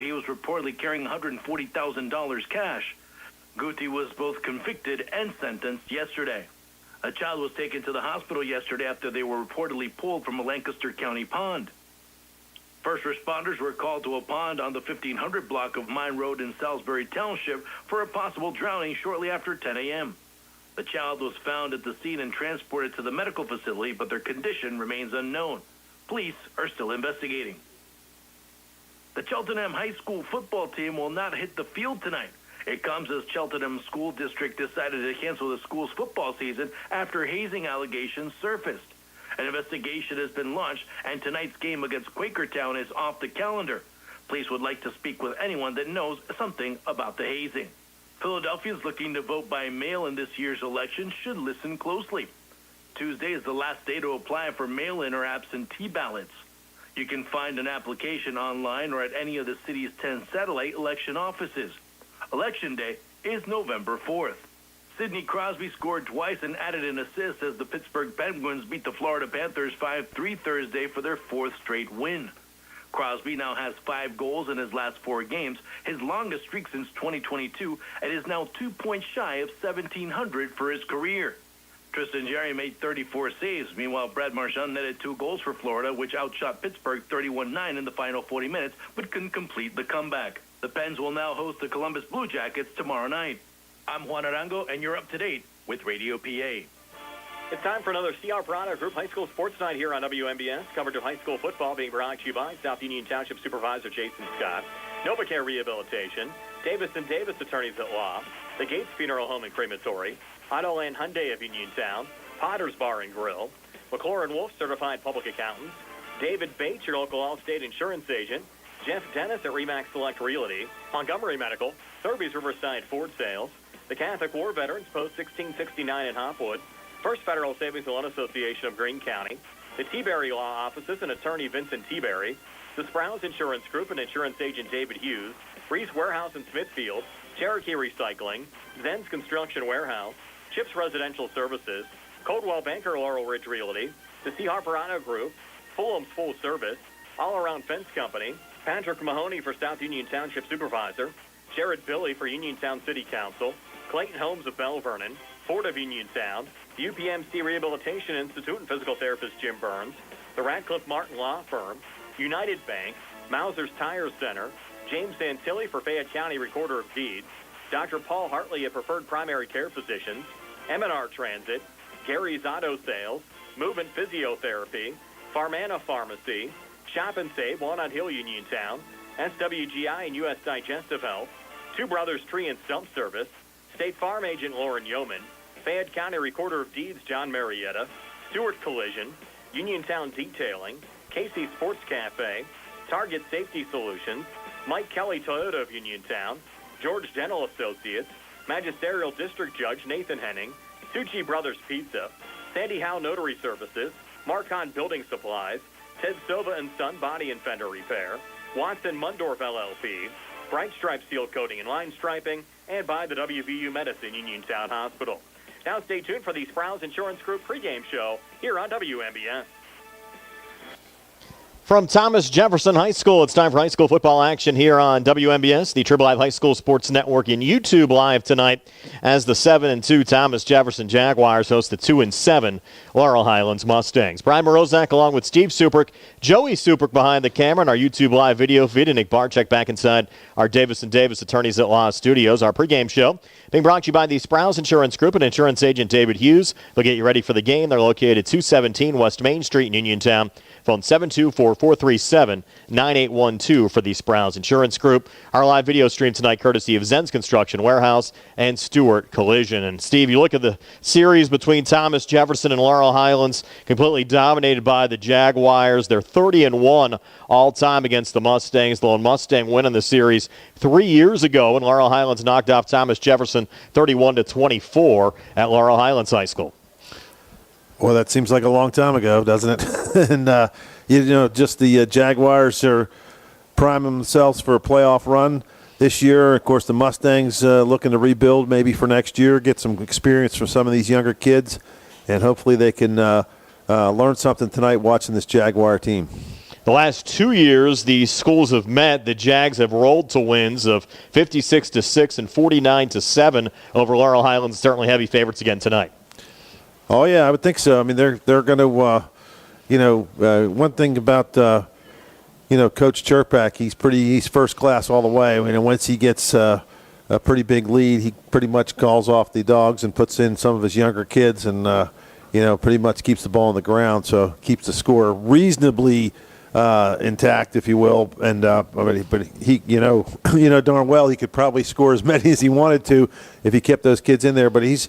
He was reportedly carrying $140,000 cash. Guti was both convicted and sentenced yesterday. A child was taken to the hospital yesterday after they were reportedly pulled from a Lancaster County pond. First responders were called to a pond on the 1500 block of Mine Road in Salisbury Township for a possible drowning shortly after 10 a.m. The child was found at the scene and transported to the medical facility, but their condition remains unknown. Police are still investigating. The Cheltenham High School football team will not hit the field tonight. It comes as Cheltenham School District decided to cancel the school's football season after hazing allegations surfaced. An investigation has been launched, and tonight's game against Quakertown is off the calendar. Police would like to speak with anyone that knows something about the hazing. Philadelphians looking to vote by mail in this year's election should listen closely. Tuesday is the last day to apply for mail-in or absentee ballots. You can find an application online or at any of the city's 10 satellite election offices. Election Day is November 4th. Sidney Crosby scored twice and added an assist as the Pittsburgh Penguins beat the Florida Panthers 5-3 Thursday for their fourth straight win. Crosby now has 5 goals in his last 4 games, his longest streak since 2022, and is now 2 points shy of 1,700 for his career. Tristan Jarry made 34 saves. Meanwhile, Brad Marchand netted 2 goals for Florida, which outshot Pittsburgh 31-9 in the final 40 minutes, but couldn't complete the comeback. The Pens will now host the Columbus Blue Jackets tomorrow night. I'm Juan Arango, and you're up to date with Radio PA. It's time for another C.R. Parada Group High School Sports Night here on WMBS. Coverage of high school football being brought to you by South Union Township Supervisor Jason Scott, NovaCare Rehabilitation, Davis & Davis Attorneys at Law, the Gates Funeral Home and Crematory, Autoland Hyundai of Uniontown, Potter's Bar and Grill, McClure & Wolf Certified Public Accountants, David Bates, your local Allstate Insurance Agent, Jeff Dennis at RE/MAX Select Realty, Montgomery Medical, Thurby's Riverside Ford Sales, the Catholic War Veterans Post 1669 in Hopwood, First Federal Savings and Loan Association of Greene County, the T-Berry Law Offices and Attorney Vincent T-Berry, the Sprouse Insurance Group and Insurance Agent David Hughes, Reese Warehouse in Smithfield, Cherokee Recycling, Zen's Construction Warehouse, Chips Residential Services, Coldwell Banker Laurel Ridge Realty, the C. Harperano Group, Fulham's Full Service, All Around Fence Company, Patrick Mahoney for South Union Township Supervisor, Jared Billy for Uniontown City Council, Clayton Holmes of Bell Vernon, Ford of Uniontown, the UPMC Rehabilitation Institute and physical therapist Jim Burns, the Radcliffe Martin Law Firm, United Bank, Mauser's Tire Center, James Santilli for Fayette County Recorder of Deeds, Dr. Paul Hartley at Preferred Primary Care Physicians, M&R Transit, Gary's Auto Sales, Movement Physiotherapy, Farmana Pharmacy, Shop and Save, Walnut Hill Uniontown, SWGI and U.S. Digestive Health, Two Brothers Tree and Stump Service, State Farm Agent Lauren Yeoman, Fayette County Recorder of Deeds John Marietta, Stewart Collision, Uniontown Detailing, Casey Sports Cafe, Target Safety Solutions, Mike Kelly Toyota of Uniontown, George Dental Associates, Magisterial District Judge Nathan Henning, Suchi Brothers Pizza, Sandy Howe Notary Services, Marcon Building Supplies, Ted Silva and Son Body and Fender Repair, Watson Mundorf LLP, Bright Stripe Seal Coating and Line Striping, and by the WVU Medicine Uniontown Hospital. Now stay tuned for the Sprouse Insurance Group pregame show here on WMBS. From Thomas Jefferson High School, it's time for high school football action here on WMBS, the Triple Live High School Sports Network in YouTube Live tonight as the 7-2 Thomas Jefferson Jaguars host the 2-7 Laurel Highlands Mustangs. Brian Morozak along with Steve Suprick, Joey Suprick behind the camera in our YouTube Live video feed, and Nick Barczyk back inside our Davis & Davis Attorneys at Law studios. Our pregame show being brought to you by the Sprouse Insurance Group and insurance agent David Hughes. They'll get you ready for the game. They're located at 217 West Main Street in Uniontown. Phone 724-437-9812 for the Sprouse Insurance Group. Our live video stream tonight courtesy of Zen's Construction Warehouse and Stewart Collision. And Steve, you look at the series between Thomas Jefferson and Laurel Highlands, completely dominated by the Jaguars. They're 30-1 all-time against the Mustangs. The lone Mustang win in the series 3 years ago when Laurel Highlands knocked off Thomas Jefferson 31-24 at Laurel Highlands High School. Well, that seems like a long time ago, doesn't it? And, just the Jaguars are priming themselves for a playoff run this year. Of course, the Mustangs looking to rebuild maybe for next year, get some experience from some of these younger kids, and hopefully they can learn something tonight watching this Jaguar team. The last 2 years, these schools have met. The Jags have rolled to wins of 56-6 and 49-7 over Laurel Highlands. Certainly heavy favorites again tonight. Oh yeah, I would think so. I mean, they're going to, one thing about Coach Cherpak, he's first class all the way. I mean, once he gets a pretty big lead, he pretty much calls off the dogs and puts in some of his younger kids, and pretty much keeps the ball on the ground, so keeps the score reasonably intact, if you will. And but he, darn well he could probably score as many as he wanted to if he kept those kids in there. But he's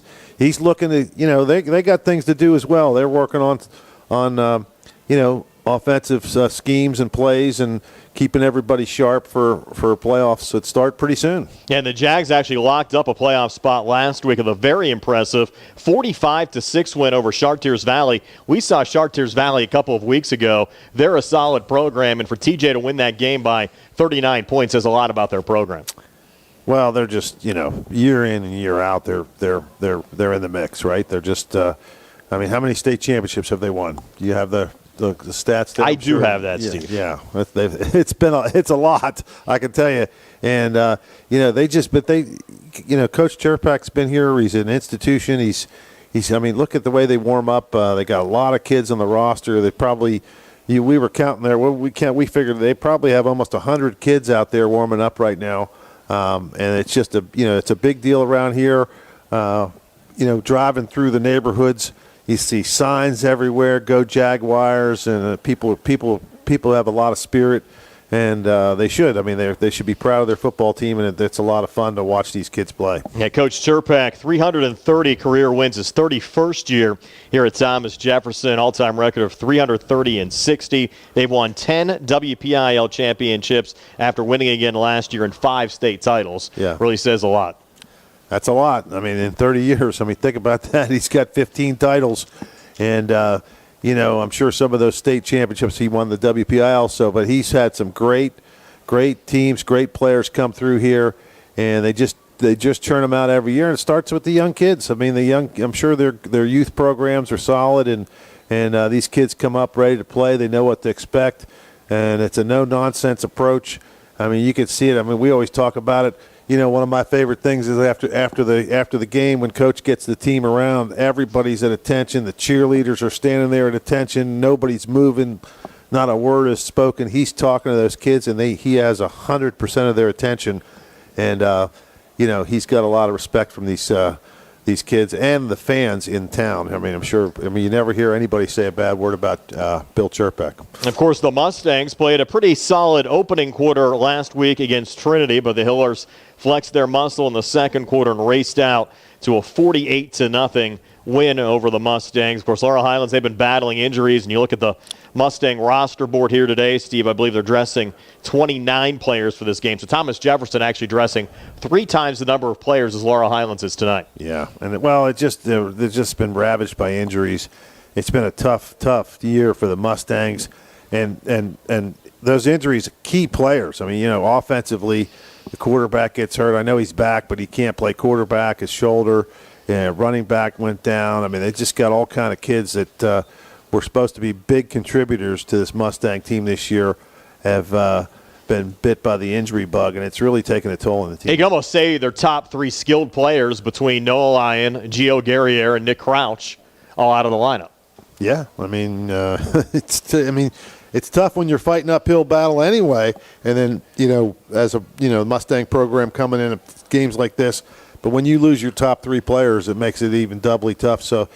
looking to, they got things to do as well. They're working on offensive schemes and plays and keeping everybody sharp for playoffs that start pretty soon. Yeah, and the Jags actually locked up a playoff spot last week with a very impressive 45-6 win over Chartiers Valley. We saw Chartiers Valley a couple of weeks ago. They're a solid program, and for TJ to win that game by 39 points says a lot about their program. Well, they're just, year in and year out, they're in the mix, right? They're just, how many state championships have they won? Do you have the stats there? I do have that, Steve. Yeah, it's a lot, I can tell you. And Coach Cherpak's been here. He's an institution. He's look at the way they warm up. They got a lot of kids on the roster. They probably, we were counting there. We figured they probably have almost 100 kids out there warming up right now. And it's just it's a big deal around here. Driving through the neighborhoods, you see signs everywhere, "Go Jaguars," and people have a lot of spirit, and they should. I mean, they should be proud of their football team, and it's a lot of fun to watch these kids play. Yeah, Coach Cherpak, 330 career wins, his 31st year here at Thomas Jefferson, all-time record of 330 and 60. They've won 10 WPIAL championships after winning again last year and 5 state titles. Yeah, really says a lot. That's a lot. I mean, in 30 years, think about that. He's got 15 titles. And, I'm sure some of those state championships he won the WPIAL. But he's had some great teams, great players come through here. And they just churn them out every year. And it starts with the young kids. I mean, I'm sure their youth programs are solid. And these kids come up ready to play. They know what to expect. And it's a no-nonsense approach. I mean, you can see it. I mean, we always talk about it. One of my favorite things is after the game, when Coach gets the team around, everybody's at attention. The cheerleaders are standing there at attention. Nobody's moving. Not a word is spoken. He's talking to those kids, and he has 100% of their attention. And he's got a lot of respect from these kids and the fans in town. I mean, I'm sure. I mean, you never hear anybody say a bad word about Bill Cherpak. Of course, the Mustangs played a pretty solid opening quarter last week against Trinity, but the Hillers flexed their muscle in the second quarter and raced out to a 48-0 win over the Mustangs. Of course, Laurel Highlands, they've been battling injuries, and you look at the Mustang roster board here today, Steve, I believe they're dressing 29 players for this game. So Thomas Jefferson actually dressing 3 times the number of players as Laurel Highlands is tonight. Yeah, and they've just been ravaged by injuries. It's been a tough year for the Mustangs, and those injuries, key players. I mean, offensively, the quarterback gets hurt. I know he's back, but he can't play quarterback. His shoulder, running back went down. I mean, they just got all kind of kids that were supposed to be big contributors to this Mustang team this year have been bit by the injury bug, and it's really taken a toll on the team. You can almost say their top 3 skilled players between Noah Lyon, Gio Guerriere, and Nick Crouch all out of the lineup. Yeah, I mean, it's tough when you're fighting uphill battle anyway, and then as a Mustang program coming in at games like this. But when you lose your top 3 players, it makes it even doubly tough. So,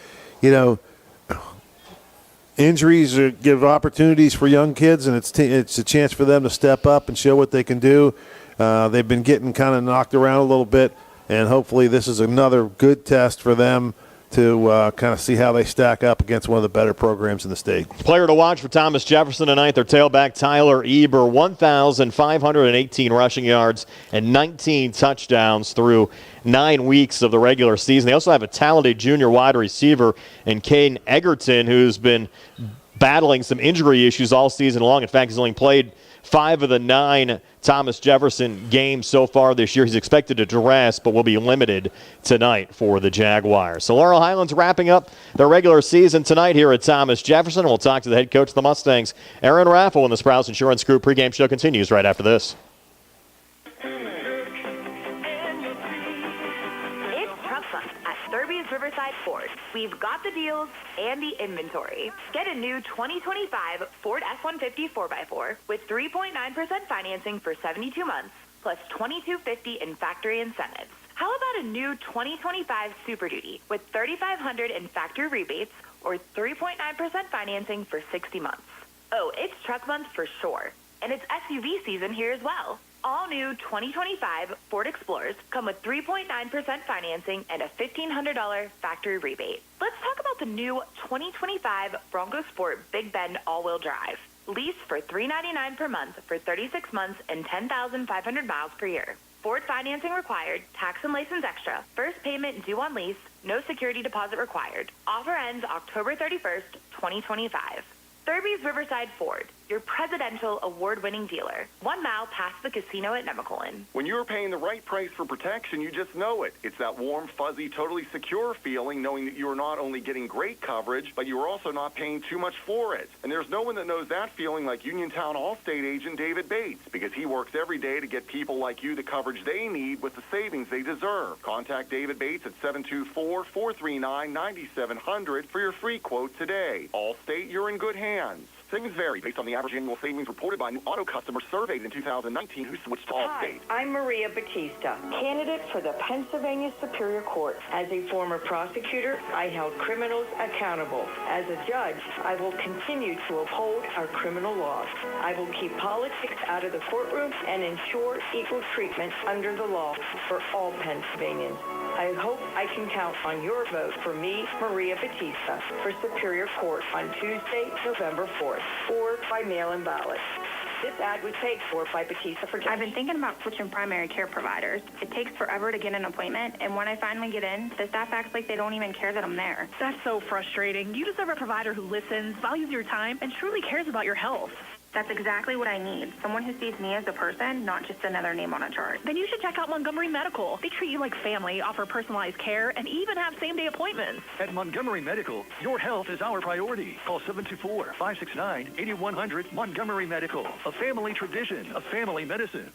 injuries give opportunities for young kids, and it's a chance for them to step up and show what they can do. They've been getting kind of knocked around a little bit, and hopefully this is another good test for them to kind of see how they stack up against one of the better programs in the state. Player to watch for Thomas Jefferson tonight, their tailback Tyler Eber, 1,518 rushing yards and 19 touchdowns through 9 weeks of the regular season. They also have a talented junior wide receiver in Caden Egerton, who's been battling some injury issues all season long. In fact, he's only played 5 of the 9 Thomas Jefferson games so far this year. He's expected to dress, but will be limited tonight for the Jaguars. So Laurel Highlands wrapping up their regular season tonight here at Thomas Jefferson. We'll talk to the head coach of the Mustangs, Aaron Raffel, when the Sprouse Insurance Group pregame show continues right after this. Riverside Ford. We've got the deals and the inventory. Get a new 2025 Ford F-150 4x4 with 3.9% financing for 72 months, plus $2,250 in factory incentives. How about a new 2025 Super Duty with $3,500 in factory rebates or 3.9% financing for 60 months? Oh, it's truck month for sure. And it's SUV season here as well. All new 2025 Ford Explorers come with 3.9% financing and a $1,500 factory rebate. Let's talk about the new 2025 Bronco Sport Big Bend all-wheel drive. Lease for $399 per month for 36 months and 10,500 miles per year. Ford financing required, tax and license extra, first payment due on lease, no security deposit required. Offer ends October 31st, 2025. Thurby's Riverside Ford, your presidential award-winning dealer. 1 mile past the casino at Nemacolin. When you're paying the right price for protection, you just know it. It's that warm, fuzzy, totally secure feeling knowing that you're not only getting great coverage, but you're also not paying too much for it. And there's no one that knows that feeling like Uniontown Allstate agent David Bates, because he works every day to get people like you the coverage they need with the savings they deserve. Contact David Bates at 724-439-9700 for your free quote today. Allstate, you're in good hands. Savings vary based on the average annual savings reported by new auto customers surveyed in 2019 who switched to Allstate. Hi, I'm Maria Batista, candidate for the Pennsylvania Superior Court. As a former prosecutor, I held criminals accountable. As a judge, I will continue to uphold our criminal laws. I will keep politics out of the courtroom and ensure equal treatment under the law for all Pennsylvanians. I hope I can count on your vote for me, Maria Batista, for Superior Court on Tuesday, November 4th, or by mail-in ballot. This ad was paid for by Batista for Judge. I've been thinking about switching primary care providers. It takes forever to get an appointment, and when I finally get in, the staff acts like they don't even care that I'm there. That's so frustrating. You deserve a provider who listens, values your time, and truly cares about your health. That's exactly what I need. Someone who sees me as a person, not just another name on a chart. Then you should check out Montgomery Medical. They treat you like family, offer personalized care, and even have same-day appointments. At Montgomery Medical, your health is our priority. Call 724-569-8100 Montgomery Medical. A family tradition of family medicine.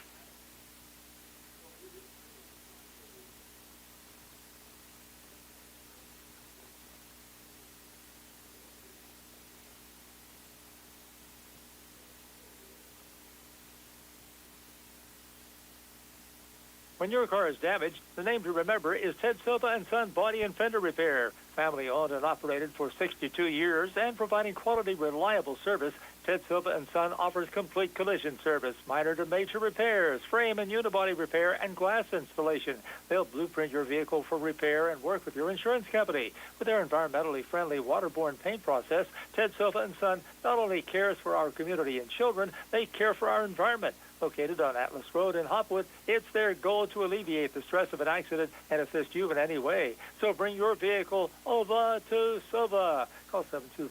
When your car is damaged, the name to remember is Ted Silva & Son Body and Fender Repair. Family owned and operated for 62 years and providing quality, reliable service, Ted Silva & Son offers complete collision service, minor to major repairs, frame and unibody repair, and glass installation. They'll blueprint your vehicle for repair and work with your insurance company. With their environmentally friendly waterborne paint process, Ted Silva & Son not only cares for our community and children, they care for our environment. Located on Atlas Road in Hopwood, it's their goal to alleviate the stress of an accident and assist you in any way. So bring your vehicle over to Silva. Call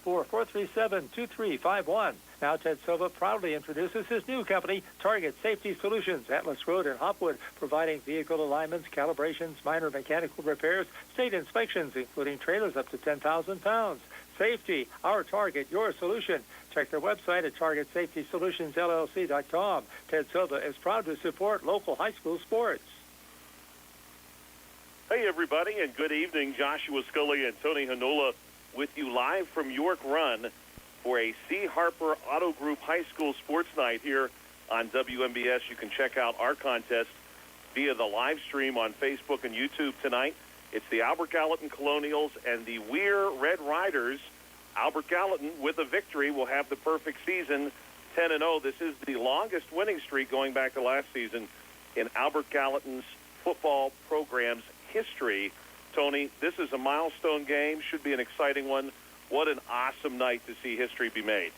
724-437-2351. Now Ted Silva proudly introduces his new company, Target Safety Solutions, Atlas Road in Hopwood, providing vehicle alignments, calibrations, minor mechanical repairs, state inspections, including trailers up to 10,000 pounds. Safety, our target, your solution. Check their website at TargetSafetySolutionsLLC.com. Ted Silva is proud to support local high school sports. Hey, everybody, and good evening. Joshua Scully and Tony Hanola with you live from York Run for a C. Harper Auto Group High School Sports Night here on WMBS. You can check out our contest via the live stream on Facebook and YouTube tonight. It's the Albert Gallatin Colonials and the Weir Red Riders. Albert Gallatin, with a victory, will have the perfect season, 10-0. This is the longest winning streak going back to last season in Albert Gallatin's football program's history. Tony, this is a milestone game, should be an exciting one. What an awesome night to see history be made.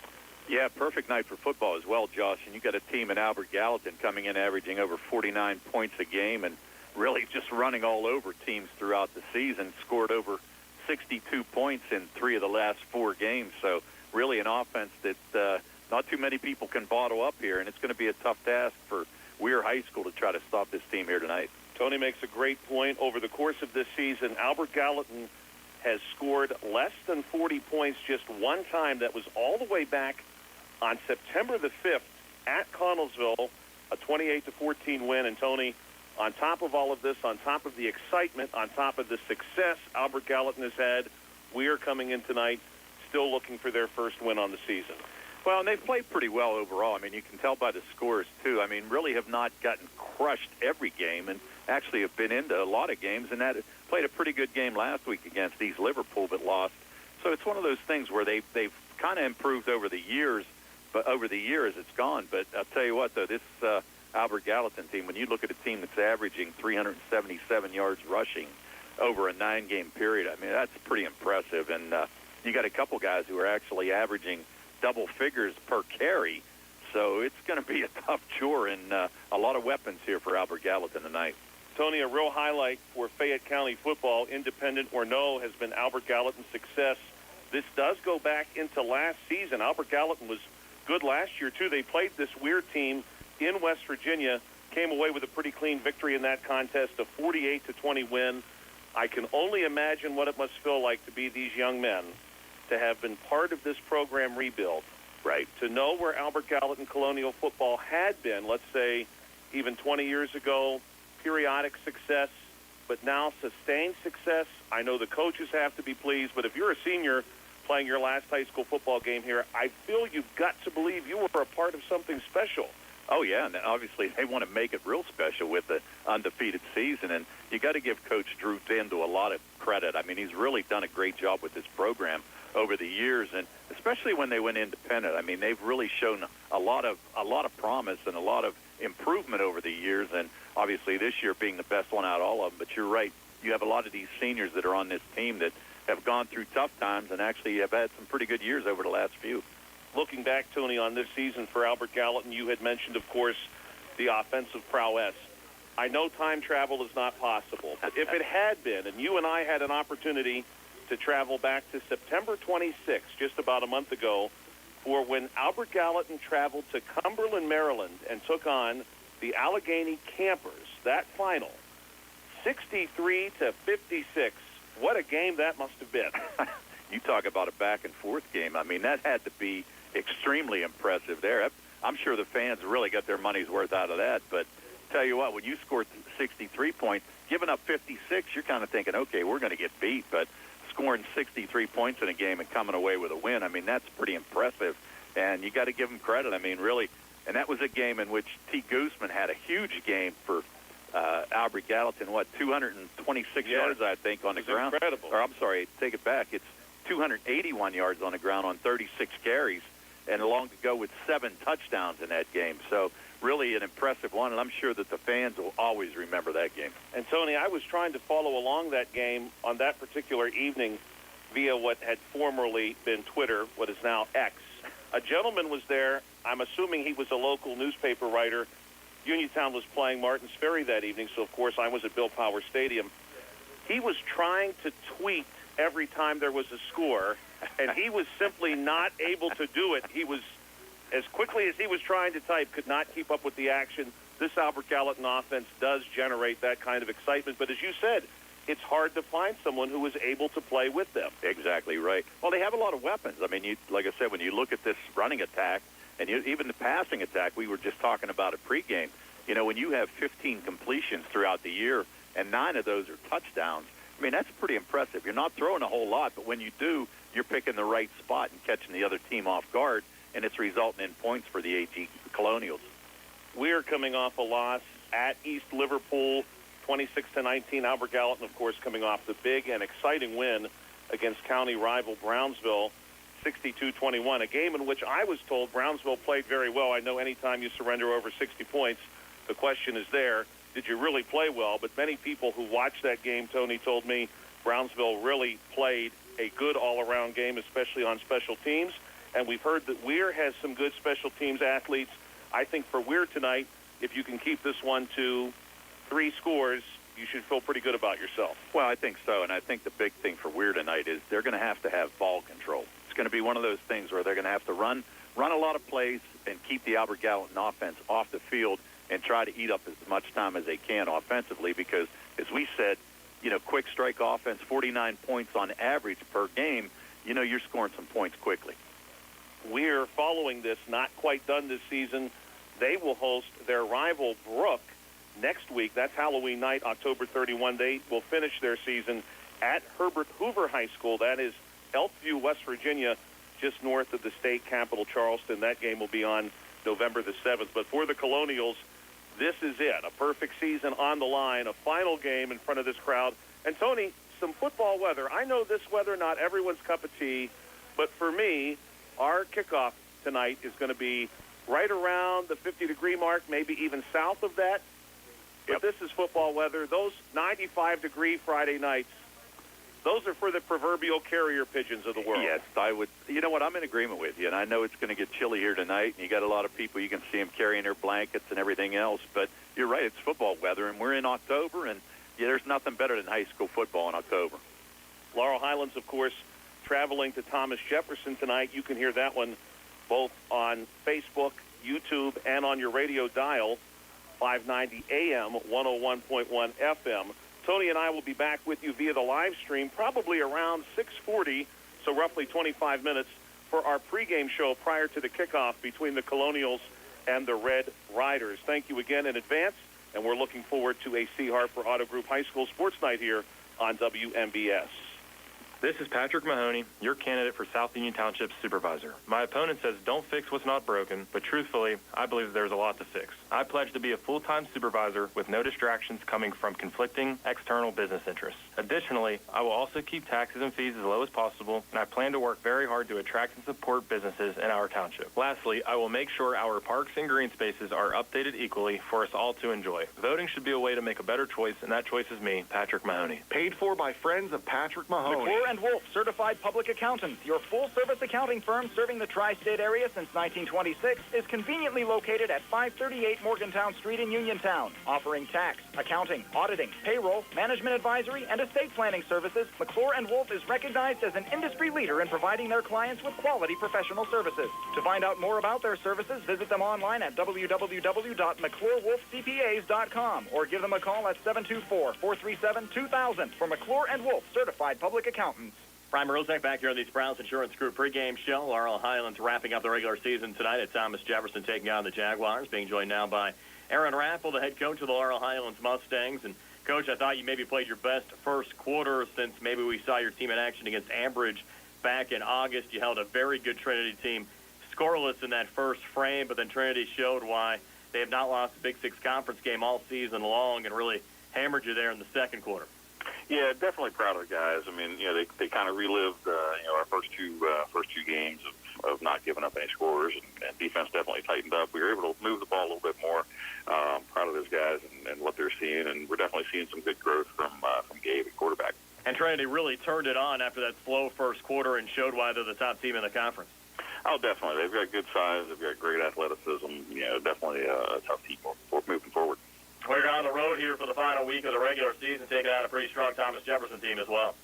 Yeah, perfect night for football as well, Josh. And you got a team in Albert Gallatin coming in averaging over 49 points a game and really just running all over teams throughout the season, scored over 62 points in 3 of the last 4 games. So really an offense that not too many people can bottle up here, and it's going to be a tough task for Weir High School to try to stop this team here tonight. Tony makes a great point. Over the course of this season, Albert Gallatin has scored less than 40 points just one time. That was all the way back on September the 5th at Connellsville, a 28-14 win. And Tony, on top of all of this, on top of the excitement, on top of the success Albert Gallatin has had, we are coming in tonight still looking for their first win on the season. Well, and they've played pretty well overall. I mean, you can tell by the scores, too. I mean, really have not gotten crushed every game and actually have been into a lot of games, and that played a pretty good game last week against East Liverpool but lost. So it's one of those things where they've kind of improved over the years, but over the year as it's gone. But I'll tell you what, though, this Albert Gallatin team, when you look at a team that's averaging 377 yards rushing over a 9-game period, I mean, that's pretty impressive. And you got a couple guys who are actually averaging double figures per carry. So it's going to be a tough chore and a lot of weapons here for Albert Gallatin tonight. Tony, a real highlight for Fayette County football, independent or no, has been Albert Gallatin's success. This does go back into last season. Albert Gallatin was good last year, too. They played this weird team in West Virginia, came away with a pretty clean victory in that contest, a 48-20 win. I can only imagine what it must feel like to be these young men, to have been part of this program rebuild, right? To know where Albert Gallatin Colonial football had been, let's say, even 20 years ago, periodic success, but now sustained success. I know the coaches have to be pleased, but if you're a senior playing your last high school football game here, I feel you've got to believe you were a part of something special. Oh, yeah, and obviously they want to make it real special with the undefeated season, and you got to give Coach Drew Dindle a lot of credit. I mean, he's really done a great job with this program over the years, and especially when they went independent. I mean, they've really shown a lot of promise and a lot of improvement over the years, and obviously this year being the best one out of all of them. But you're right, you have a lot of these seniors that are on this team that have gone through tough times and actually have had some pretty good years over the last few. Looking back, Tony, on this season for Albert Gallatin, you had mentioned, of course, the offensive prowess. I know time travel is not possible, but if it had been, and you and I had an opportunity to travel back to September 26th, just about a month ago, for when Albert Gallatin traveled to Cumberland, Maryland, and took on the Allegheny Campers, that final, 63-56. What a game that must have been. You talk about a back-and-forth game. I mean, that had to be extremely impressive there. I'm sure the fans really got their money's worth out of that. But tell you what, when you scored 63 points, giving up 56, you're kind of thinking, okay, we're going to get beat. But scoring 63 points in a game and coming away with a win, I mean, that's pretty impressive. And you got to give them credit. I mean, really. And that was a game in which T. Gooseman had a huge game for Albert Gallatin, 226 yards, I think, on the ground. Incredible. Or I'm sorry, take it back. It's 281 yards on the ground on 36 carries, and along to go with 7 touchdowns in that game. So really an impressive one, and I'm sure that the fans will always remember that game. And, Tony, I was trying to follow along that game on that particular evening via what had formerly been Twitter, what is now X. A gentleman was there. I'm assuming he was a local newspaper writer. Uniontown was playing Martins Ferry that evening, so, of course, I was at Bill Power Stadium. He was trying to tweet every time there was a score, and he was simply not able to do it. He was, as quickly as he was trying to type, could not keep up with the action. This Albert Gallatin offense does generate that kind of excitement, but as you said, it's hard to find someone who is able to play with them. Exactly right. Well, they have a lot of weapons. I mean, like I said, when you look at this running attack, and even the passing attack, we were just talking about it pregame. You know, when you have 15 completions throughout the year, and 9 of those are touchdowns, I mean, that's pretty impressive. You're not throwing a whole lot, but when you do, you're picking the right spot and catching the other team off guard, and it's resulting in points for the AG Colonials. We're coming off a loss at East Liverpool, 26-19. Albert Gallatin, of course, coming off the big and exciting win against county rival Brownsville, 62-21, a game in which I was told Brownsville played very well. I know anytime you surrender over 60 points, the question is there, did you really play well? But many people who watched that game, Tony, told me Brownsville really played a good all-around game, especially on special teams. And we've heard that Weir has some good special teams athletes. I think for Weir tonight, if you can keep this one to 3 scores, you should feel pretty good about yourself. Well, I think so, and I think the big thing for Weir tonight is they're going to have ball control. It's going to be one of those things where they're going to have to run run a lot of plays and keep the Albert Gallatin offense off the field and try to eat up as much time as they can offensively because, as we said, quick strike offense, 49 points on average per game, you're scoring some points quickly. We're following this, not quite done this season. They will host their rival Brook next week. That's Halloween night, October 31. They will finish their season at Herbert Hoover High School. That is Elkview, West Virginia, just north of the state capital, Charleston. That game will be on November the 7th. But for the Colonials, this is it. A perfect season on the line, a final game in front of this crowd. And, Tony, some football weather. I know this weather, not everyone's cup of tea, but for me, our kickoff tonight is going to be right around the 50-degree mark, maybe even south of that. But this is football weather. Those 95-degree Friday nights, those are for the proverbial carrier pigeons of the world. Yes, I would. You know what? I'm in agreement with you, and I know it's going to get chilly here tonight, and you got a lot of people. You can see them carrying their blankets and everything else, but you're right. It's football weather, and we're in October, and there's nothing better than high school football in October. Laurel Highlands, of course, traveling to Thomas Jefferson tonight. You can hear that one both on Facebook, YouTube, and on your radio dial, 590 AM, 101.1 FM. Tony and I will be back with you via the live stream probably around 6:40, so roughly 25 minutes, for our pregame show prior to the kickoff between the Colonials and the Red Riders. Thank you again in advance, and we're looking forward to a C. Harper Auto Group High School Sports Night here on WMBS. This is Patrick Mahoney, your candidate for South Union Township Supervisor. My opponent says don't fix what's not broken, but truthfully, I believe there's a lot to fix. I pledge to be a full-time supervisor with no distractions coming from conflicting external business interests. Additionally, I will also keep taxes and fees as low as possible, and I plan to work very hard to attract and support businesses in our township. Lastly, I will make sure our parks and green spaces are updated equally for us all to enjoy. Voting should be a way to make a better choice, and that choice is me, Patrick Mahoney. Paid for by friends of Patrick Mahoney. McClure & Wolf, certified public accountants. Your full-service accounting firm serving the tri-state area since 1926 is conveniently located at 538 Morgantown Street in Uniontown. Offering tax, accounting, auditing, payroll, management advisory, and estate planning services, McClure & Wolf is recognized as an industry leader in providing their clients with quality professional services. To find out more about their services, visit them online at www.mcclurewolfcpas.com or give them a call at 724-437-2000 for McClure & Wolf, certified public accountants. Brian Rozak back here on the Sprouse Insurance Group pregame show. Laurel Highlands wrapping up the regular season tonight at Thomas Jefferson, taking on the Jaguars. Being joined now by Aaron Raffel, the head coach of the Laurel Highlands Mustangs. And, Coach, I thought you maybe played your best first quarter since maybe we saw your team in action against Ambridge back in August. You held a very good Trinity team scoreless in that first frame, but then Trinity showed why they have not lost a Big Six conference game all season long and really hammered you there in the second quarter. Yeah, definitely proud of the guys. I mean, they kind of relived, our first two games of not giving up any scores, and defense definitely tightened up. We were able to move the ball a little bit more. Proud of those guys and what they're seeing, and we're definitely seeing some good growth from Gabe at quarterback. And Trinity really turned it on after that slow first quarter and showed why they're the top team in the conference. Oh, definitely. They've got good size. They've got great athleticism. Definitely a tough team moving forward. We're on the road here for the final week of the regular season, taking out a pretty strong Thomas Jefferson team as well.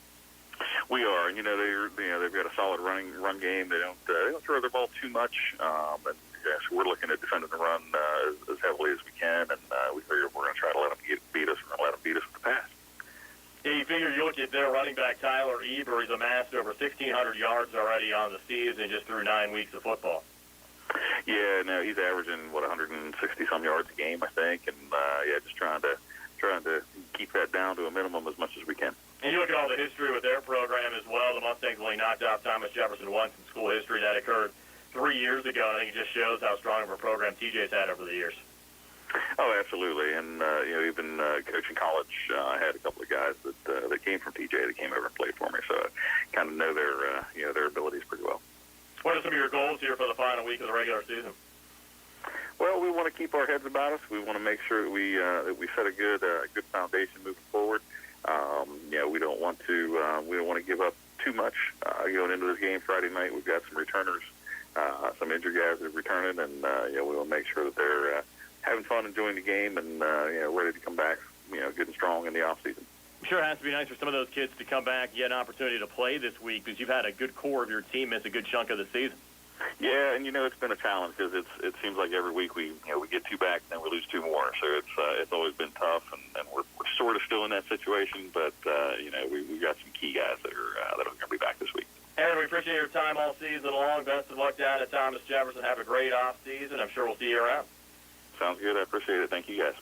We are, and they've got a solid run game. They don't throw their ball too much, and so we're looking at defending the run as heavily as we can, and we figure we're going to try to let them beat us. We're going to let them beat us with the pass. Yeah, you figure you look at their running back Tyler Eber. He's amassed over 1,600 yards already on the season just through 9 weeks of football. Yeah, no, he's averaging 160-some yards a game, I think, and just trying to keep that down to a minimum as much as we can. And you look at all the history with their program as well. The Mustangs only knocked off Thomas Jefferson once in school history. That occurred 3 years ago. I think it just shows how strong of a program TJ's had over the years. Oh, absolutely, and even coaching college, I had a couple of guys that came from TJ that came over and played for me, so I kind of know their abilities pretty well. What are some of your goals here for the final week of the regular season? Well, we want to keep our heads about us. We want to make sure that we set a good foundation moving forward. We don't want to give up too much going into this game Friday night. We've got some returners, some injured guys that are returning, and we want to make sure that they're having fun, enjoying the game, and ready to come back, good and strong in the off season. I'm sure it has to be nice for some of those kids to come back, get an opportunity to play this week, because you've had a good core of your team miss a good chunk of the season. Yeah, and it's been a challenge because it seems like every week we get 2 back and then we lose 2 more. So it's always been tough, and we're sort of still in that situation. But we got some key guys that are going to be back this week. Aaron, we appreciate your time all season long. Best of luck down at Thomas Jefferson. Have a great off season. I'm sure we'll see you around. Sounds good. I appreciate it. Thank you, guys.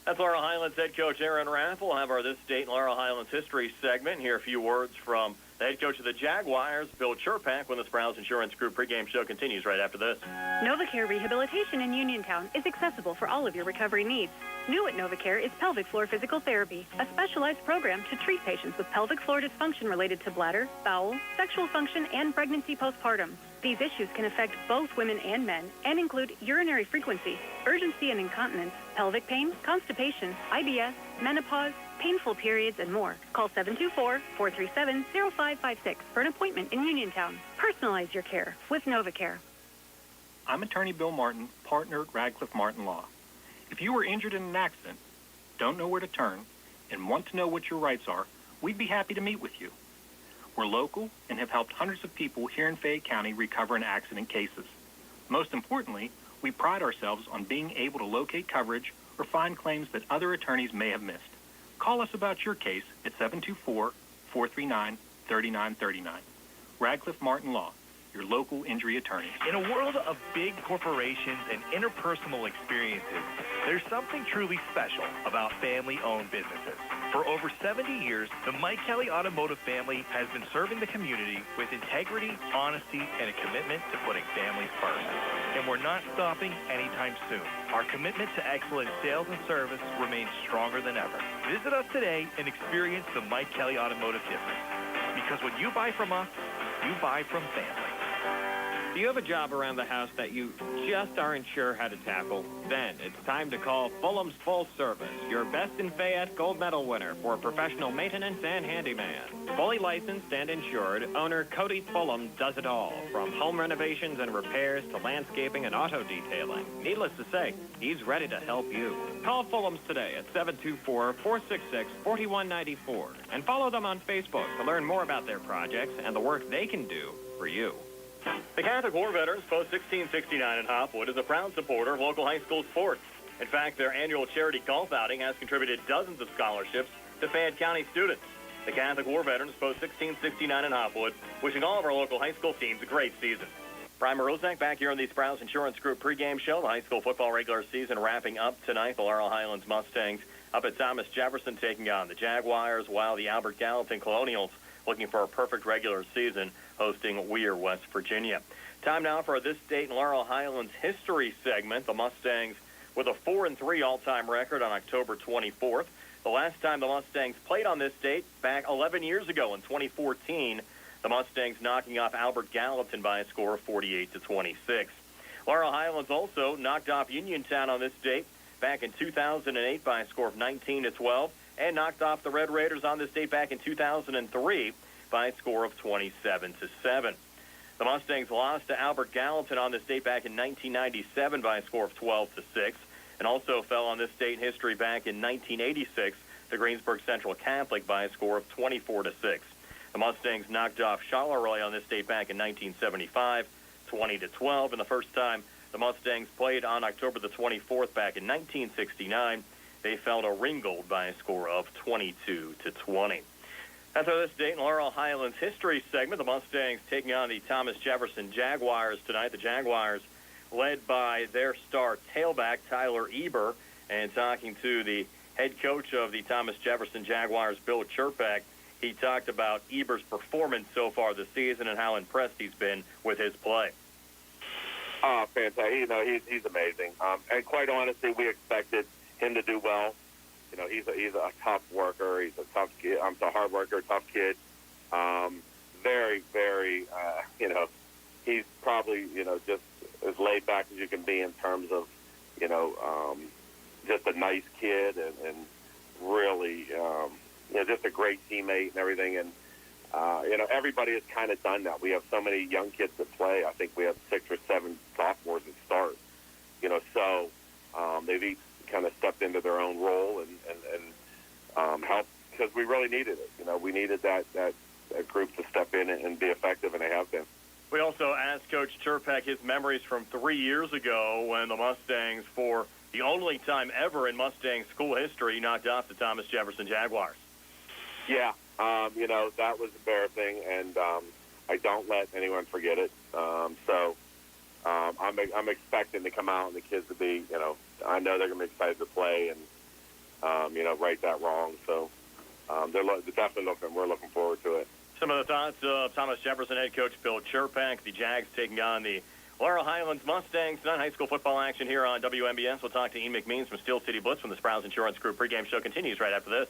That's Laurel Highlands head coach Aaron Raff. We'll have our This State and Laurel Highlands history segment. Hear a few words from the head coach of the Jaguars, Bill Churpak, when the Sprouse Insurance Group pregame show continues right after this. NovaCare Rehabilitation in Uniontown is accessible for all of your recovery needs. New at NovaCare is pelvic floor physical therapy, a specialized program to treat patients with pelvic floor dysfunction related to bladder, bowel, sexual function, and pregnancy postpartum. These issues can affect both women and men and include urinary frequency, urgency and incontinence, pelvic pain, constipation, IBS, menopause, painful periods, and more. Call 724-437-0556 for an appointment in Uniontown. Personalize your care with NovaCare. I'm attorney Bill Martin, partner at Radcliffe Martin Law. If you were injured in an accident, don't know where to turn, and want to know what your rights are, we'd be happy to meet with you. We're local and have helped hundreds of people here in Fayette County recover in accident cases. Most importantly, we pride ourselves on being able to locate coverage or find claims that other attorneys may have missed. Call us about your case at 724-439-3939. Radcliffe Martin Law, your local injury attorney. In a world of big corporations and interpersonal experiences, there's something truly special about family-owned businesses. For over 70 years, the Mike Kelly Automotive family has been serving the community with integrity, honesty, and a commitment to putting families first. And we're not stopping anytime soon. Our commitment to excellent sales and service remains stronger than ever. Visit us today and experience the Mike Kelly Automotive difference. Because when you buy from us, you buy from family. Do you have a job around the house that you just aren't sure how to tackle? Then it's time to call Fulham's Full Service, your Best in Fayette Gold Medal winner for professional maintenance and handyman. Fully licensed and insured, owner Cody Fulham does it all, from home renovations and repairs to landscaping and auto detailing. Needless to say, he's ready to help you. Call Fulham's today at 724-466-4194 and follow them on Facebook to learn more about their projects and the work they can do for you. The Catholic War Veterans Post 1669 in Hopwood is a proud supporter of local high school sports. In fact, their annual charity golf outing has contributed dozens of scholarships to Fayette County students. The Catholic War Veterans Post 1669 in Hopwood, wishing all of our local high school teams a great season. Brian Morozak back here on the Sprouse Insurance Group pregame show. The high school football regular season wrapping up tonight. The Laurel Highlands Mustangs up at Thomas Jefferson taking on the Jaguars, while the Albert Gallatin Colonials looking for a perfect regular season, hosting Weir, West Virginia. Time now for this State and Laurel Highlands history segment. The Mustangs with a 4-3 all-time record on October 24th. The last time the Mustangs played on this date back 11 years ago in 2014. The Mustangs knocking off Albert Gallatin by a score of 48-26. Laurel Highlands also knocked off Uniontown on this date back in 2008 by a score of 19-12. And knocked off the Red Raiders on this date back in 2003 by a score of 27-7. The Mustangs lost to Albert Gallatin on this date back in 1997 by a score of 12-6, and also fell on this date in history back in 1986 to Greensburg Central Catholic by a score of 24-6. The Mustangs knocked off Charleroi on this date back in 1975, 20-12, and the first time the Mustangs played on October the 24th back in 1969. They fell to Ringgold by a score of 22-20. After this Dayton Laurel Highlands history segment, the Mustangs taking on the Thomas Jefferson Jaguars tonight. The Jaguars led by their star tailback, Tyler Eber, and talking to the head coach of the Thomas Jefferson Jaguars, Bill Churpak. He talked about Eber's performance so far this season and how impressed he's been with his play. Oh, fantastic. He's amazing. And quite honestly, we expected him to do well. He's a tough worker. He's a tough kid. A hard worker, tough kid. Very, very, he's probably, just as laid back as you can be in terms of, just a nice kid and really, just a great teammate and everything. And, everybody has kind of done that. We have so many young kids that play. I think we have 6 or 7 sophomores that start, so they've each kind of stepped into their own role and helped, because we really needed it. We needed that group to step in and be effective, and they have been. We also asked Coach Turpek his memories from 3 years ago when the Mustangs, for the only time ever in Mustang school history, knocked off the Thomas Jefferson Jaguars. Yeah, that was embarrassing, and I don't let anyone forget it. I'm expecting to come out and the kids to be, I know they're going to be excited to play and, right that wrong. So they're definitely we're looking forward to it. Some of the thoughts of Thomas Jefferson head coach Bill Chirpak. The Jags taking on the Laurel Highlands Mustangs tonight. High school football action here on WMBS. We'll talk to Ian McMeans from Steel City Blitz when the Sprouse Insurance Group pregame show continues right after this.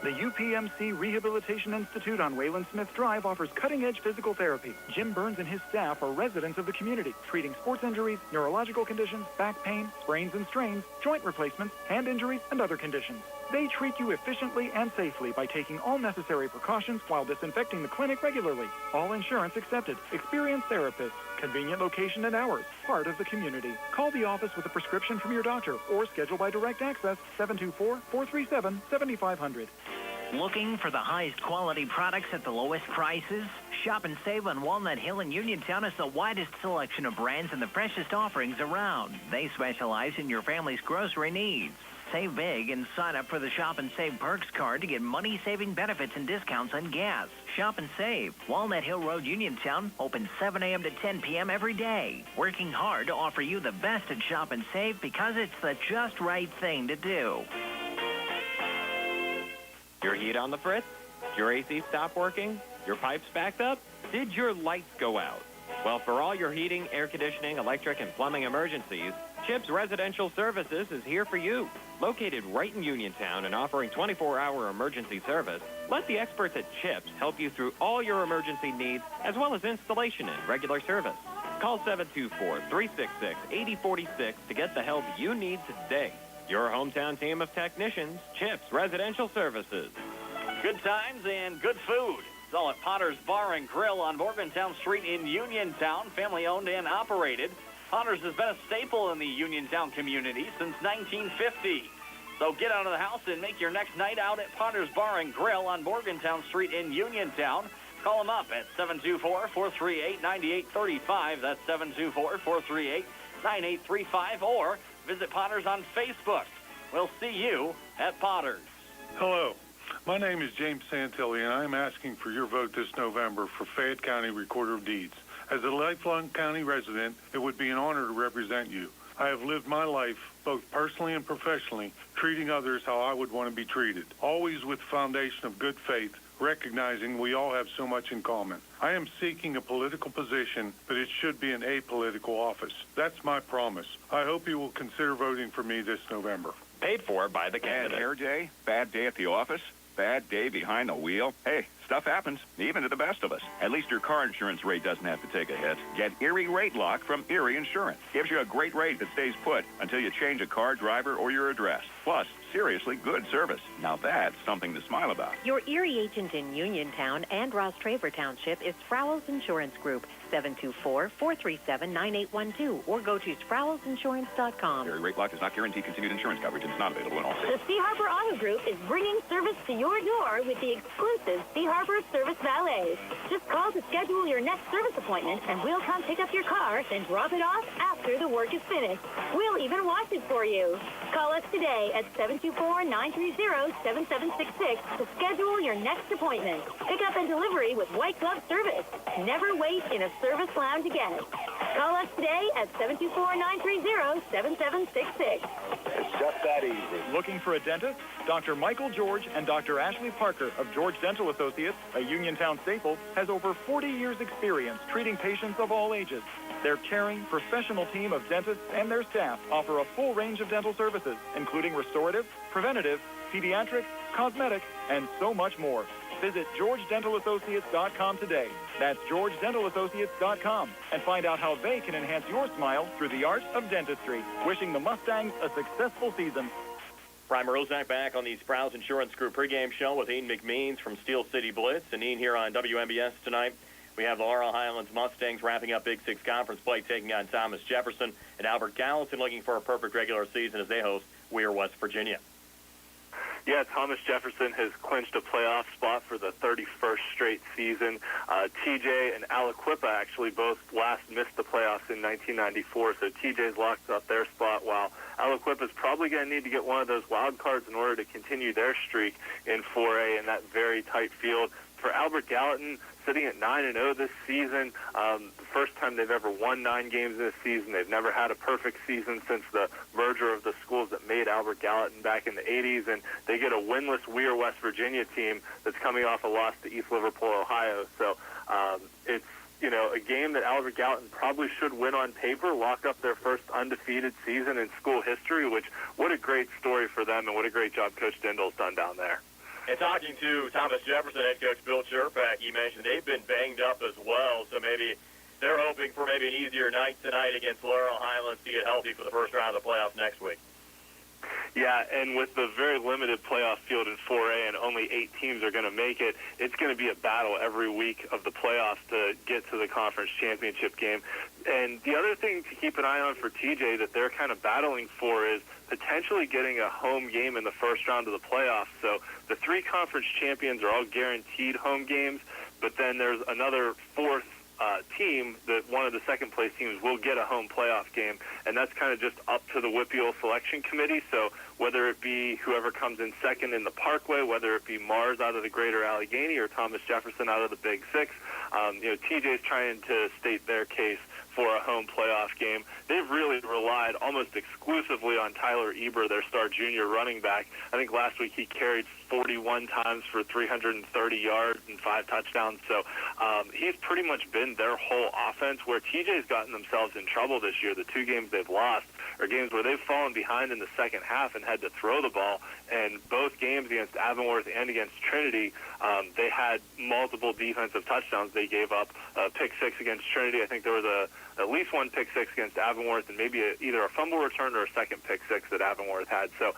The UPMC Rehabilitation Institute on Wayland Smith Drive offers cutting-edge physical therapy. Jim Burns and his staff are residents of the community, treating sports injuries, neurological conditions, back pain, sprains and strains, joint replacements, hand injuries, and other conditions. They treat you efficiently and safely by taking all necessary precautions while disinfecting the clinic regularly. All insurance accepted. Experienced therapists. Convenient location and hours. Part of the community. Call the office with a prescription from your doctor or schedule by direct access 724-437-7500. Looking for the highest quality products at the lowest prices? Shop and save on Walnut Hill in Uniontown has the widest selection of brands and the freshest offerings around. They specialize in your family's grocery needs. Save big and sign up for the Shop and Save Perks card to get money-saving benefits and discounts on gas. Shop and Save. Walnut Hill Road, Uniontown, open 7 a.m. to 10 p.m. every day. Working hard to offer you the best at Shop and Save because it's the just right thing to do. Your heat on the fritz? Your AC stopped working? Your pipes backed up? Did your lights go out? Well, for all your heating, air conditioning, electric, and plumbing emergencies, CHIPS Residential Services is here for you. Located right in Uniontown and offering 24-hour emergency service, let the experts at CHIPS help you through all your emergency needs as well as installation and regular service. Call 724-366-8046 to get the help you need today. Your hometown team of technicians, CHIPS Residential Services. Good times and good food. It's all at Potter's Bar and Grill on Morgantown Street in Uniontown, family-owned and operated. Potter's has been a staple in the Uniontown community since 1950. So get out of the house and make your next night out at Potter's Bar and Grill on Morgantown Street in Uniontown. Call them up at 724-438-9835. That's 724-438-9835. Or visit Potter's on Facebook. We'll see you at Potter's. Hello. My name is James Santilli, and I'm asking for your vote this November for Fayette County Recorder of Deeds. As a lifelong county resident, it would be an honor to represent you. I have lived my life, both personally and professionally, treating others how I would want to be treated, always with the foundation of good faith, recognizing we all have so much in common. I am seeking a political position, but it should be an apolitical office. That's my promise. I hope you will consider voting for me this November. Paid for by the candidate. Bad hair day? Bad day at the office? Bad day behind the wheel? Hey, stuff happens, even to the best of us. At least your car insurance rate doesn't have to take a hit. Get Erie Rate Lock from Erie Insurance. Gives you a great rate that stays put until you change a car, driver, or your address. Plus, seriously good service. Now that's something to smile about. Your Erie agent in Uniontown and Ross Traver Township is Sprouse Insurance Group, 724-437-9812, or go to Sprouseinsurance.com. Erie Rate Lock does not guarantee continued insurance coverage and is not available in all states. The Sea Harbor Auto Group is bringing service to your door with the exclusive Sea Harbor Service Valets. Just call to schedule your next service appointment, and we'll come pick up your car and drop it off after the work is finished. We'll even wash it for you. Call us today at 724-930-7766 to schedule your next appointment. Pickup and delivery with white glove service. Never wait in a service lounge again. Call us today at 724-930-7766. It's just that easy. Looking for a dentist? Dr. Michael George and Dr. Ashley Parker of George Dental Associates, a Uniontown staple, has over 40 years' experience treating patients of all ages. Their caring, professional team of dentists and their staff offer a full range of dental services, including restorative, preventative, pediatric, cosmetic, and so much more. Visit GeorgeDentalAssociates.com today. That's GeorgeDentalAssociates.com, and find out how they can enhance your smile through the art of dentistry. Wishing the Mustangs a successful season. Brian Morozak back on the Sprouse Insurance Group pregame show with Ian McMeans from Steel City Blitz. And Ian here on WMBS tonight. We have the Laurel Highlands Mustangs wrapping up Big Six Conference play, taking on Thomas Jefferson, and Albert Gallatin looking for a perfect regular season as they host Weir, West Virginia. Yeah, Thomas Jefferson has clinched a playoff spot for the 31st straight season. TJ and Aliquippa actually both last missed the playoffs in 1994, so TJ's locked up their spot, while Aliquippa's probably going to need to get one of those wild cards in order to continue their streak in 4A in that very tight field. For Albert Gallatin, sitting at 9-0 this season, the first time they've ever won 9 games this season. They've never had a perfect season since the merger of the schools that made Albert Gallatin back in the 80s, and they get a winless Weir, West Virginia team that's coming off a loss to East Liverpool, Ohio. So it's, you know, a game that Albert Gallatin probably should win on paper, lock up their first undefeated season in school history, which, what a great story for them, and what a great job Coach Dindal's done down there. And talking to Thomas Jefferson head coach Bill Sherpak, he mentioned they've been banged up as well, so maybe they're hoping for maybe an easier night tonight against Laurel Highlands to get healthy for the first round of the playoffs next week. Yeah, and with the very limited playoff field in 4A and only 8 teams are going to make it, it's going to be a battle every week of the playoffs to get to the conference championship game. And the other thing to keep an eye on for TJ that they're kind of battling for is potentially getting a home game in the first round of the playoffs. So the 3 conference champions are all guaranteed home games, but then there's another 4th team that one of the second-place teams will get a home playoff game, and that's kind of just up to the WPIAL selection committee. So whether it be whoever comes in second in the Parkway, whether it be Mars out of the Greater Allegheny or Thomas Jefferson out of the Big Six, you know, TJ's trying to state their case for a home playoff game. They've really relied almost exclusively on Tyler Eber, their star junior running back. I think last week he carried 41 times for 330 yards and 5 touchdowns. So he's pretty much been their whole offense. Where TJ's gotten themselves in trouble this year, the 2 games they've lost are games where they've fallen behind in the second half and had to throw the ball. And both games against Avonworth and against Trinity, they had multiple defensive touchdowns. They gave up a pick 6 against Trinity. I think there was at least 1 pick 6 against Avonworth, and maybe either a fumble return or a second pick 6 that Avonworth had. So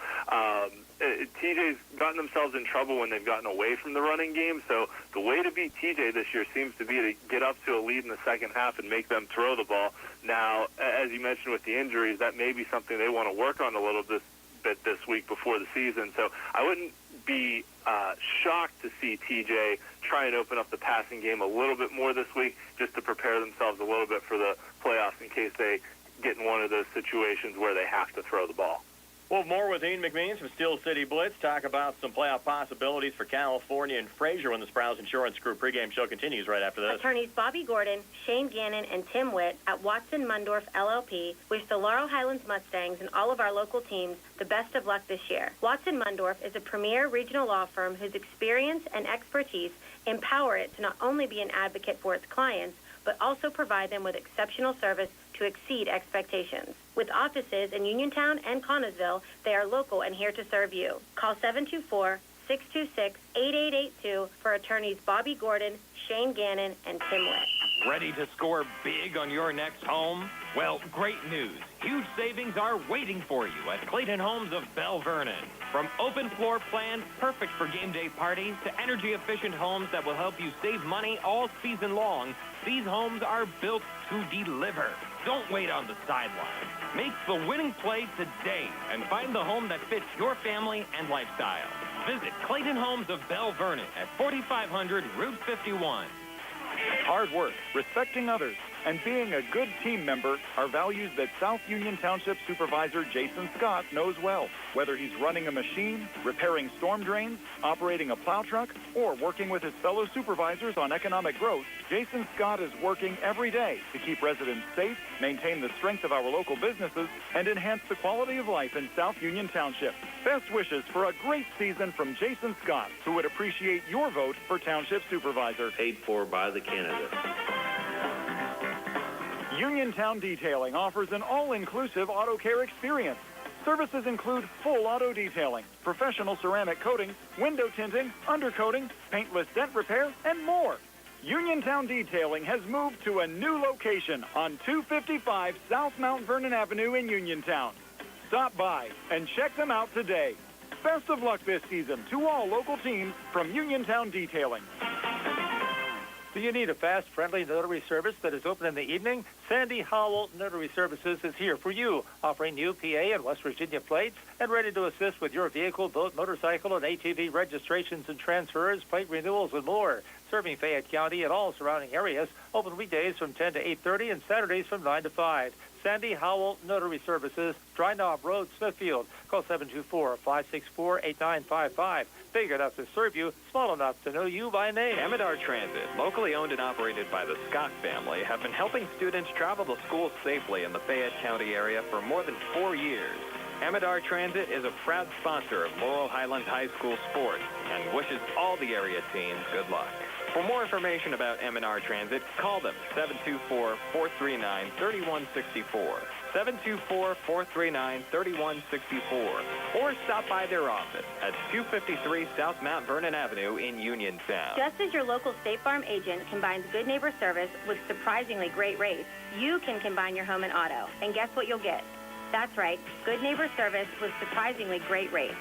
TJ's gotten themselves in trouble when they've gotten away from the running game. So the way to beat TJ this year seems to be to get up to a lead in the second half and make them throw the ball. Now, as you mentioned with the injuries, that may be something they want to work on a little bit this week before the season. So I wouldn't be shocked to see TJ try and open up the passing game a little bit more this week, just to prepare themselves a little bit for the playoffs in case they get in one of those situations where they have to throw the ball. Well, more with Ian McMeans from Steel City Blitz. Talk about some playoff possibilities for California and Frazier when the Sprouse Insurance Group pregame show continues right after this. Attorneys Bobby Gordon, Shane Gannon, and Tim Witt at Watson Mundorf LLP wish the Laurel Highlands Mustangs and all of our local teams the best of luck this year. Watson Mundorf is a premier regional law firm whose experience and expertise empower it to not only be an advocate for its clients, but also provide them with exceptional service to exceed expectations. With offices in Uniontown and Connellsville, they are local and here to serve you. Call 724-626-8882 for attorneys Bobby Gordon, Shane Gannon, and Tim Witt. Ready to score big on your next home? Well, great news. Huge savings are waiting for you at Clayton Homes of Bell Vernon. From open floor plans perfect for game day parties to energy-efficient homes that will help you save money all season long, these homes are built to deliver. Don't wait on the sidelines. Make the winning play today and find the home that fits your family and lifestyle. Visit Clayton Homes of Bell Vernon at 4500 Route 51. Hard work, respecting others, and being a good team member are values that South Union Township Supervisor Jason Scott knows well. Whether he's running a machine, repairing storm drains, operating a plow truck, or working with his fellow supervisors on economic growth, Jason Scott is working every day to keep residents safe, maintain the strength of our local businesses, and enhance the quality of life in South Union Township. Best wishes for a great season from Jason Scott, who would appreciate your vote for Township Supervisor. Paid for by the candidate. Uniontown Detailing offers an all-inclusive auto care experience. Services include full auto detailing, professional ceramic coating, window tinting, undercoating, paintless dent repair, and more. Uniontown Detailing has moved to a new location on 255 South Mount Vernon Avenue in Uniontown. Stop by and check them out today. Best of luck this season to all local teams from Uniontown Detailing. Do you need a fast, friendly notary service that is open in the evening? Sandy Howell Notary Services is here for you, offering new PA and West Virginia plates and ready to assist with your vehicle, boat, motorcycle, and ATV registrations and transfers, plate renewals, and more. Serving Fayette County and all surrounding areas, open weekdays from 10 to 8:30 and Saturdays from 9 to 5. Sandy Howell Notary Services, Dry Knob Road, Smithfield. Call 724-564-8955. Big enough to serve you, small enough to know you by name. Amidar Transit, locally owned and operated by the Scott family, have been helping students travel to school safely in the Fayette County area for more than 4 years. Amidar Transit is a proud sponsor of Laurel Highlands High School sports and wishes all the area teams good luck. For more information about Amidar Transit, call them 724-439-3164, 724-439-3164, or stop by their office at 253 South Mount Vernon Avenue in Uniontown. Just as your local State Farm agent combines good neighbor service with surprisingly great rates, you can combine your home and auto. And guess what you'll get? That's right, good neighbor service with surprisingly great rates.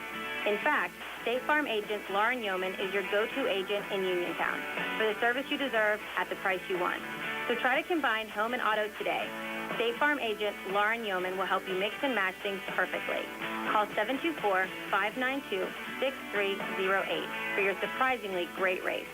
In fact, State Farm agent Lauren Yeoman is your go-to agent in Uniontown for the service you deserve at the price you want. So try to combine home and auto today. State Farm agent Lauren Yeoman will help you mix and match things perfectly. Call 724-592-6308 for your surprisingly great rates.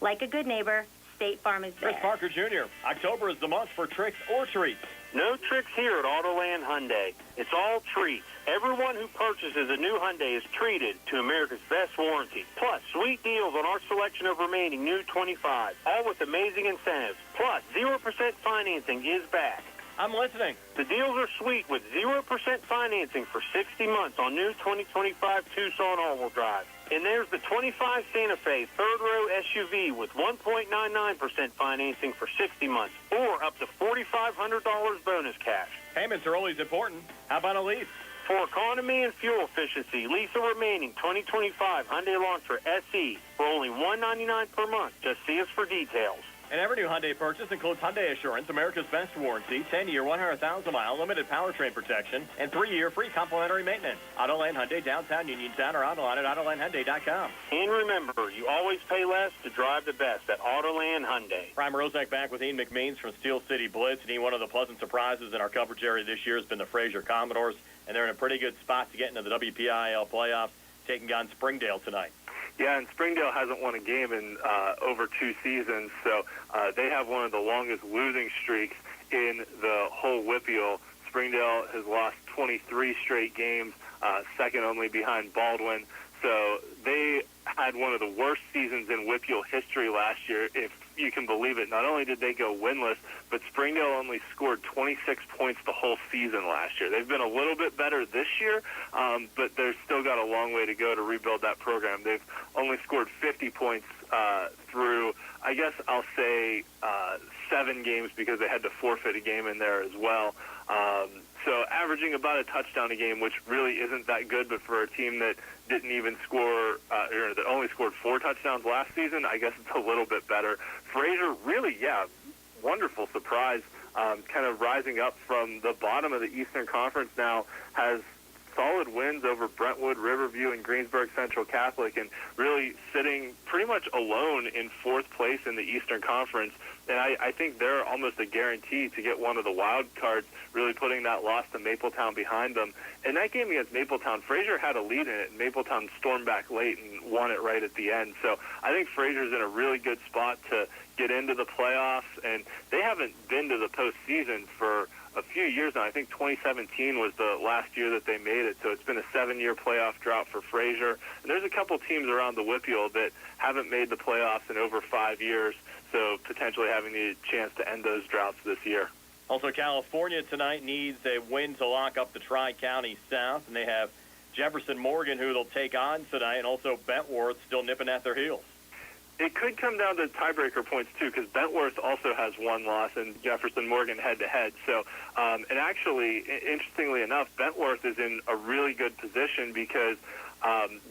Like a good neighbor, State Farm is there. Chris Parker Jr., October is the month for tricks or treats. No tricks here at Autoland Hyundai. It's all treats. Everyone who purchases a new Hyundai is treated to America's best warranty. Plus, sweet deals on our selection of remaining new 25, all with amazing incentives. Plus, 0% financing is back. I'm listening. The deals are sweet with 0% financing for 60 months on new 2025 Tucson all-wheel drive. And there's the 25 Santa Fe third-row SUV with 1.99% financing for 60 months or up to $4,500 bonus cash. Payments are always important. How about a lease? For economy and fuel efficiency, lease a remaining 2025 Hyundai Elantra SE for only $199 per month. Just see us for details. And every new Hyundai purchase includes Hyundai Assurance, America's best warranty, 10-year, 100,000-mile limited powertrain protection, and 3-year free complimentary maintenance. Autoland Hyundai, downtown Uniontown, or online at AutolandHyundai.com. And remember, you always pay less to drive the best at Autoland Hyundai. Brian Rozak back with Ian McMeans from Steel City Blitz. And one of the pleasant surprises in our coverage area this year has been the Fraser Commodores, and they're in a pretty good spot to get into the WPIAL playoffs, taking on Springdale tonight. Yeah, and Springdale hasn't won a game in over 2 seasons, so they have one of the longest losing streaks in the whole WPIAL. Springdale has lost 23 straight games, second only behind Baldwin. So they had one of the worst seasons in WPIAL history last year, if you can believe it. Not only did they go winless, but Springdale only scored 26 points the whole season last year. They've been a little bit better this year, but they've still got a long way to go to rebuild that program. They've only scored 50 points through, I guess I'll say, 7 games because they had to forfeit a game in there as well. So averaging about a touchdown a game, which really isn't that good, but for a team that didn't even score, or that only scored 4 touchdowns last season, I guess it's a little bit better. Fraser, really, wonderful surprise, kind of rising up from the bottom of the Eastern Conference now, has solid wins over Brentwood, Riverview, and Greensburg Central Catholic, and really sitting pretty much alone in 4th place in the Eastern Conference. And I think they're almost a guarantee to get one of the wild cards, really putting that loss to Mapletown behind them. In that game against Mapletown, Fraser had a lead in it, and Mapletown stormed back late and won it right at the end. So I think Fraser's in a really good spot to get into the playoffs, and they haven't been to the postseason for a few years now. I think 2017 was the last year that they made it, so it's been a 7-year playoff drought for Fraser. And there's a couple teams around the WPIAL that haven't made the playoffs in over 5 years, so potentially having the chance to end those droughts this year. Also, California tonight needs a win to lock up the Tri-County South, and they have Jefferson Morgan, who they'll take on tonight, and also Bentworth still nipping at their heels. It could come down to tiebreaker points, too, because Bentworth also has 1 loss and Jefferson Morgan head-to-head. So, and actually, interestingly enough, Bentworth is in a really good position because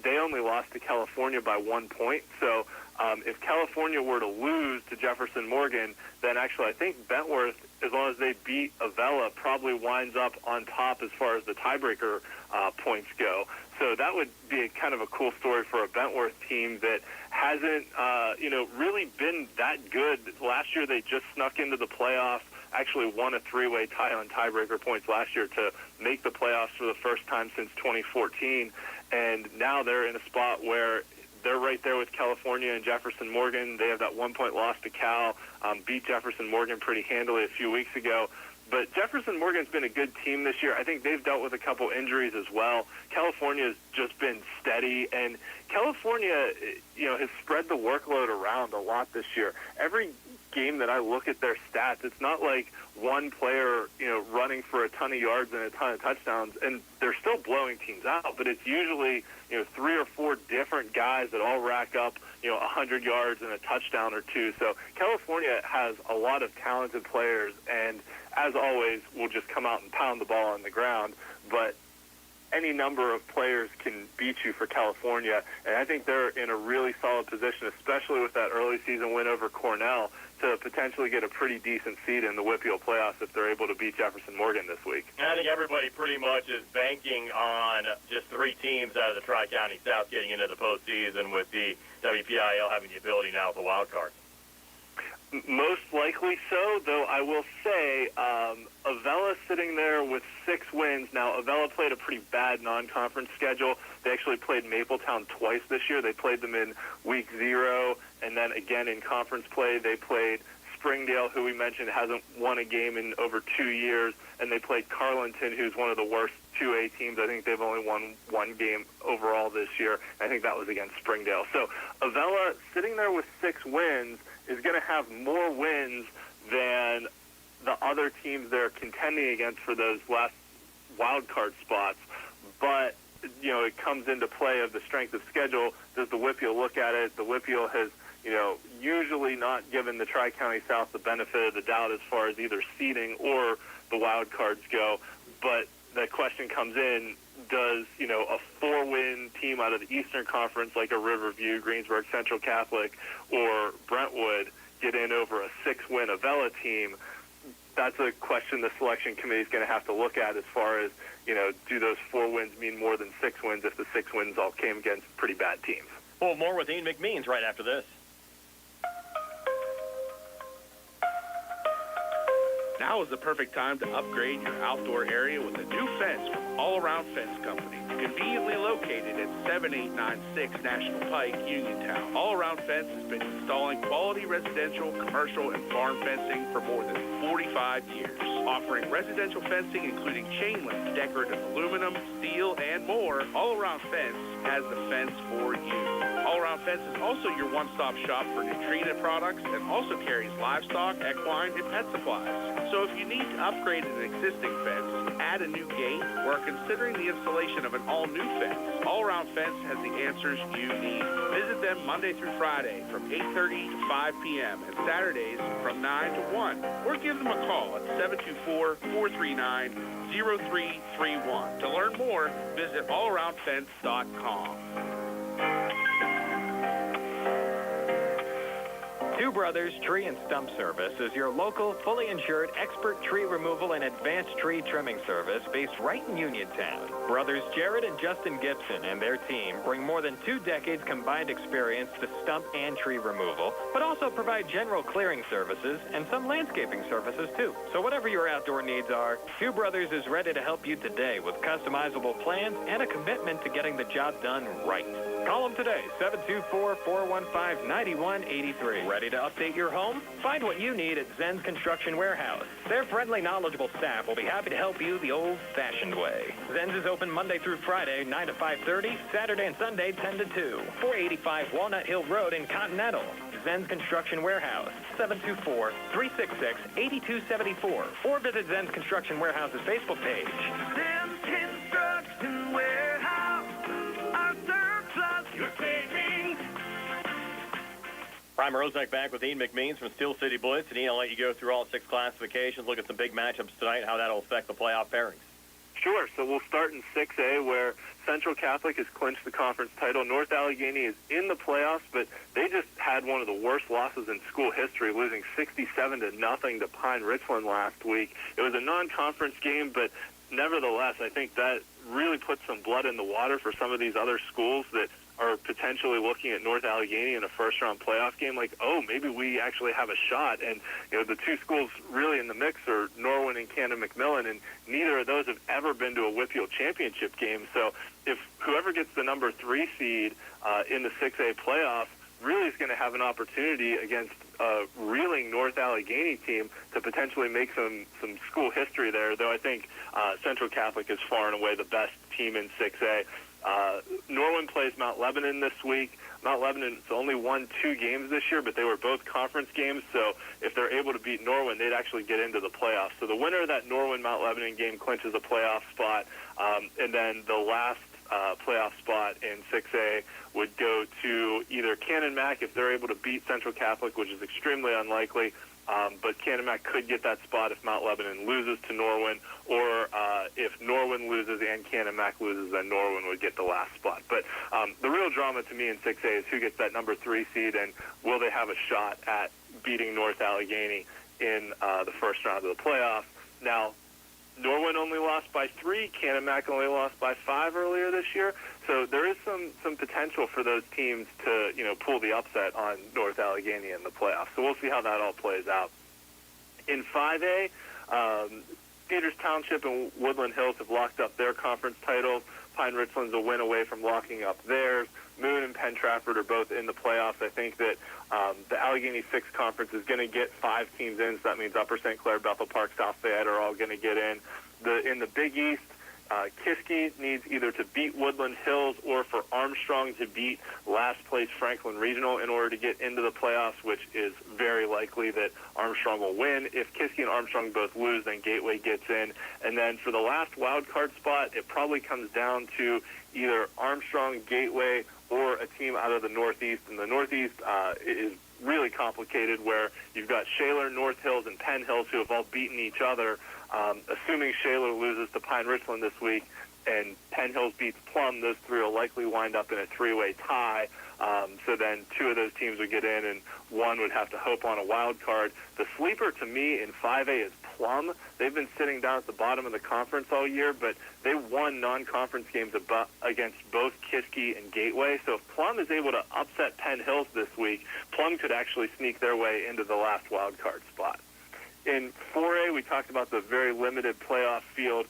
they only lost to California by 1 point. So if California were to lose to Jefferson Morgan, then actually I think Bentworth, as long as they beat Avella, probably winds up on top as far as the tiebreaker points go. So that would be kind of a cool story for a Bentworth team that hasn't, really been that good. Last year they just snuck into the playoffs actually won a three-way tie on tiebreaker points last year to make the playoffs for the first time since 2014. And now they're in a spot where they're right there with California and Jefferson Morgan. They have that 1-point loss to Cal, beat Jefferson Morgan pretty handily a few weeks ago. But Jefferson Morgan's been a good team this year. I think they've dealt with a couple injuries as well. California's just been steady, and California, has spread the workload around a lot this year. Every game that I look at their stats, it's not like one player, running for a ton of yards and a ton of touchdowns, and they're still blowing teams out. But it's usually, 3 or 4 different guys that all rack up, 100 yards and a touchdown or two. So California has a lot of talented players, and as always, will just come out and pound the ball on the ground. But any number of players can beat you for California, and I think they're in a really solid position, especially with that early season win over Cornell, to potentially get a pretty decent seed in the WPIAL playoffs if they're able to beat Jefferson Morgan this week. I think everybody pretty much is banking on just 3 teams out of the Tri-County South getting into the postseason, with the WPIAL having the ability now with the wild card. Most likely so, though I will say Avella sitting there with 6 wins. Now, Avella played a pretty bad non-conference schedule. They actually played Mapletown twice this year. They played them in week 0, and then again in conference play. They played Springdale, who we mentioned hasn't won a game in over 2 years, and they played Carlinton, who's one of the worst 2A teams. I think they've only won 1 game overall this year. I think that was against Springdale. So Avella, sitting there with 6 wins, is going to have more wins than the other teams they're contending against for those last wild card spots. But, it comes into play of the strength of schedule. Does the WPIAL look at it? The WPIAL has, usually not given the Tri-County South the benefit of the doubt as far as either seeding or the wild cards go. But the question comes in, does, a 4-win team out of the Eastern Conference like a Riverview, Greensburg Central Catholic, or Brentwood get in over a 6-win Avella team? That's a question the selection committee is going to have to look at as far as, do those 4 wins mean more than 6 wins if the 6 wins all came against pretty bad teams? Well, more with Ian McMeans right after this. Now is the perfect time to upgrade your outdoor area with a new fence from All Around Fence Company. Conveniently located at 7896 National Pike, Uniontown. All Around Fence has been installing quality residential, commercial, and farm fencing for more than 45 years. Offering residential fencing including chain link, decorative aluminum, steel, and more, All Around Fence has the fence for you. All Around Fence is also your one-stop shop for nutrient products and also carries livestock, equine, and pet supplies. So if you need to upgrade an existing fence, add a new gate, or are considering the installation of an all-new fence, All Around Fence has the answers you need. Visit them Monday through Friday from 8:30 to 5 p.m. and Saturdays from 9 to 1. Or give them a call at 724-439-0331. To learn more, visit allaroundfence.com. Two Brothers Tree and Stump Service is your local, fully insured, expert tree removal and advanced tree trimming service based right in Uniontown. Brothers Jared and Justin Gibson and their team bring more than 2 decades combined experience to stump and tree removal, but also provide general clearing services and some landscaping services too. So whatever your outdoor needs are, Two Brothers is ready to help you today with customizable plans and a commitment to getting the job done right. Call them today, 724-415-9183. Ready to update your home? Find what you need at Zen's Construction Warehouse. Their friendly, knowledgeable staff will be happy to help you the old-fashioned way. Zen's is open Monday through Friday, 9 to 5:30, Saturday and Sunday, 10 to 2. 485 Walnut Hill Road in Continental. Zen's Construction Warehouse, 724-366-8274. Or visit Zen's Construction Warehouse's Facebook page. Zen's Construction Warehouse, our surplus, your savings. Brian Rozek back with Ian McMeans from Steel City Blitz. And Ian, I'll let you go through all 6 classifications, look at some big matchups tonight, how that'll affect the playoff pairings. Sure. So we'll start in 6A, where Central Catholic has clinched the conference title. North Allegheny is in the playoffs, but they just had one of the worst losses in school history, losing 67-0 to Pine Richland last week. It was a non-conference game, but nevertheless, I think that really put some blood in the water for some of these other schools that are potentially looking at North Allegheny in a first-round playoff game, like, oh, maybe we actually have a shot. And, the two schools really in the mix are Norwin and Cannon McMillan, and neither of those have ever been to a WPIAL championship game. So if whoever gets the number 3 seed in the 6A playoff really is going to have an opportunity against a reeling North Allegheny team to potentially make some school history there, though I think Central Catholic is far and away the best team in 6A. Norwin plays Mount Lebanon this week. Mount Lebanon's only won 2 games this year, but they were both conference games, so if they're able to beat Norwin, they'd actually get into the playoffs. So the winner of that Norwin-Mount Lebanon game clinches a playoff spot, and then the last playoff spot in 6A would go to either Cannon Mac if they're able to beat Central Catholic, which is extremely unlikely, but Cannon Mac could get that spot if Mount Lebanon loses to Norwin, or if Norwin loses and Cannon Mac loses, then Norwin would get the last spot. But the real drama to me in 6A is who gets that number 3 seed, and will they have a shot at beating North Allegheny in the first round of the playoffs. Now, Norwin only lost by 3. Cannon Mac only lost by 5 earlier this year. So there is some potential for those teams to, pull the upset on North Allegheny in the playoffs. So we'll see how that all plays out. In 5A, Peters Township and Woodland Hills have locked up their conference titles. Pine Richland's a win away from locking up theirs. Moon and Penn Trafford are both in the playoffs. I think that the Allegheny 6 conference is going to get 5 teams in, so that means Upper St. Clair, Bethel Park, South Fayette are all going to get in. In the Big East, Kiski needs either to beat Woodland Hills or for Armstrong to beat last place Franklin Regional in order to get into the playoffs, which is very likely that Armstrong will win. If Kiski and Armstrong both lose, then Gateway gets in. And then for the last wild card spot, it probably comes down to either Armstrong, Gateway, or a team out of the Northeast. And the Northeast is really complicated, where you've got Shaler, North Hills, and Penn Hills who have all beaten each other. Assuming Shaler loses to Pine Richland this week and Penn Hills beats Plum, those 3 will likely wind up in a 3-way tie. So then 2 of those teams would get in, and 1 would have to hope on a wild card. The sleeper to me in 5A is Plum. They've been sitting down at the bottom of the conference all year, but they won non-conference games against both Kiski and Gateway. So if Plum is able to upset Penn Hills this week, Plum could actually sneak their way into the last wild card spot. In 4A, we talked about the very limited playoff field.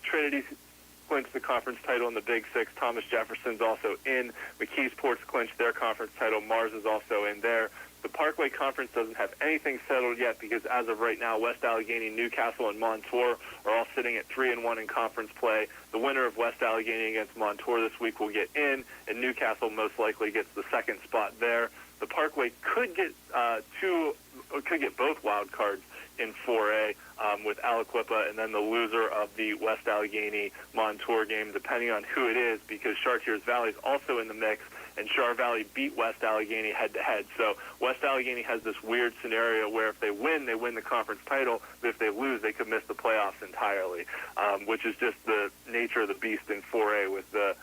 Trinity's clinched the conference title in the Big 6. Thomas Jefferson's also in. McKeesport's clinched their conference title. Mars is also in there. The Parkway Conference doesn't have anything settled yet because as of right now, West Allegheny, Newcastle, and Montour are all sitting at 3-1 in conference play. The winner of West Allegheny against Montour this week will get in, and Newcastle most likely gets the second spot there. The Parkway could get both wild cards in 4A with Aliquippa, and then the loser of the West Allegheny Montour game, depending on who it is, because Chartiers Valley is also in the mix, and Char Valley beat West Allegheny head-to-head. So West Allegheny has this weird scenario where if they win the conference title, but if they lose, they could miss the playoffs entirely, which is just the nature of the beast in 4A with the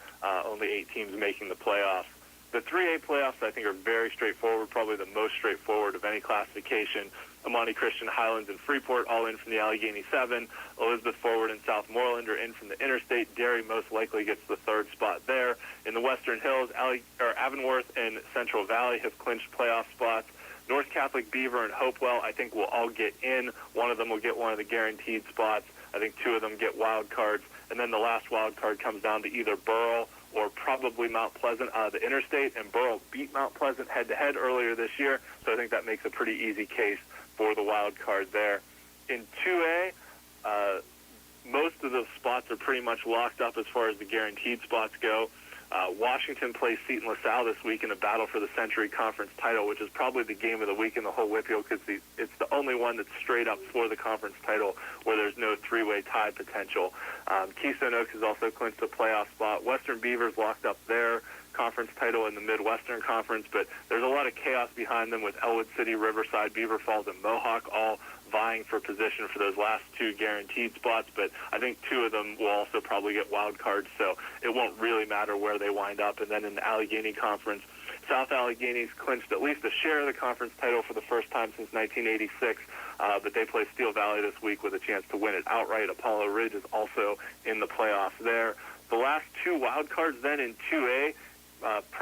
only 8 teams making the playoffs. The 3A playoffs, I think, are very straightforward, probably the most straightforward of any classification. Amani Christian, Highlands, and Freeport all in from the Allegheny 7. Elizabeth Forward and Southmoreland are in from the Interstate. Derry most likely gets the 3rd spot there. In the Western Hills, Avonworth and Central Valley have clinched playoff spots. North Catholic, Beaver, and Hopewell, I think, will all get in. One of them will get one of the guaranteed spots. I think 2 of them get wild cards. And then the last wild card comes down to either Burrell or probably Mount Pleasant out of the Interstate, and Burrell beat Mount Pleasant head-to-head earlier this year, so I think that makes a pretty easy case for the wild card there. In 2A, most of the spots are pretty much locked up as far as the guaranteed spots go. Washington plays Seton LaSalle this week in a battle for the Century Conference title, which is probably the game of the week in the whole WPIAL because it's the only one that's straight up for the conference title where there's no 3-way tie potential. Keystone Oaks has also clinched a playoff spot. Western Beavers locked up their conference title in the Midwestern Conference, but there's a lot of chaos behind them with Elwood City, Riverside, Beaver Falls, and Mohawk all vying for position for those last 2 guaranteed spots, but I think 2 of them will also probably get wild cards, so it won't really matter where they wind up. And then in the Allegheny Conference, South Allegheny's clinched at least a share of the conference title for the first time since 1986, but they play Steel Valley this week with a chance to win it outright. Apollo Ridge is also in the playoffs there. The last 2 wild cards then in 2A,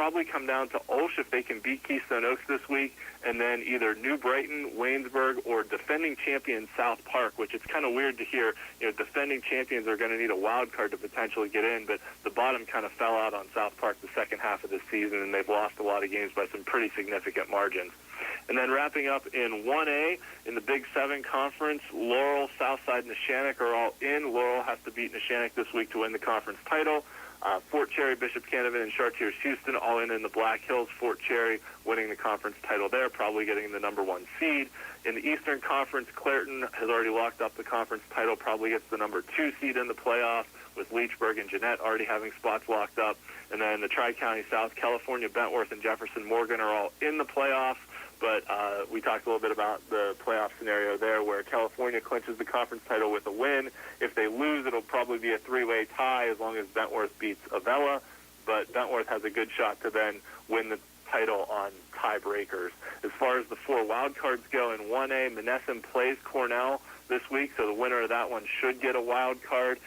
probably come down to Ulsh if they can beat Keystone Oaks this week, and then either New Brighton, Waynesburg, or defending champion South Park, which it's kind of weird to hear. Defending champions are going to need a wild card to potentially get in, but the bottom kind of fell out on South Park the second half of this season, and they've lost a lot of games by some pretty significant margins. And then wrapping up in 1A, in the Big 7 Conference, Laurel, Southside, and Neshannock are all in. Laurel has to beat Neshannock this week to win the conference title. Fort Cherry, Bishop Canevin, and Chartiers Houston all in the Black Hills. Fort Cherry winning the conference title there, probably getting the number 1 seed. In the Eastern Conference, Clairton has already locked up the conference title, probably gets the number 2 seed in the playoff, with Leechburg and Jeanette already having spots locked up. And then the Tri-County South, California, Bentworth, and Jefferson Morgan are all in the playoffs. But we talked a little bit about the playoff scenario there where California clinches the conference title with a win. If they lose, it'll probably be a 3-way tie as long as Bentworth beats Avella. But Bentworth has a good shot to then win the title on tiebreakers. As far as the 4 wild cards go in 1A, Monessen plays Cornell this week, so the winner of that one should get a wild card.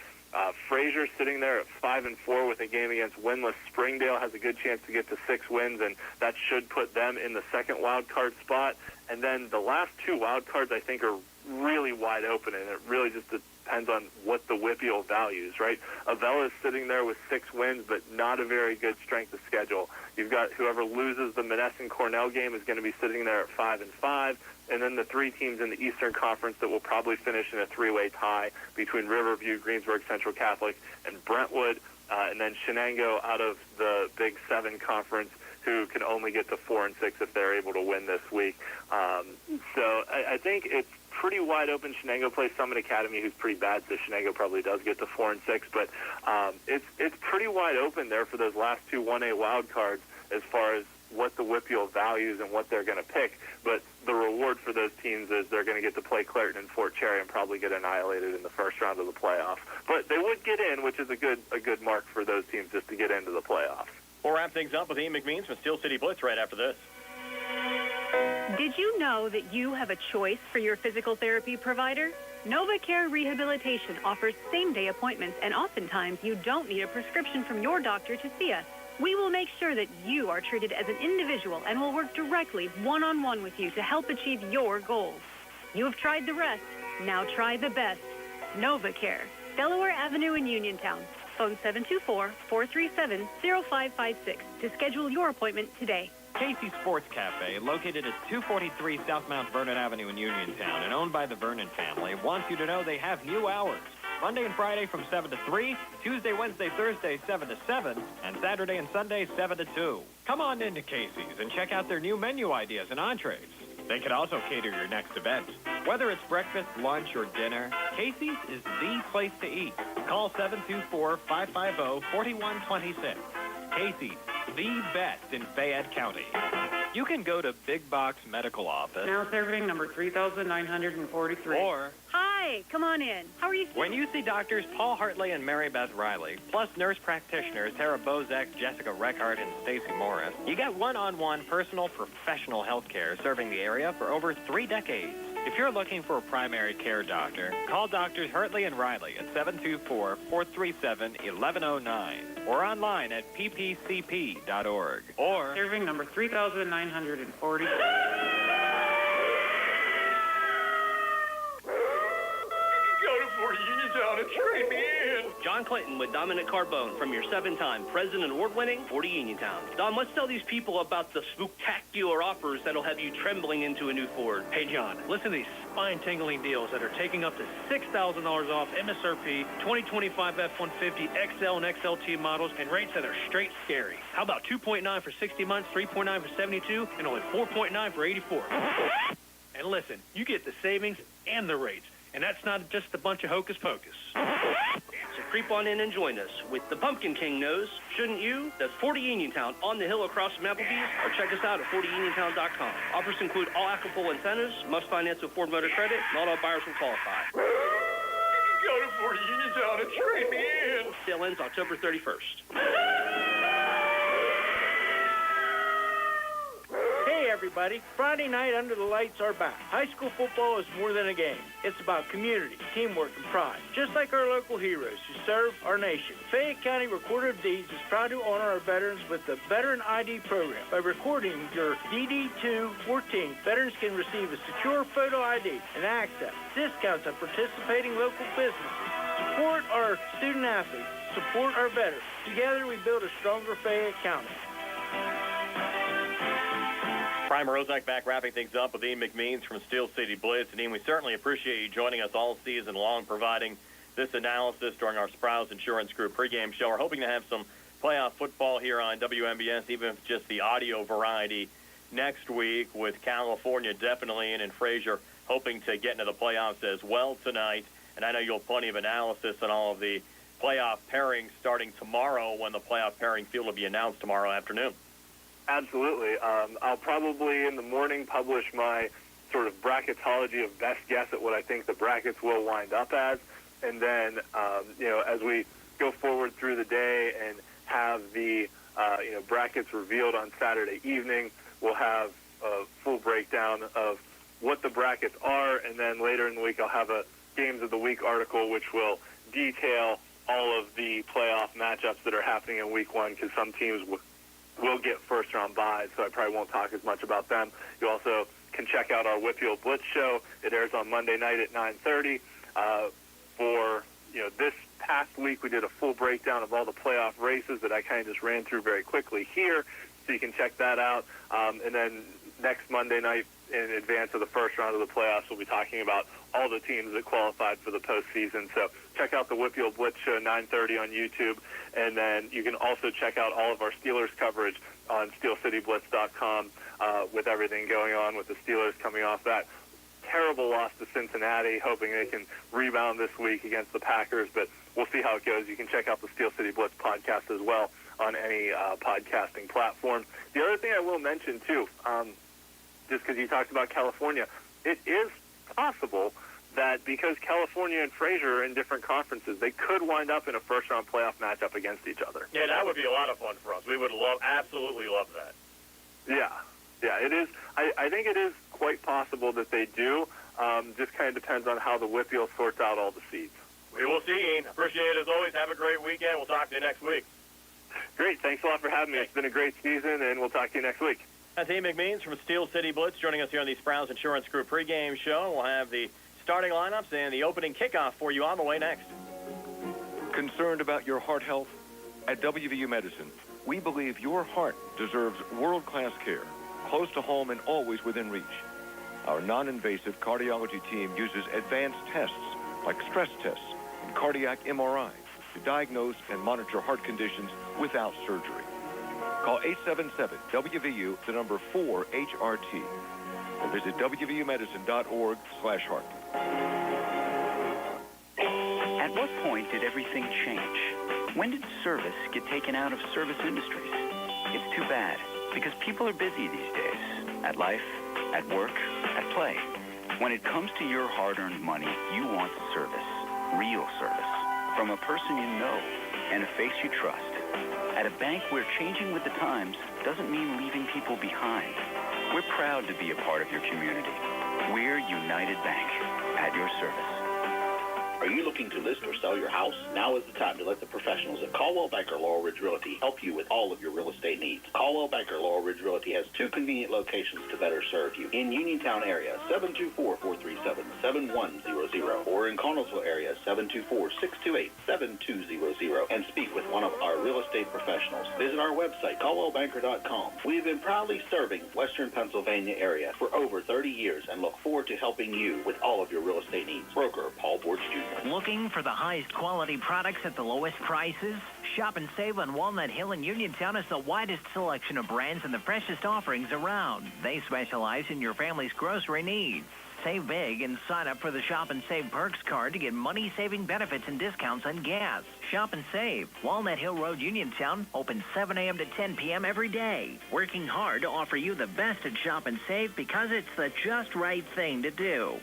Fraser sitting there at 5-4 with a game against winless Springdale has a good chance to get to 6 wins, and that should put them in the second wild card spot. And then the last 2 wild cards I think are really wide open, and it really just depends on what the WPIAL values, right? Avella is sitting there with 6 wins, but not a very good strength of schedule. You've got whoever loses the Monessen-Cornell game is going to be sitting there at 5-5. And then the 3 teams in the Eastern Conference that will probably finish in a 3-way tie between Riverview, Greensburg, Central Catholic, and Brentwood. And then Shenango out of the Big 7 Conference, who can only get to 4-6 if they're able to win this week. So I think it's pretty wide open. Shenango plays Summit Academy, who's pretty bad, so Shenango probably does get to 4-6. But it's pretty wide open there for those last 2 1A wild cards as far as what the WPIAL values and what they're going to pick. But the reward for those teams is they're going to get to play Clairton and Fort Cherry and probably get annihilated in the first round of the playoff. But they would get in, which is a good mark for those teams just to get into the playoffs. We'll wrap things up with Ian McMeans from Steel City Blitz right after this. Did you know that you have a choice for your physical therapy provider? NovaCare Rehabilitation offers same-day appointments, and oftentimes you don't need a prescription from your doctor to see us. We will make sure that you are treated as an individual and will work directly one-on-one with you to help achieve your goals. You have tried the rest. Now try the best. NovaCare, Delaware Avenue in Uniontown. Phone 724-437-0556 to schedule your appointment today. Casey's Sports Cafe, located at 243 South Mount Vernon Avenue in Uniontown and owned by the Vernon family, wants you to know they have new hours. Monday and Friday from 7 to 3, Tuesday, Wednesday, Thursday, 7 to 7, and Saturday and Sunday, 7 to 2. Come on into Casey's and check out their new menu ideas and entrees. They can also cater your next event. Whether it's breakfast, lunch, or dinner, Casey's is the place to eat. Call 724-550-4126. Casey's, the best in Fayette County. You can go to Big Box Medical Office. Now serving number 3,943. Or, Hi, come on in. How are you feeling? when you see doctors Paul Hartley and Mary Beth Riley, plus nurse practitioners Tara Bozek, Jessica Reckart, and Stacy Morris, you get one-on-one personal professional health care serving the area for over 3 decades. If you're looking for a primary care doctor, call Doctors Hartley and Riley at 724-437-1109 or online at ppcp.org. Or serving number 3,940. Uniontown and trade me in. John Clayton with Dominic Carbone from your 7-time President Award-winning Ford Uniontown. Don, let's tell these people about the spectacular offers that'll have you trembling into a new Ford. Hey, John, listen to these spine-tingling deals that are taking up to $6,000 off MSRP 2025 F-150 XL and XLT models and rates that are straight scary. How about 2.9 for 60 months, 3.9 for 72, and only 4.9 for 84? And listen, you get the savings and the rates. And that's not just a bunch of hocus pocus. So creep on in and join us with the Pumpkin King knows, shouldn't you? That's 40 Uniontown on the hill across from Applebee's, or check us out at 40uniontown.com. Offers include all applicable incentives, must finance with Ford Motor Credit, not all buyers will qualify. Go to 40 Uniontown and trade me in. Sale ends October 31st. everybody. Friday night under the lights are back. High school football is more than a game. It's about community, teamwork, and pride. Just like our local heroes who serve our nation. Fayette County Recorder of Deeds is proud to honor our veterans with the Veteran ID program. By recording your DD214, veterans can receive a secure photo ID and access discounts on participating local businesses. Support our student athletes. Support our veterans. Together we build a stronger Fayette County. Prime Rozak back wrapping things up with Ian McMeans from Steel City Blitz. And Ian, we certainly appreciate you joining us all season long, providing this analysis during our Sprouse Insurance Group pregame show. We're hoping to have some playoff football here on WMBS, even if just the audio variety next week, with California definitely in and Frazier hoping to get into the playoffs as well tonight. And I know you'll have plenty of analysis on all of the playoff pairings starting tomorrow when the playoff pairing field will be announced tomorrow afternoon. Absolutely. I'll probably in the morning publish my sort of bracketology of best guess at what I think the brackets will wind up as. And then, as we go forward through the day and have the, brackets revealed on Saturday evening, we'll have a full breakdown of what the brackets are. And then later in the week, I'll have a Games of the Week article, which will detail all of the playoff matchups that are happening in Week 1, because some teams will get first-round buys, so I probably won't talk as much about them. You also can check out our WPIAL Blitz show. It airs on Monday night at 9:30. For this past week, we did a full breakdown of all the playoff races that I kind of just ran through very quickly here, so you can check that out. And then next Monday night, in advance of the first round of the playoffs, we'll be talking about all the teams that qualified for the postseason. So check out the WPIAL Blitz show, 9:30 on YouTube. And then you can also check out all of our Steelers coverage on SteelCityBlitz.com with everything going on with the Steelers coming off that terrible loss to Cincinnati, hoping they can rebound this week against the Packers. But we'll see how it goes. You can check out the Steel City Blitz podcast as well on any podcasting platform. The other thing I will mention, too, just because you talked about California, it is possible that because California and Frazier are in different conferences, they could wind up in a first-round playoff matchup against each other. Yeah, that would be a lot of fun for us. We would absolutely love that. Yeah, it is. I think it is quite possible that they do. Just kind of depends on how the WPIAL sorts out all the seeds. We will see, Ian. Appreciate it as always. Have a great weekend. We'll talk to you next week. Great. Thanks a lot for having me. It's been a great season, and we'll talk to you next week. That's Ian McMeans from Steel City Blitz joining us here on the Sprouse Insurance Group pregame show. We'll have the starting lineups and the opening kickoff for you on the way next. Concerned about your heart health? At WVU Medicine, we believe your heart deserves world-class care, close to home and always within reach. Our non-invasive cardiology team uses advanced tests like stress tests and cardiac MRI to diagnose and monitor heart conditions without surgery. Call 877-WVU, the number 4-HRT, or visit WVUmedicine.org/heart. At what point did everything change? When did service get taken out of service industries? It's too bad, because people are busy these days. At life, at work, at play. When it comes to your hard-earned money, you want service. Real service. From a person you know and a face you trust. At a bank where changing with the times doesn't mean leaving people behind. We're proud to be a part of your community. We're United Bank, at your service. Are you looking to list or sell your house? Now is the time to let the professionals at Caldwell Banker Laurel Ridge Realty help you with all of your real estate needs. Caldwell Banker Laurel Ridge Realty has 2 convenient locations to better serve you. In Uniontown area, 724-437-7100, or in Connellsville area, 724-628-7200, and speak with one of our real estate professionals. Visit our website, caldwellbanker.com. We've been proudly serving Western Pennsylvania area for over 30 years and look forward to helping you with all of your real estate needs. Broker Paul Borch Jr. Looking for the highest quality products at the lowest prices? Shop and save on Walnut Hill and Uniontown has the widest selection of brands and the freshest offerings around. They specialize in your family's grocery needs. Save big and sign up for the Shop and Save Perks card to get money-saving benefits and discounts on gas. Shop and save. Walnut Hill Road, Uniontown, open 7 a.m. to 10 p.m. every day. Working hard to offer you the best at Shop and Save because it's the just right thing to do.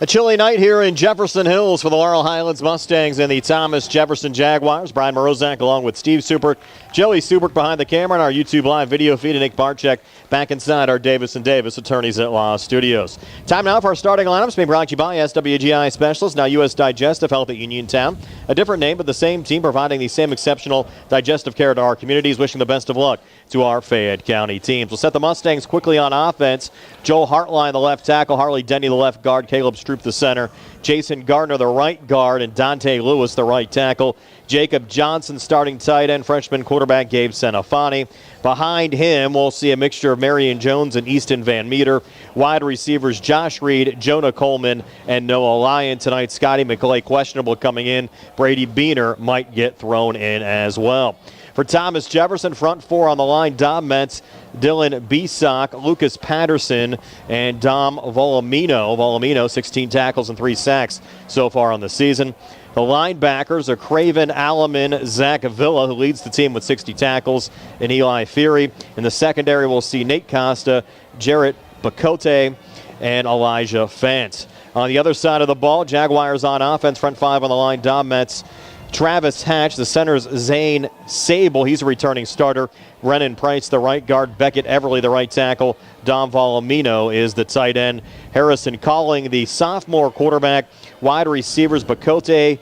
A chilly night here in Jefferson Hills for the Laurel Highlands Mustangs and the Thomas Jefferson Jaguars. Brian Morozak along with Steve Supert, Joey Supert behind the camera, and our YouTube live video feed, and Nick Barczyk back inside our Davis & Davis Attorneys at Law studios. Time now for our starting lineups, being brought to you by SWGI Specialists, now U.S. Digestive Health at Uniontown. A different name, but the same team providing the same exceptional digestive care to our communities. Wishing the best of luck to our Fayette County teams. We'll set the Mustangs quickly on offense. Joel Hartline, the left tackle, Harley Denny, the left guard, Caleb Stroop, the center, Jason Gardner, the right guard, and Dante Lewis, the right tackle. Jacob Johnson, starting tight end, freshman quarterback Gabe Senafani. Behind him, we'll see a mixture of Marion Jones and Easton Van Meter. Wide receivers Josh Reed, Jonah Coleman, and Noah Lyon. Tonight, Scotty McClay questionable coming in. Brady Beener might get thrown in as well. For Thomas Jefferson, front four on the line, Dom Metz, Dylan Bisak, Lucas Patterson, and Dom Volumino. Volumino, 16 tackles and 3 sacks so far on the season. The linebackers are Craven Alleman, Zach Villa, who leads the team with 60 tackles, and Eli Fury. In the secondary, we'll see Nate Costa, Jarrett Bacote, and Elijah Fant. On the other side of the ball, Jaguars on offense, front five on the line, Dom Metz, Travis Hatch, the center's Zane Sable, he's a returning starter. Brennan Price, the right guard. Beckett Everly, the right tackle. Dom Volumino is the tight end. Harrison Calling, the sophomore quarterback. Wide receivers, Bacote,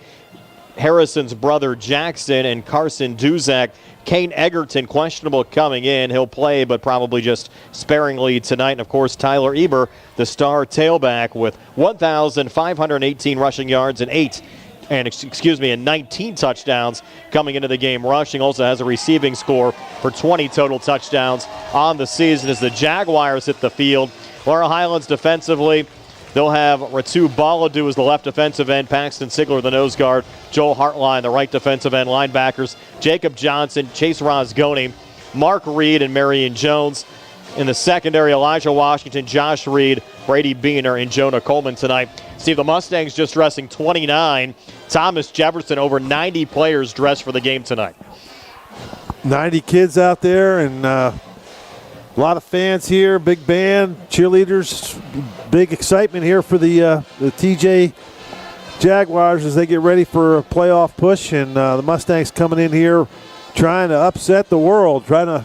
Harrison's brother Jackson, and Carson Duzak. Kane Egerton, questionable coming in. He'll play, but probably just sparingly tonight. And, of course, Tyler Eber, the star tailback, with 1,518 rushing yards and 19 touchdowns coming into the game rushing. Also has a receiving score for 20 total touchdowns on the season as the Jaguars hit the field. Laurel Highlands defensively, they'll have Ratu Baladu as the left defensive end, Paxton Sigler the nose guard, Joel Hartline the right defensive end, linebackers Jacob Johnson, Chase Rosgoni, Mark Reed, and Marion Jones. In the secondary, Elijah Washington, Josh Reed, Brady Beener, and Jonah Coleman tonight. Steve, the Mustangs just dressing 29. Thomas Jefferson, over 90 players dressed for the game tonight. 90 kids out there, and a lot of fans here, big band, cheerleaders, big excitement here for the TJ Jaguars as they get ready for a playoff push, and the Mustangs coming in here trying to upset the world, trying to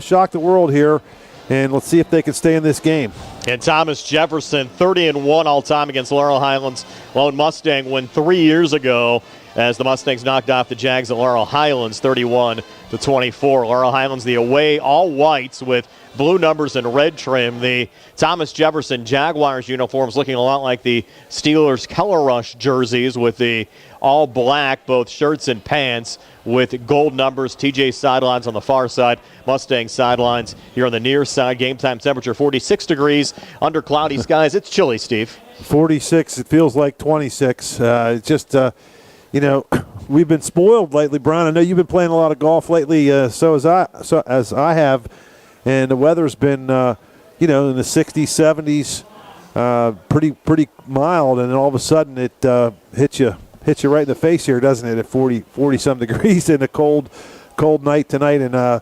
shock the world here, and let's see if they can stay in this game. And Thomas Jefferson, 30-1 all-time against Laurel Highlands. Lone Mustang win 3 years ago as the Mustangs knocked off the Jags at Laurel Highlands, 31-24. Laurel Highlands, the away all whites with blue numbers and red trim. The Thomas Jefferson Jaguars uniforms looking a lot like the Steelers Color Rush jerseys with the all black, both shirts and pants, with gold numbers. TJ sidelines on the far side, Mustang sidelines here on the near side. Game time temperature 46 degrees under cloudy skies. It's chilly, Steve. 46, it feels like 26. It's just, we've been spoiled lately, Brian. I know you've been playing a lot of golf lately, so as I have, and the weather's been, in the 60s, 70s, pretty mild, and then all of a sudden it hits you right in the face here, doesn't it, at 40-some degrees in a cold night tonight. And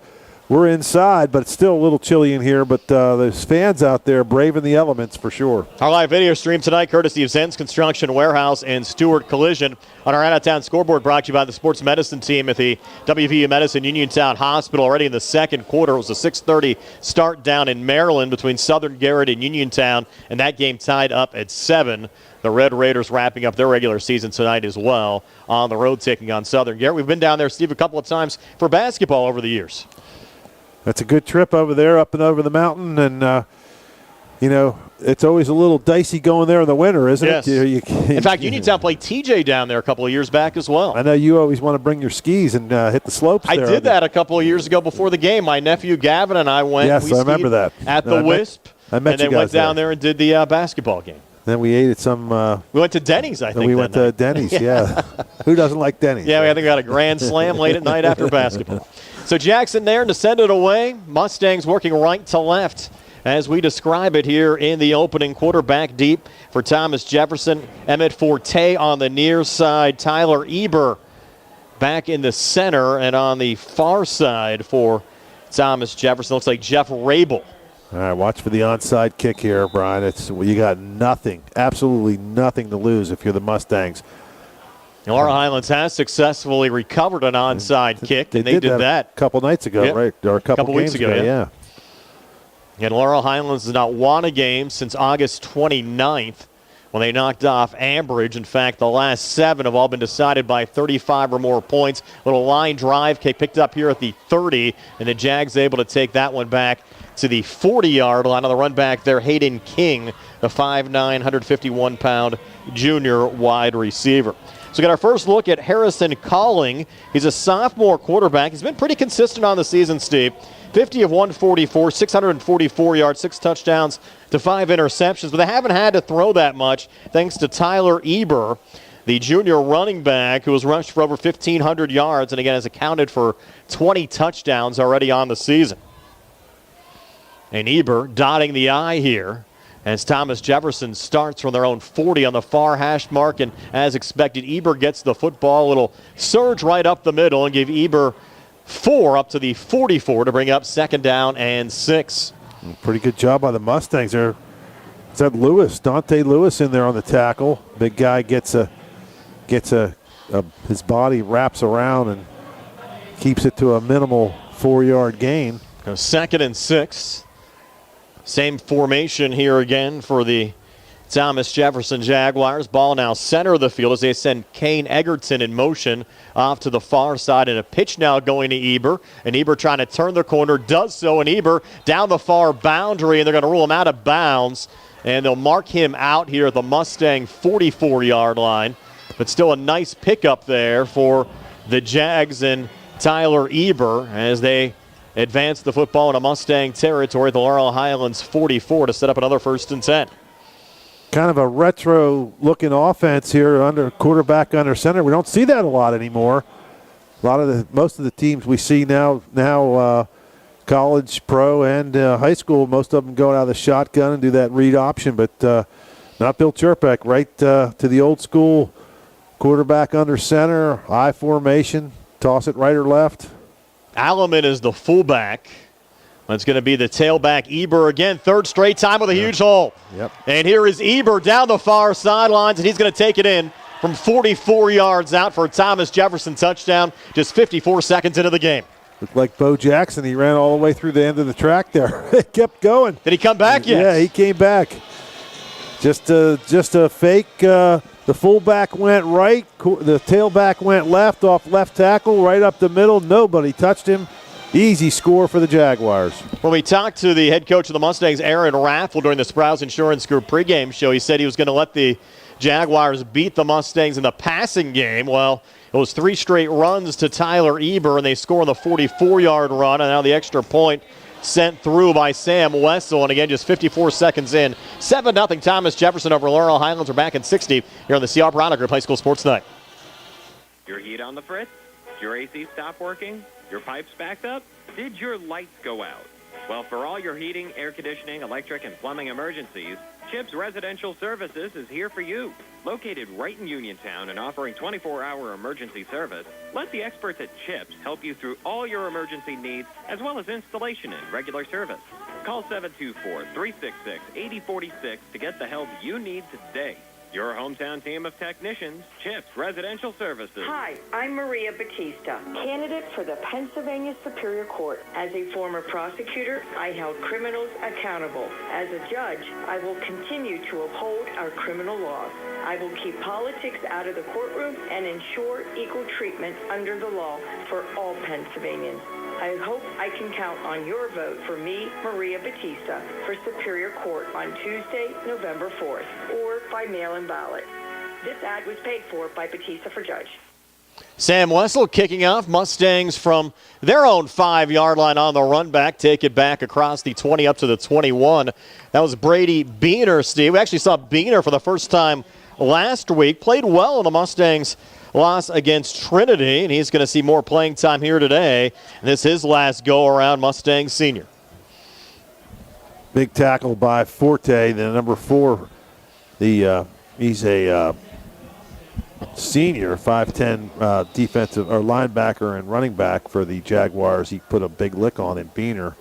we're inside, but it's still a little chilly in here. But there's fans out there braving the elements for sure. Our live video stream tonight, courtesy of Zen's Construction Warehouse and Stewart Collision. On our out-of-town scoreboard, brought to you by the sports medicine team at the WPIAL Medicine Uniontown Hospital. Already in the second quarter, it was a 6:30 start down in Maryland between Southern Garrett and Uniontown, and that game tied up at 7. The Red Raiders wrapping up their regular season tonight as well on the road taking on Southern Garrett. We've been down there, Steve, a couple of times for basketball over the years. That's a good trip over there, up and over the mountain. And, it's always a little dicey going there in the winter, isn't it? In fact, Uniontown played TJ down there a couple of years back as well. I know you always want to bring your skis and hit the slopes there. I did that a couple of years ago before the game. My nephew Gavin and I went. Yes, I remember that. At the Wisp. I met you guys and then went down there and did the basketball game. Then we ate at some. We went to Denny's, I think. We went to Denny's, yeah. Who doesn't like Denny's? Yeah, I think we got a grand slam late at night after basketball. So Jackson there to send it away. Mustangs working right to left as we describe it here in the opening quarter. Back deep for Thomas Jefferson. Emmett Forte on the near side. Tyler Eber back in the center. And on the far side for Thomas Jefferson, looks like Jeff Rabel All right, watch for the onside kick here, Brian. You got nothing, absolutely nothing to lose if you're the Mustangs. Laurel Highlands has successfully recovered an onside kick, and they did that a couple nights ago, right? Or a couple weeks ago, yeah. And Laurel Highlands has not won a game since August 29th when they knocked off Ambridge. In fact, the last 7 have all been decided by 35 or more points. Little line drive kick picked up here at the 30, and the Jags able to take that one back to the 40-yard line. On the run back there, Hayden King, the 5'9", 151-pound junior wide receiver. So we got our first look at Harrison Calling. He's a sophomore quarterback. He's been pretty consistent on the season, Steve. 50 of 144, 644 yards, 6 touchdowns to 5 interceptions. But they haven't had to throw that much thanks to Tyler Eber, the junior running back who has rushed for over 1,500 yards and, again, has accounted for 20 touchdowns already on the season. And Eber dotting the I here as Thomas Jefferson starts from their own 40 on the far hash mark. And as expected, Eber gets the football. A little surge right up the middle and give Eber 4 up to the 44 to bring up 2nd down and 6. Pretty good job by the Mustangs there. Is that Lewis, Dante Lewis in there on the tackle. Big guy gets his body wraps around and keeps it to a minimal 4-yard gain. 2nd and 6. Same formation here again for the Thomas Jefferson Jaguars. Ball now center of the field as they send Kane Egerton in motion off to the far side, and a pitch now going to Eber. And Eber trying to turn the corner, does so, and Eber down the far boundary, and they're going to rule him out of bounds. And they'll mark him out here at the Mustang 44-yard line. But still a nice pickup there for the Jags and Tyler Eber as they advance the football into Mustang territory at the Laurel Highlands 44 to set up another 1st and 10. Kind of a retro-looking offense here, under quarterback under center. We don't see that a lot anymore. Most of the teams we see now college, pro, and high school, most of them go out of the shotgun and do that read option, but not Bill Chirpek. Right to the old school quarterback under center, I formation, toss it right or left. Alleman is the fullback. It's going to be the tailback, Eber again, 3rd straight time with a huge hole. Yep. And here is Eber down the far sidelines, and he's going to take it in from 44 yards out for a Thomas Jefferson touchdown, just 54 seconds into the game. Looked like Bo Jackson. He ran all the way through the end of the track there. It kept going. Did he come back yet? Yeah, he came back. Just a fake. The fullback went right. The tailback went left off left tackle, right up the middle. Nobody touched him. Easy score for the Jaguars. When we talked to the head coach of the Mustangs, Aaron Raffle, during the Sprouse Insurance Group pregame show, he said he was going to let the Jaguars beat the Mustangs in the passing game. Well, it was 3 straight runs to Tyler Eber, and they score on the 44-yard run, and now the extra point sent through by Sam Wessel. And again, just 54 seconds in. 7-0 Thomas Jefferson over Laurel Highlands. We're back in 60 here on the CR Product Group High School Sports Night. Your heat on the fritz? Your AC stop working? Your pipes backed up? Did your lights go out? Well, for all your heating, air conditioning, electric, and plumbing emergencies, CHIPS Residential Services is here for you. Located right in Uniontown and offering 24-hour emergency service, let the experts at CHIPS help you through all your emergency needs, as well as installation and regular service. Call 724-366-8046 to get the help you need today. Your hometown team of technicians, CHIPS Residential Services. Hi, I'm Maria Batista, candidate for the Pennsylvania Superior Court. As a former prosecutor, I held criminals accountable. As a judge, I will continue to uphold our criminal laws. I will keep politics out of the courtroom and ensure equal treatment under the law for all Pennsylvanians. I hope I can count on your vote for me, Maria Batista, for Superior Court on Tuesday, November 4th, or by mail-in ballot. This ad was paid for by Batista for Judge. Sam Wessel kicking off. Mustangs from their own 5-yard line on the run back. Take it back across the 20 up to the 21. That was Brady Beener, Steve. We actually saw Beener for the first time last week. Played well in the Mustangs' loss against Trinity, and he's going to see more playing time here today. And this is his last go-around, Mustangs senior. Big tackle by Forte, the number 4. He's a senior, 5'10", defensive or linebacker and running back for the Jaguars. He put a big lick on it, Beener.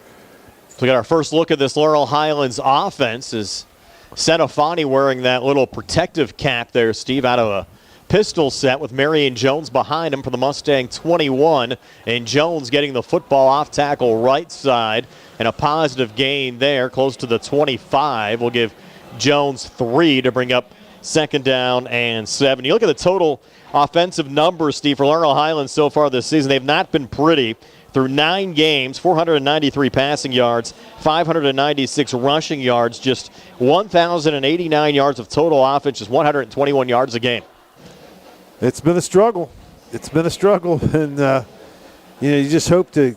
So we got our first look at this Laurel Highlands offense. Is Senafani wearing that little protective cap there, Steve, out of a pistol set with Marion Jones behind him for the Mustang 21. And Jones getting the football off tackle right side. And a positive gain there, close to the 25. Will give Jones 3 to bring up second down and 7. You look at the total offensive numbers, Steve, for Laurel Highlands so far this season. They've not been pretty. Through 9 games, 493 passing yards, 596 rushing yards, just 1,089 yards of total offense, just 121 yards a game. It's been a struggle. And, you just hope to,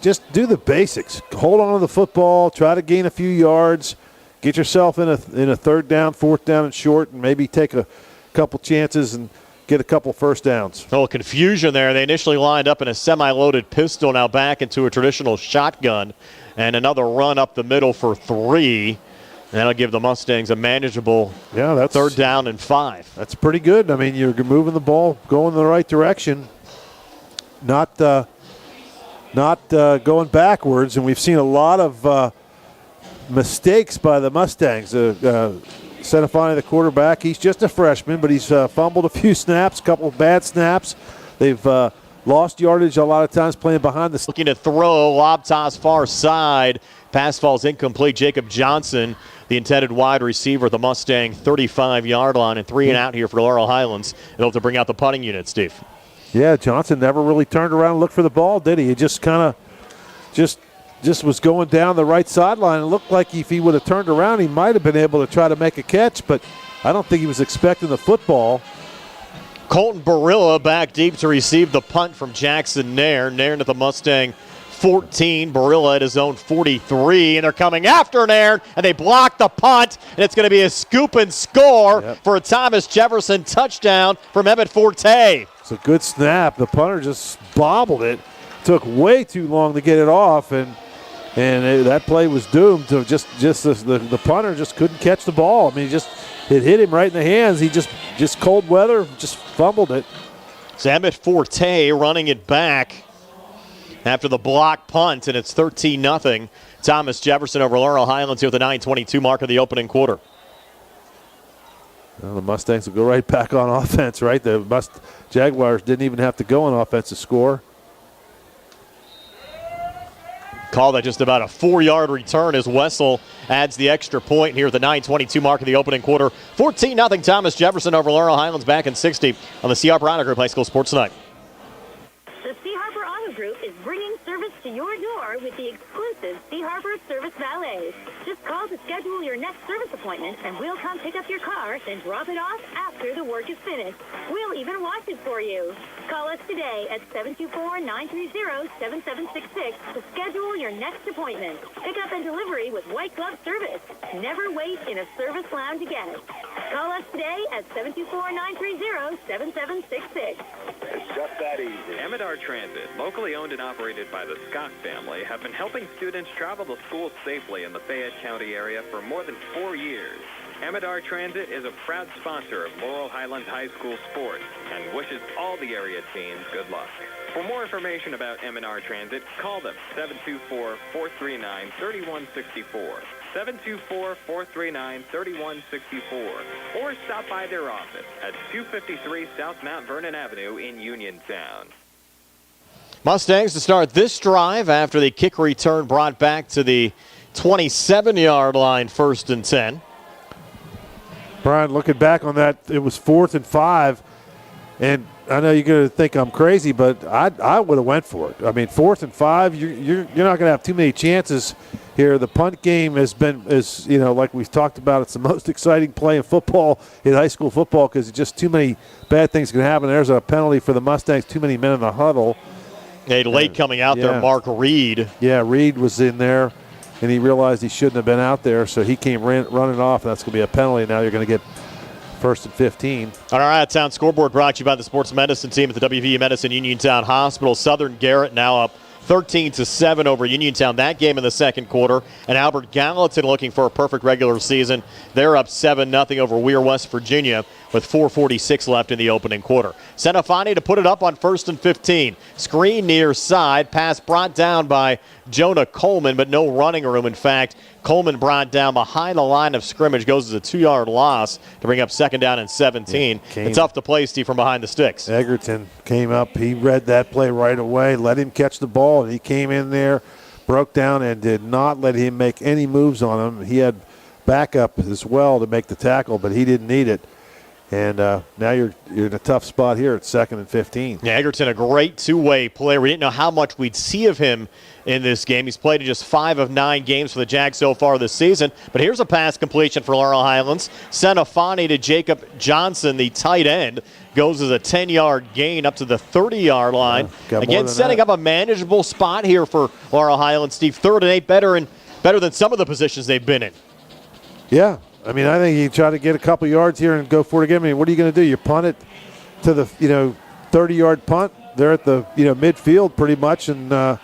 just do the basics. Hold on to the football, try to gain a few yards, get yourself in a third down, fourth down and short, and maybe take a couple chances and get a couple first downs. A little confusion there. They initially lined up in a semi-loaded pistol, now back into a traditional shotgun, and another run up the middle for 3. And that'll give the Mustangs a manageable third down and 5. That's pretty good. I mean, you're moving the ball, going in the right direction, not going backwards. And we've seen a lot of mistakes by the Mustangs. Senafani, the quarterback, he's just a freshman, but he's fumbled a few snaps, a couple of bad snaps. They've lost yardage a lot of times playing behind the. Looking to throw, lob toss far side. Pass falls incomplete. Jacob Johnson, the intended wide receiver at the Mustang 35-yard line, and 3 and out here for Laurel Highlands. They'll have to bring out the punting unit, Steve. Yeah, Johnson never really turned around and looked for the ball, did he? He just kind of just was going down the right sideline. It looked like if he would have turned around, he might have been able to try to make a catch, but I don't think he was expecting the football. Colton Barilla back deep to receive the punt from Jackson Nairn. Nairn at the Mustang 14. Barilla at his own 43, and they're coming after Nairn, and they block the punt, and it's going to be a scoop and score for a Thomas Jefferson touchdown from Emmett Forte. It's a good snap. The punter just bobbled it. Took way too long to get it off, and that play was doomed to just the punter just couldn't catch the ball. I mean, it hit him right in the hands. He just cold weather, just fumbled it. It's Emmett Forte running it back after the block punt, and it's 13-0. Thomas Jefferson over Laurel Highlands here with the 9:22 mark of the opening quarter. Well, the Mustangs will go right back on offense, right? The Jaguars didn't even have to go on offense to score. Call that just about a 4-yard return as Wessel adds the extra point here at the 9:22 mark of the opening quarter. 14-0 Thomas Jefferson over Laurel Highlands back in 60 on the C. Harper Auto Group High School Sports Tonight. The C. Harper Auto Group is bringing service to your door with the exclusive C. Harper Service Valet. Just call to schedule your next service appointment, and we'll come pick up your car, then drop it off after the work is finished. We'll even wash it for you. Call us today at 724-930-7766 to schedule your next appointment. Pickup and delivery with white glove service. Never wait in a service lounge again. Call us today at 724-930-7766. It's just that easy. Amador Transit, locally owned and operated by the Scott family, have been helping students travel to school safely in the Fayette County area for more than 4 years. Amador Transit is a proud sponsor of Laurel Highlands High School sports and wishes all the area teams good luck. For more information about Amador Transit, call them 724-439-3164. 724-439-3164, or stop by their office at 253 South Mount Vernon Avenue in Uniontown. Mustangs to start this drive after the kick return brought back to the 27-yard line, 1st and 10. Brian, looking back on that, it was 4th and 5, and I know you're going to think I'm crazy, but I would have went for it. I mean, 4th and 5, you're not going to have too many chances here. The punt game is like we've talked about, it's the most exciting play in football, in high school football, because just too many bad things can happen. There's a penalty for the Mustangs, too many men in the huddle. Late coming out there, Mark Reed. Yeah, Reed was in there, and he realized he shouldn't have been out there, so he came running off, and that's going to be a penalty. Now you're going to get 1st and 15. On our out-of-town scoreboard brought to you by the sports medicine team at the WVU Medicine Uniontown Hospital. Southern Garrett now up 13-7 over Uniontown. That game in the second quarter. And Albert Gallatin looking for a perfect regular season. They're up 7-0 over Weir, West Virginia. with 4:46 left in the opening quarter. Senafani to put it up on 1st and 15. Screen near side. Pass brought down by Jonah Coleman, but no running room. In fact, Coleman brought down behind the line of scrimmage, goes as a 2-yard loss to bring up 2nd down and 17. It's tough to play, Steve, from behind the sticks. Egerton came up. He read that play right away, let him catch the ball, and he came in there, broke down, and did not let him make any moves on him. He had backup as well to make the tackle, but he didn't need it. And now you're in a tough spot here at 2nd and 15. Yeah, Egerton, a great two-way player. We didn't know how much we'd see of him in this game. He's played in just 5 of 9 games for the Jags so far this season. But here's a pass completion for Laurel Highlands. Senafani to Jacob Johnson, the tight end. Goes as a 10-yard gain up to the 30-yard line. Again, setting up a manageable spot here for Laurel Highlands. Steve, 3rd and 8, better than some of the positions they've been in. Yeah. I mean, I think you try to get a couple yards here and go for it again. I mean, what are you going to do? You punt it to the 30-yard punt. They're at the midfield pretty much, and 2-3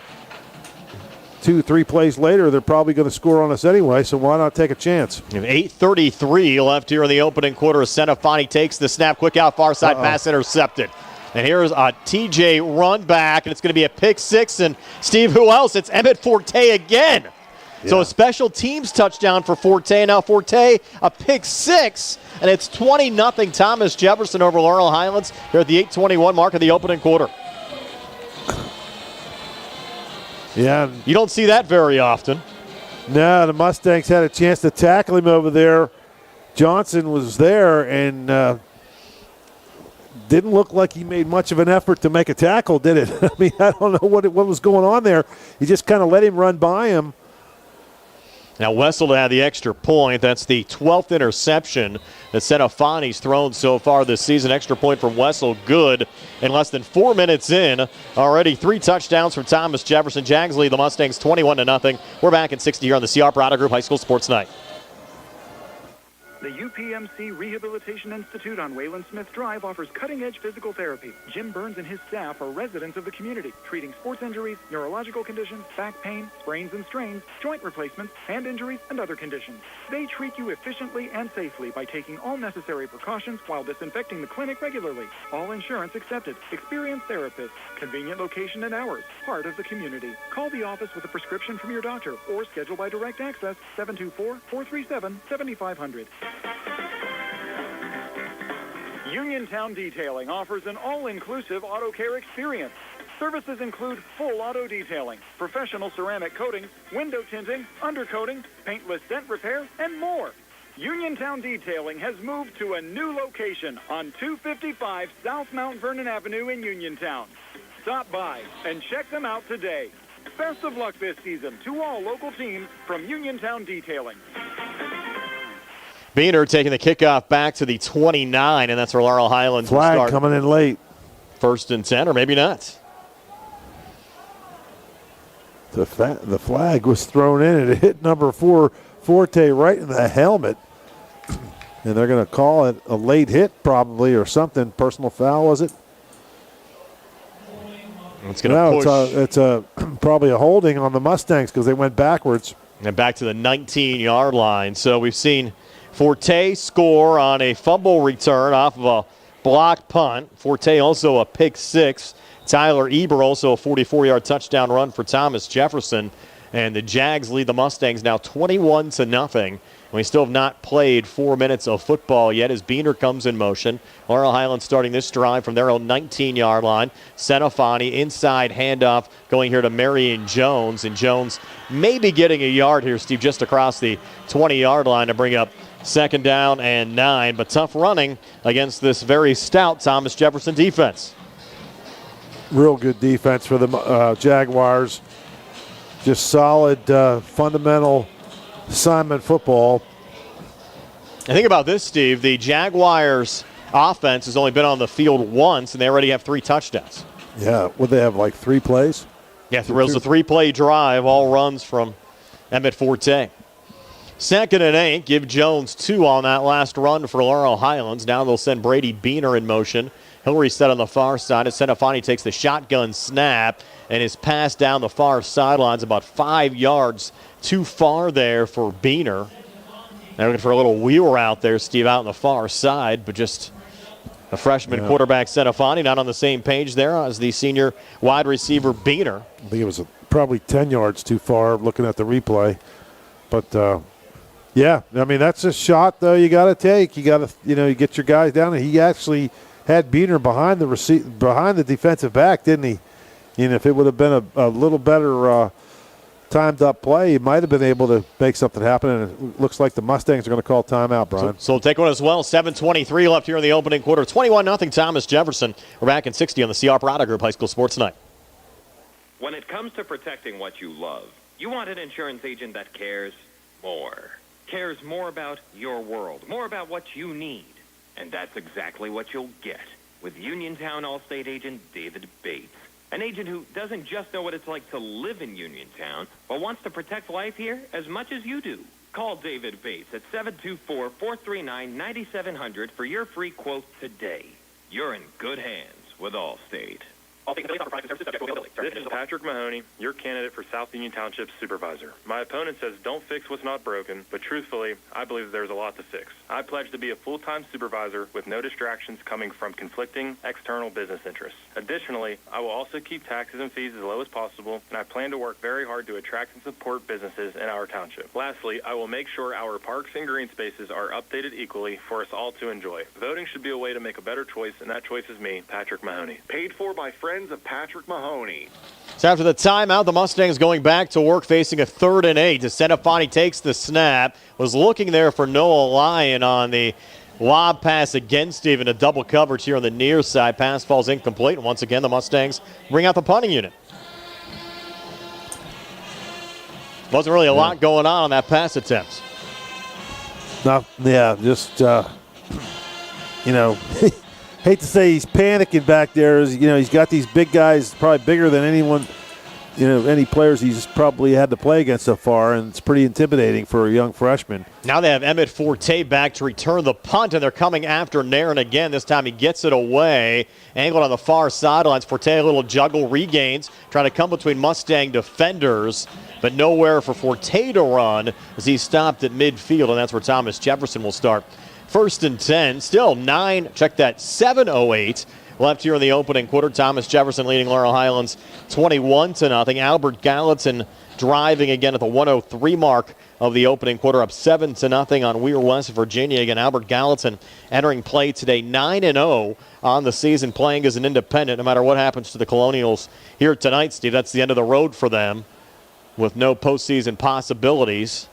plays later, they're probably going to score on us anyway. So why not take a chance? 8:33 left here in the opening quarter. Senafani takes the snap, quick out far side, pass intercepted. And here's a TJ run back, and it's going to be a pick 6. And Steve, who else? It's Emmett Forte again. Yeah. So a special teams touchdown for Forte. Now Forte, a pick 6, and it's 20-0 Thomas Jefferson over Laurel Highlands here at the 8:21 mark of the opening quarter. Yeah. You don't see that very often. No, the Mustangs had a chance to tackle him over there. Johnson was there and didn't look like he made much of an effort to make a tackle, did it? I mean, I don't know what was going on there. He just kind of let him run by him. Now Wessel to have the extra point. That's the 12th interception that Senafani's thrown so far this season. Extra point from Wessel, good. In less than 4 minutes in, already 3 touchdowns from Thomas Jefferson. Jags lead the Mustangs 21-0. We're back at 60 here on the CR Prada Group High School Sports Night. The UPMC Rehabilitation Institute on Wayland Smith Drive offers cutting-edge physical therapy. Jim Burns and his staff are residents of the community, treating sports injuries, neurological conditions, back pain, sprains and strains, joint replacements, hand injuries, and other conditions. They treat you efficiently and safely by taking all necessary precautions while disinfecting the clinic regularly. All insurance accepted. Experienced therapists. Convenient location and hours. Part of the community. Call the office with a prescription from your doctor or schedule by direct access 724-437-7500. Uniontown Detailing offers an all-inclusive auto care experience. Services include full auto detailing, professional ceramic coatings, window tinting, undercoating, paintless dent repair, and more. Uniontown Detailing has moved to a new location on 255 South Mount Vernon Avenue in Uniontown. Stop by and check them out today. Best of luck this season to all local teams from Uniontown Detailing. Beener taking the kickoff back to the 29, and that's where Laurel Highlands flag will start. Coming in late. 1st and 10, or maybe not. The flag was thrown in, and it hit number 4, Forte, right in the helmet. And they're going to call it a late hit probably or something. Personal foul, was it? It's going to push. It's probably a holding on the Mustangs because they went backwards. And back to the 19-yard line. So we've seen Forte score on a fumble return off of a blocked punt. Forte also a pick 6. Tyler Eber also a 44-yard touchdown run for Thomas Jefferson. And the Jags lead the Mustangs now 21-0. We still have not played 4 minutes of football yet as Beener comes in motion. Laurel Highlands starting this drive from their own 19-yard line. Senafani inside handoff going here to Marion Jones. And Jones maybe getting a yard here, Steve, just across the 20-yard line to bring up 2nd down and 9. But tough running against this very stout Thomas Jefferson defense. Real good defense for the Jaguars. Just solid, fundamental assignment football. And think about this, Steve. The Jaguars' offense has only been on the field once, and they already have 3 touchdowns. Yeah, would they have like 3 plays? Yeah, it was a 3-play drive, all runs from Emmett Forte. 2nd and 8, give Jones 2 on that last run for Laurel Highlands. Now they'll send Brady Beener in motion. He'll reset on the far side as Senafani takes the shotgun snap and is passed down the far sidelines about 5 yards too far there for Beener. They're looking for a little wheel route there, Steve, out on the far side, but just The freshman quarterback, Senafani, not on the same page there as the senior wide receiver, Beener. I think it was probably 10 yards too far looking at the replay. But, yeah, I mean, that's a shot, though, you got to take. You got to, you get your guys down. And he actually had Beener behind the defensive back, didn't he? If it would have been a little better timed up play, he might have been able to make something happen, and it looks like the Mustangs are going to call timeout, Brian. So we'll take one as well. 7:23 left here in the opening quarter. 21-0 Thomas Jefferson. We're back in 60 on the CR Prada Group High School Sports Night. When it comes to protecting what you love, you want an insurance agent that cares more. Cares more about your world, more about what you need. And that's exactly what you'll get with Uniontown Allstate agent David Bates. An agent who doesn't just know what it's like to live in Uniontown, but wants to protect life here as much as you do. Call David Bates at 724-439-9700 for your free quote today. You're in good hands with Allstate. This is Patrick Mahoney, your candidate for South Union Township Supervisor. My opponent says don't fix what's not broken, but truthfully, I believe there's a lot to fix. I pledge to be a full-time supervisor with no distractions coming from conflicting external business interests. Additionally, I will also keep taxes and fees as low as possible, and I plan to work very hard to attract and support businesses in our township. Lastly, I will make sure our parks and green spaces are updated equally for us all to enjoy. Voting should be a way to make a better choice, and that choice is me, Patrick Mahoney. Paid for by friends of Patrick Mahoney. So after the timeout, the Mustangs going back to work facing a 3rd and 8. Senafani takes the snap, was looking there for Noah Lyon on the lob pass against Steven. A double coverage here on the near side. Pass falls incomplete, and once again the Mustangs bring out the punting unit. Wasn't really a lot going on that pass attempt. Hate to say he's panicking back there. He's got these big guys, probably bigger than anyone, any players he's probably had to play against so far, and it's pretty intimidating for a young freshman. Now they have Emmett Forte back to return the punt, and they're coming after Nairn again. This time he gets it away. Angled on the far sidelines. Forte a little juggle, regains, trying to come between Mustang defenders, but nowhere for Forte to run as he's stopped at midfield, and that's where Thomas Jefferson will start. 1st and 10, still 7:08 left here in the opening quarter. Thomas Jefferson leading Laurel Highlands 21-0. Albert Gallatin driving again at the 1:03 mark of the opening quarter, up 7-0 on Weir West Virginia. Again, Albert Gallatin entering play today 9-0 on the season, playing as an independent. No matter what happens to the Colonials here tonight, Steve, that's the end of the road for them with no postseason possibilities.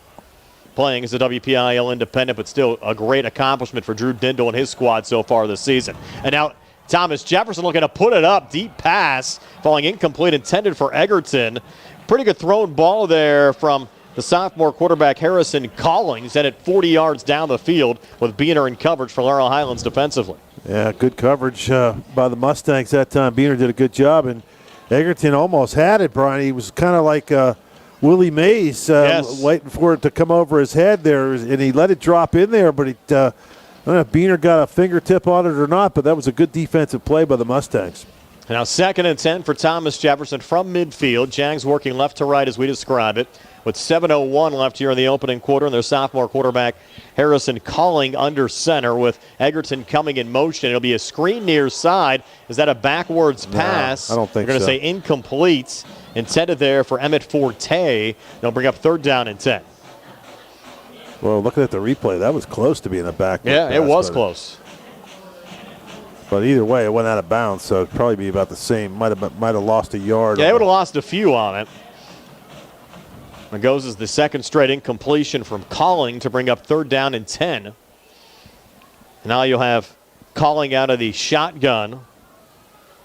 Playing as a WPIAL independent, but still a great accomplishment for Drew Dindal and his squad so far this season. And now Thomas Jefferson looking to put it up. Deep pass, falling incomplete, intended for Egerton. Pretty good thrown ball there from the sophomore quarterback Harrison Collins, and at 40 yards down the field with Beener in coverage for Laurel Highlands defensively. Yeah, good coverage by the Mustangs that time. Beener did a good job, and Egerton almost had it, Brian. He was kind of like Willie Mays waiting for it to come over his head there, and he let it drop in there, but I don't know if Beener got a fingertip on it or not, but that was a good defensive play by the Mustangs. Now 2nd and 10 for Thomas Jefferson from midfield. Jags working left to right as we describe it, with 7:01 left here in the opening quarter, and their sophomore quarterback Harrison calling under center with Egerton coming in motion. It'll be a screen near side. Is that a backwards pass? I don't think so. They're going to say incomplete. Intended there for Emmett Forte. They'll bring up 3rd down and 10. Well, looking at the replay, that was close to being a backward pass. Yeah, it was close. But either way, it went out of bounds, so it'd probably be about the same. Might have lost a yard. Yeah, it would have lost a few on it. It goes as the 2nd straight incompletion from Calling to bring up 3rd down and 10. Now you'll have Calling out of the shotgun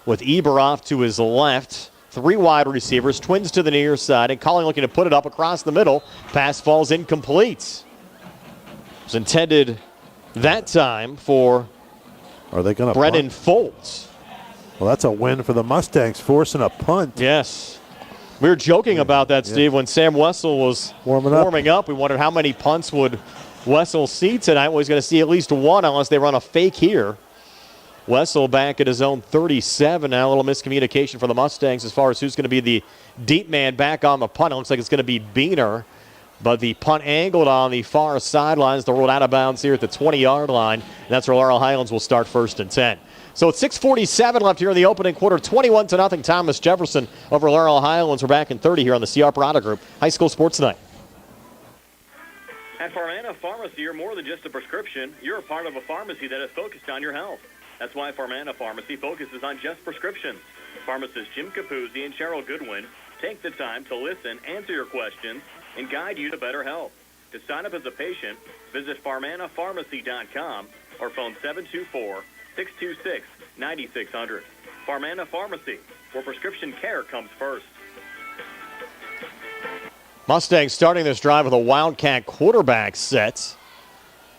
with Eber off to his left. 3 wide receivers, twins to the near side, and Calling looking to put it up across the middle. Pass falls incomplete. It was intended that time for Brennan Foltz. Well, that's a win for the Mustangs, forcing a punt. Yes. We were joking about that, Steve, when Sam Wessel was warming up. We wondered how many punts would Wessel see tonight. Well, he's going to see at least one unless they run a fake here. Wessel back at his own 37 now. A little miscommunication for the Mustangs as far as who's going to be the deep man back on the punt. It looks like it's going to be Beener. But the punt angled on the far sidelines. They're rolled out of bounds here at the 20-yard line. And that's where Laurel Highlands will start 1st and 10. So it's 6:47 left here in the opening quarter. 21-0 Thomas Jefferson over Laurel Highlands. We're back in 30 here on the CR Parada Group High School Sports Night. At Farmana Pharmacy, you're more than just a prescription. You're a part of a pharmacy that is focused on your health. That's why Farmana Pharmacy focuses on just prescriptions. Pharmacists Jim Capuzzi and Cheryl Goodwin take the time to listen, answer your questions, and guide you to better health. To sign up as a patient, visit farmanapharmacy.com or phone 724-626-9600. Farmana Pharmacy, where prescription care comes first. Mustangs starting this drive with a Wildcat quarterback set.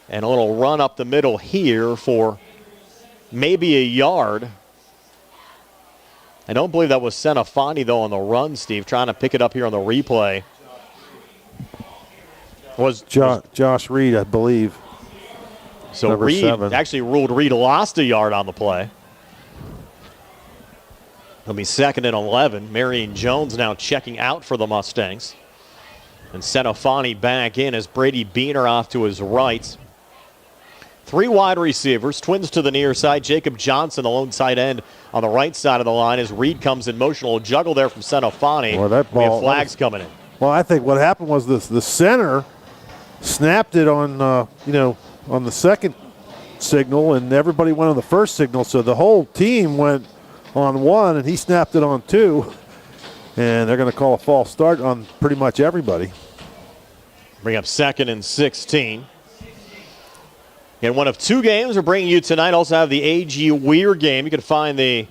And a little run up the middle here for maybe a yard. I don't believe that was Senafani, though, on the run, Steve, trying to pick it up here on the replay. Was Josh Reed, I believe. So Number Reed 7. actually ruled Reed lost a yard on the play. It'll be 2nd and 11. Marion Jones now checking out for the Mustangs. And Senafani back in as Brady Beaner off to his right. 3 wide receivers, twins to the near side. Jacob Johnson, the lone tight end, on the right side of the line as Reed comes in motion. A juggle there from Senafani. Well, that we have ball, flags coming in. Well, I think what happened was the center snapped it on on the second signal, and everybody went on the first signal. So the whole team went on 1, and he snapped it on 2. And they're going to call a false start on pretty much everybody. Bring up 2nd and 16. And one of 2 games we're bringing you tonight. Also have the A.G. Weir game. You can find the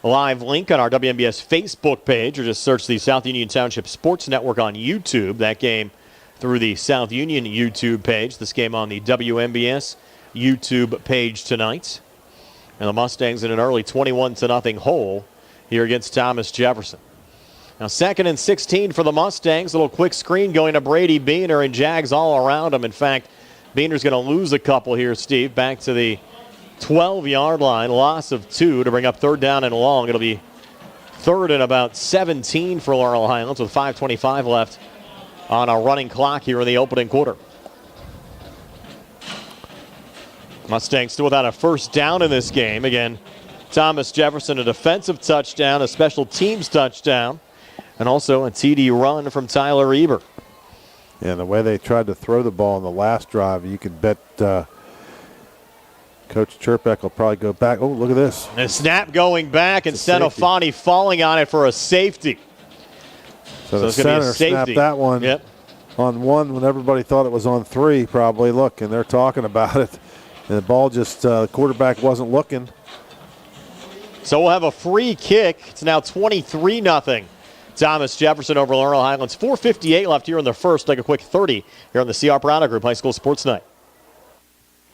live link on our WMBS Facebook page, or just search the South Union Township Sports Network on YouTube. That game through the South Union YouTube page. This game on the WMBS YouTube page tonight. And the Mustangs in an early 21-0 hole here against Thomas Jefferson. Now 2nd and 16 for the Mustangs. A little quick screen going to Brady Beaner, and Jags all around him. In fact, Beaner's going to lose a couple here, Steve. Back to the 12-yard line. Loss of 2 to bring up 3rd down and long. It'll be 3rd and about 17 for Laurel Highlands with 5:25 left on a running clock here in the opening quarter. Mustangs still without a first down in this game. Again, Thomas Jefferson, a defensive touchdown, a special teams touchdown, and also a TD run from Tyler Eber. Yeah, the way they tried to throw the ball in the last drive, you could bet Coach Chirpek will probably go back. Oh, look at this. And a snap going back, and Senafani falling on it for a safety. So the center snapped that one on 1 when everybody thought it was on 3, probably. Look, and they're talking about it. And the ball just, the quarterback wasn't looking. So we'll have a free kick. It's now 23-0. Thomas Jefferson over Laurel Highlands. 4:58 left here in the first. Take a quick 30 here on the CR Parada Group High School Sports Night.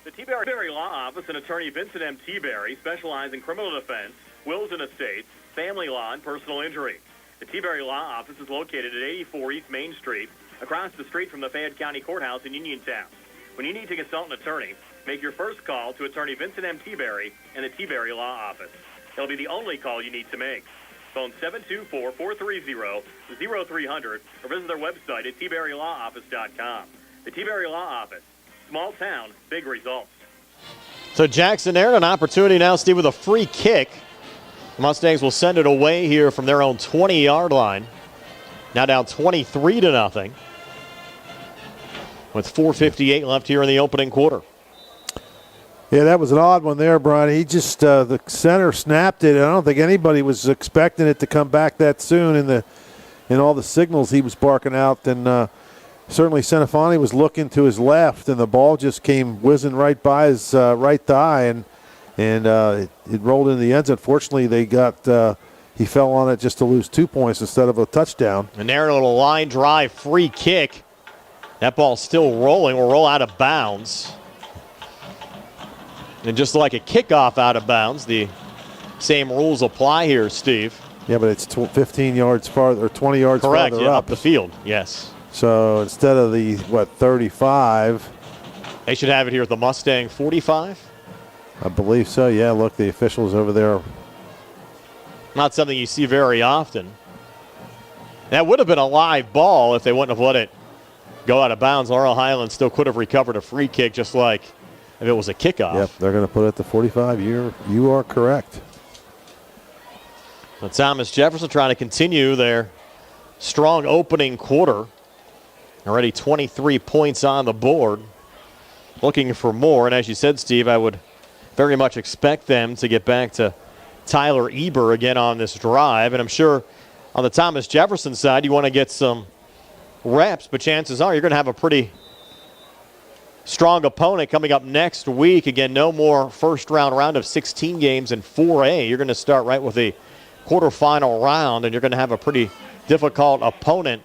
The T-Berry Law Office and attorney Vincent M. T-Berry specialize in criminal defense, wills and estates, family law, and personal injury. The T-Berry Law Office is located at 84 East Main Street, across the street from the Fayette County Courthouse in Uniontown. When you need to consult an attorney, make your first call to attorney Vincent M. T-Berry and the T-Berry Law Office. It'll be the only call you need to make. Phone 724-430-0300 or visit their website at tberrylawoffice.com. The T-Berry Law Office. Small town, big results. So Jackson Aaron, an opportunity now, Steve, with a free kick. The Mustangs will send it away here from their own 20-yard line. Now down 23-0. With 4:58 left here in the opening quarter. Yeah, that was an odd one there, Brian. He just, the center snapped it. I don't think anybody was expecting it to come back that soon in all the signals he was barking out. And certainly Senafani was looking to his left, and the ball just came whizzing right by his right thigh, and it rolled into the end zone. Fortunately, he fell on it just to lose 2 points instead of a touchdown. And there, a little line drive free kick. That ball's still rolling. Will roll out of bounds. And just like a kickoff out of bounds, the same rules apply here, Steve. Yeah, but it's 15 yards farther, or 20 yards Correct, farther yeah, up. up the field, yes. So instead of the, 35. They should have it here at the Mustang 45? I believe so, yeah. Look, the officials over there. Not something you see very often. That would have been a live ball if they wouldn't have let it go out of bounds. Laurel Highlands still could have recovered a free kick, just like if it was a kickoff. Yep, they're going to put it at the 45. You are correct. But Thomas Jefferson trying to continue their strong opening quarter. Already 23 points on the board. Looking for more. And as you said, Steve, I would very much expect them to get back to Tyler Eber again on this drive. And I'm sure on the Thomas Jefferson side, you want to get some reps, but chances are you're going to have a pretty strong opponent coming up next week. Again, no more round of 16 games in 4A. You're going to start right with a quarterfinal round, and you're going to have a pretty difficult opponent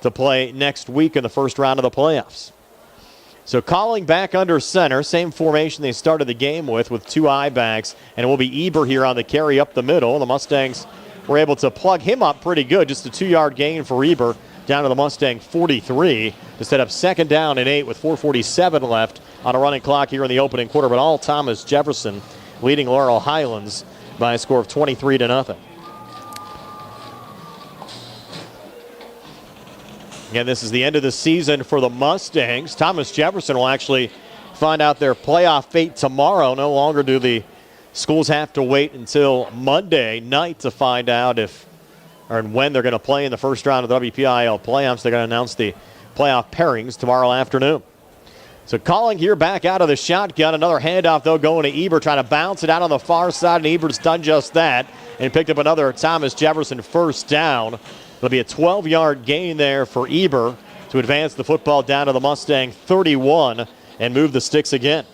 to play next week in the first round of the playoffs. So calling back under center, same formation they started the game with 2 I-backs, and it will be Eber here on the carry up the middle. The Mustangs were able to plug him up pretty good, just a 2-yard gain for Eber down to the Mustang 43 to set up 2nd down and 8 with 4:47 left on a running clock here in the opening quarter. But all Thomas Jefferson leading Laurel Highlands by a score of 23-0. Again, this is the end of the season for the Mustangs. Thomas Jefferson will actually find out their playoff fate tomorrow. No longer do the schools have to wait until Monday night to find out if or when they're going to play in the first round of the WPIAL playoffs. They're going to announce the playoff pairings tomorrow afternoon. So calling here back out of the shotgun. Another handoff, though, going to Eber, trying to bounce it out on the far side, and Eber's done just that and picked up another Thomas Jefferson first down. It'll be a 12-yard gain there for Eber to advance the football down to the Mustang 31 and move the sticks again.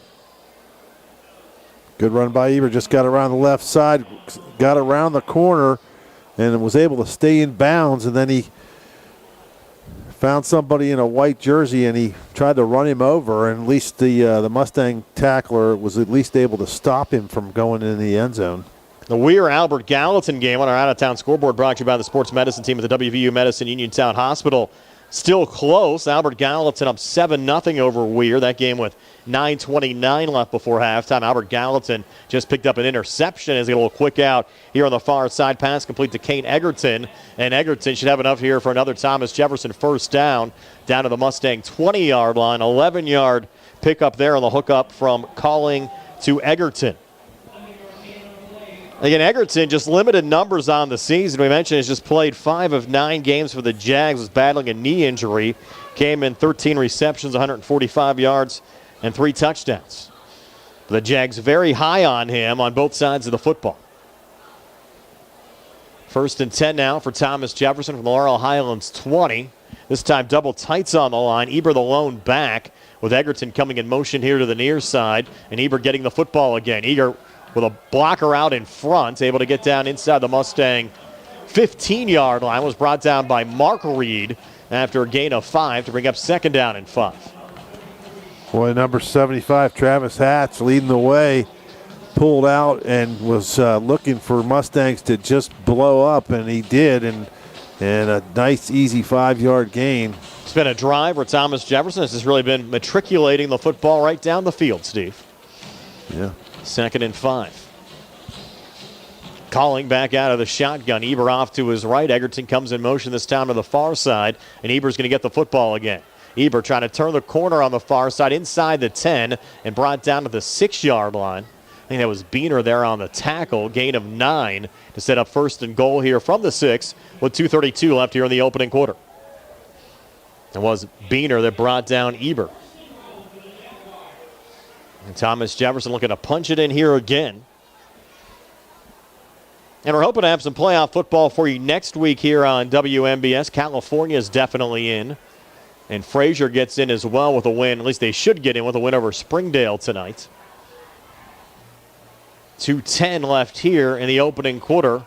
Good run by Eber. Just got around the left side, got around the corner, and was able to stay in bounds. And then he found somebody in a white jersey, and he tried to run him over. And at least the Mustang tackler was at least able to stop him from going in the end zone. The Weir-Albert Gallatin game on our out-of-town scoreboard brought to you by the sports medicine team at the WVU Medicine Uniontown Hospital. Still close. Albert Gallatin up 7-0 over Weir. That game with 9:29 left before halftime. Albert Gallatin just picked up an interception as he get a little quick out here on the far side. Pass complete to Kane Egerton. And Egerton should have enough here for another Thomas Jefferson first down to the Mustang 20-yard line. 11-yard pickup there on the hookup from Calling to Egerton. Again, Egerton just limited numbers on the season. We mentioned he's just played 5 of 9 games for the Jags, was battling a knee injury. Came in 13 receptions, 145 yards, and 3 touchdowns. The Jags very high on him on both sides of the football. 1st and 10 now for Thomas Jefferson from Laurel Highlands 20. This time double tights on the line. Eber the lone back with Egerton coming in motion here to the near side, and Eber getting the football again. Eber with a blocker out in front, able to get down inside the Mustang 15-yard line, was brought down by Mark Reed after a gain of 5 to bring up 2nd down and 5. Boy, number 75, Travis Hatch, leading the way, pulled out and was looking for Mustangs to just blow up, and he did, and a nice, easy 5-yard gain. It's been a drive where Thomas Jefferson has just really been matriculating the football right down the field, Steve. Yeah. 2nd and 5. Calling back out of the shotgun. Eber off to his right. Egerton comes in motion this time to the far side, and Eber's going to get the football again. Eber trying to turn the corner on the far side inside the 10 and brought down to the 6-yard line. I think that was Beener there on the tackle. Gain of 9 to set up 1st and goal here from the 6 with 2:32 left here in the opening quarter. It was Beener that brought down Eber. And Thomas Jefferson looking to punch it in here again. And we're hoping to have some playoff football for you next week here on WMBS. California is definitely in. And Frazier gets in as well with a win. At least they should get in with a win over Springdale tonight. 2:10 left here in the opening quarter.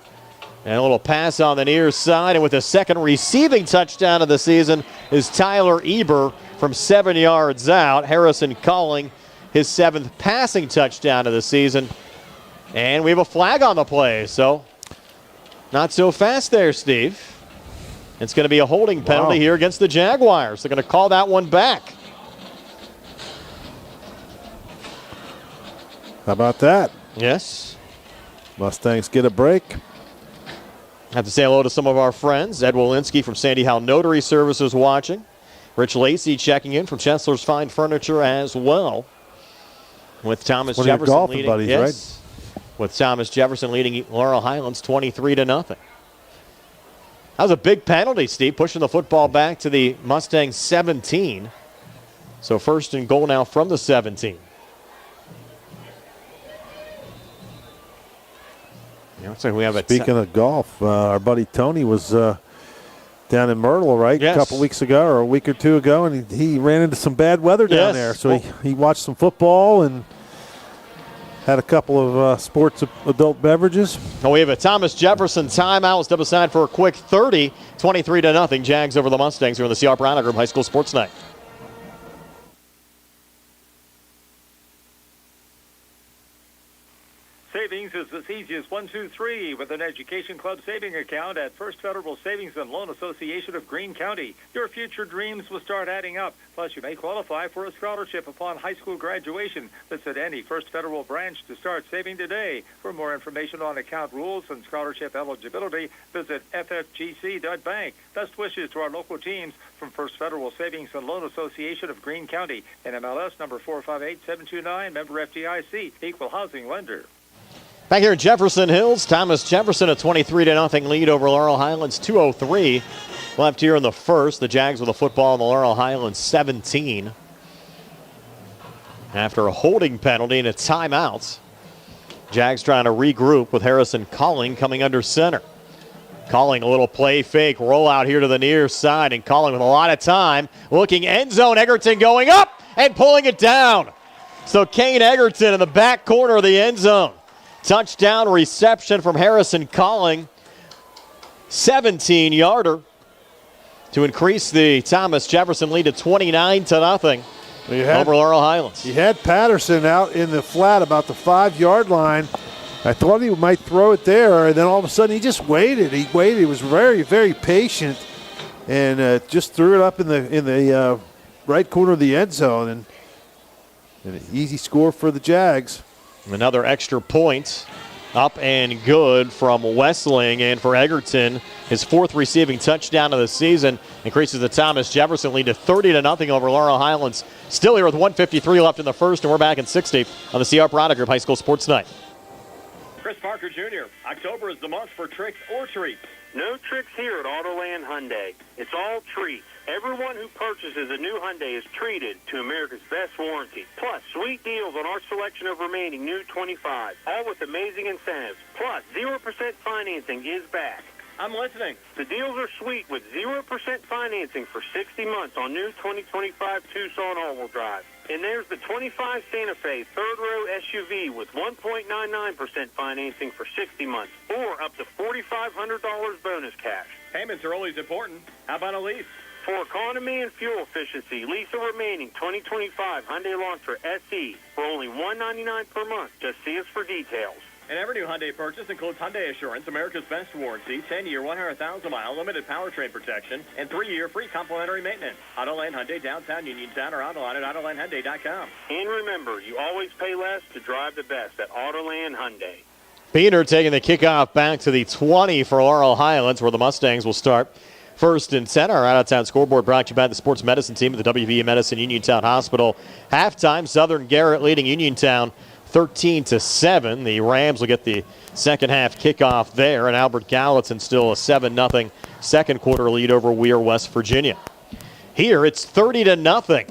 And a little pass on the near side. And with the 2nd receiving touchdown of the season is Tyler Eber from 7 yards out. Harrison Calling his 7th passing touchdown of the season. And we have a flag on the play, so not so fast there, Steve. It's going to be a holding penalty here against the Jaguars. They're going to call that one back. How about that? Yes. Mustangs get a break. I have to say hello to some of our friends. Ed Walensky from Sandy Howe Notary Services watching. Rich Lacey checking in from Chesler's Fine Furniture as well. With Thomas One of your Jefferson golfing leading. buddies, yes. Right? With Thomas Jefferson leading Laurel Highlands 23-0. That was a big penalty, Steve, pushing the football back to the Mustangs 17. So first and goal now from the 17. Yeah, looks like we have Speaking of golf, our buddy Tony was down in Myrtle, right? Yes. A couple weeks ago or a week or two ago, and he ran into some bad weather down there. So he watched some football and had a couple of sports adult beverages. We have a Thomas Jefferson timeout. Step aside for a quick 30. 23-0. Jags over the Mustangs here in the C.R. Brown Group High School Sports Night. Savings is as easy as 1, 2, 3 with an Education Club saving account at First Federal Savings and Loan Association of Greene County. Your future dreams will start adding up. Plus, you may qualify for a scholarship upon high school graduation. Visit any First Federal branch to start saving today. For more information on account rules and scholarship eligibility, visit ffgc.bank. Best wishes to our local teams from First Federal Savings and Loan Association of Greene County. NMLS number 458729, member FDIC, equal housing lender. Back here in Jefferson Hills, Thomas Jefferson a 23-0 lead over Laurel Highlands. 2:03 left here in the first. The Jags with the football in the Laurel Highlands 17. After a holding penalty and a timeout, Jags trying to regroup with Harrison Calling coming under center. Calling a little play fake, roll out here to the near side, and Calling with a lot of time. Looking end zone, Egerton going up and pulling it down. So Kane Egerton in the back corner of the end zone. Touchdown reception from Harrison Calling. 17-yarder to increase the Thomas Jefferson lead to 29-0 over Laurel Highlands. You had Patterson out in the flat about the 5-yard line. I thought he might throw it there, and then all of a sudden he just waited. He waited. He was very, very patient, and just threw it up in the right corner of the end zone, and an easy score for the Jags. Another extra point up and good from Wessling, and for Egerton, his fourth receiving touchdown of the season increases the Thomas Jefferson lead to 30-0 over Laurel Highlands. Still here with 1:53 left in the first, and we're back in 60 on the C.R. Product Group High School Sports Night. Chris Parker Jr., October is the month for tricks or treats. No tricks here at Autoland Hyundai. It's all treats. Everyone who purchases a new Hyundai is treated to America's best warranty. Plus, sweet deals on our selection of remaining new 25, all with amazing incentives. Plus, 0% financing is back. I'm listening. The deals are sweet with 0% financing for 60 months on new 2025 Tucson all-wheel drive. And there's the 25 Santa Fe third-row SUV with 1.99% financing for 60 months or up to $4,500 bonus cash. Payments are always important. How about a lease? For economy and fuel efficiency, lease a remaining 2025 Hyundai Elantra SE for only $199 per month. Just see us for details. And every new Hyundai purchase includes Hyundai Assurance, America's best warranty, 10-year, 100,000-mile limited powertrain protection, and 3-year free complimentary maintenance. Autoland Hyundai, downtown Uniontown, or online at AutolandHyundai.com. And remember, you always pay less to drive the best at Autoland Hyundai. Peter taking the kickoff back to the 20 for Laurel Highlands, where the Mustangs will start first and center. Our out-of-town scoreboard brought to you by the sports medicine team at the WPIAL Medicine Uniontown Hospital. Halftime, Southern Garrett leading Uniontown 13-7. The Rams will get the second half kickoff there, and Albert Gallatin still a 7-0 second quarter lead over Weir, West Virginia. Here it's 30-0.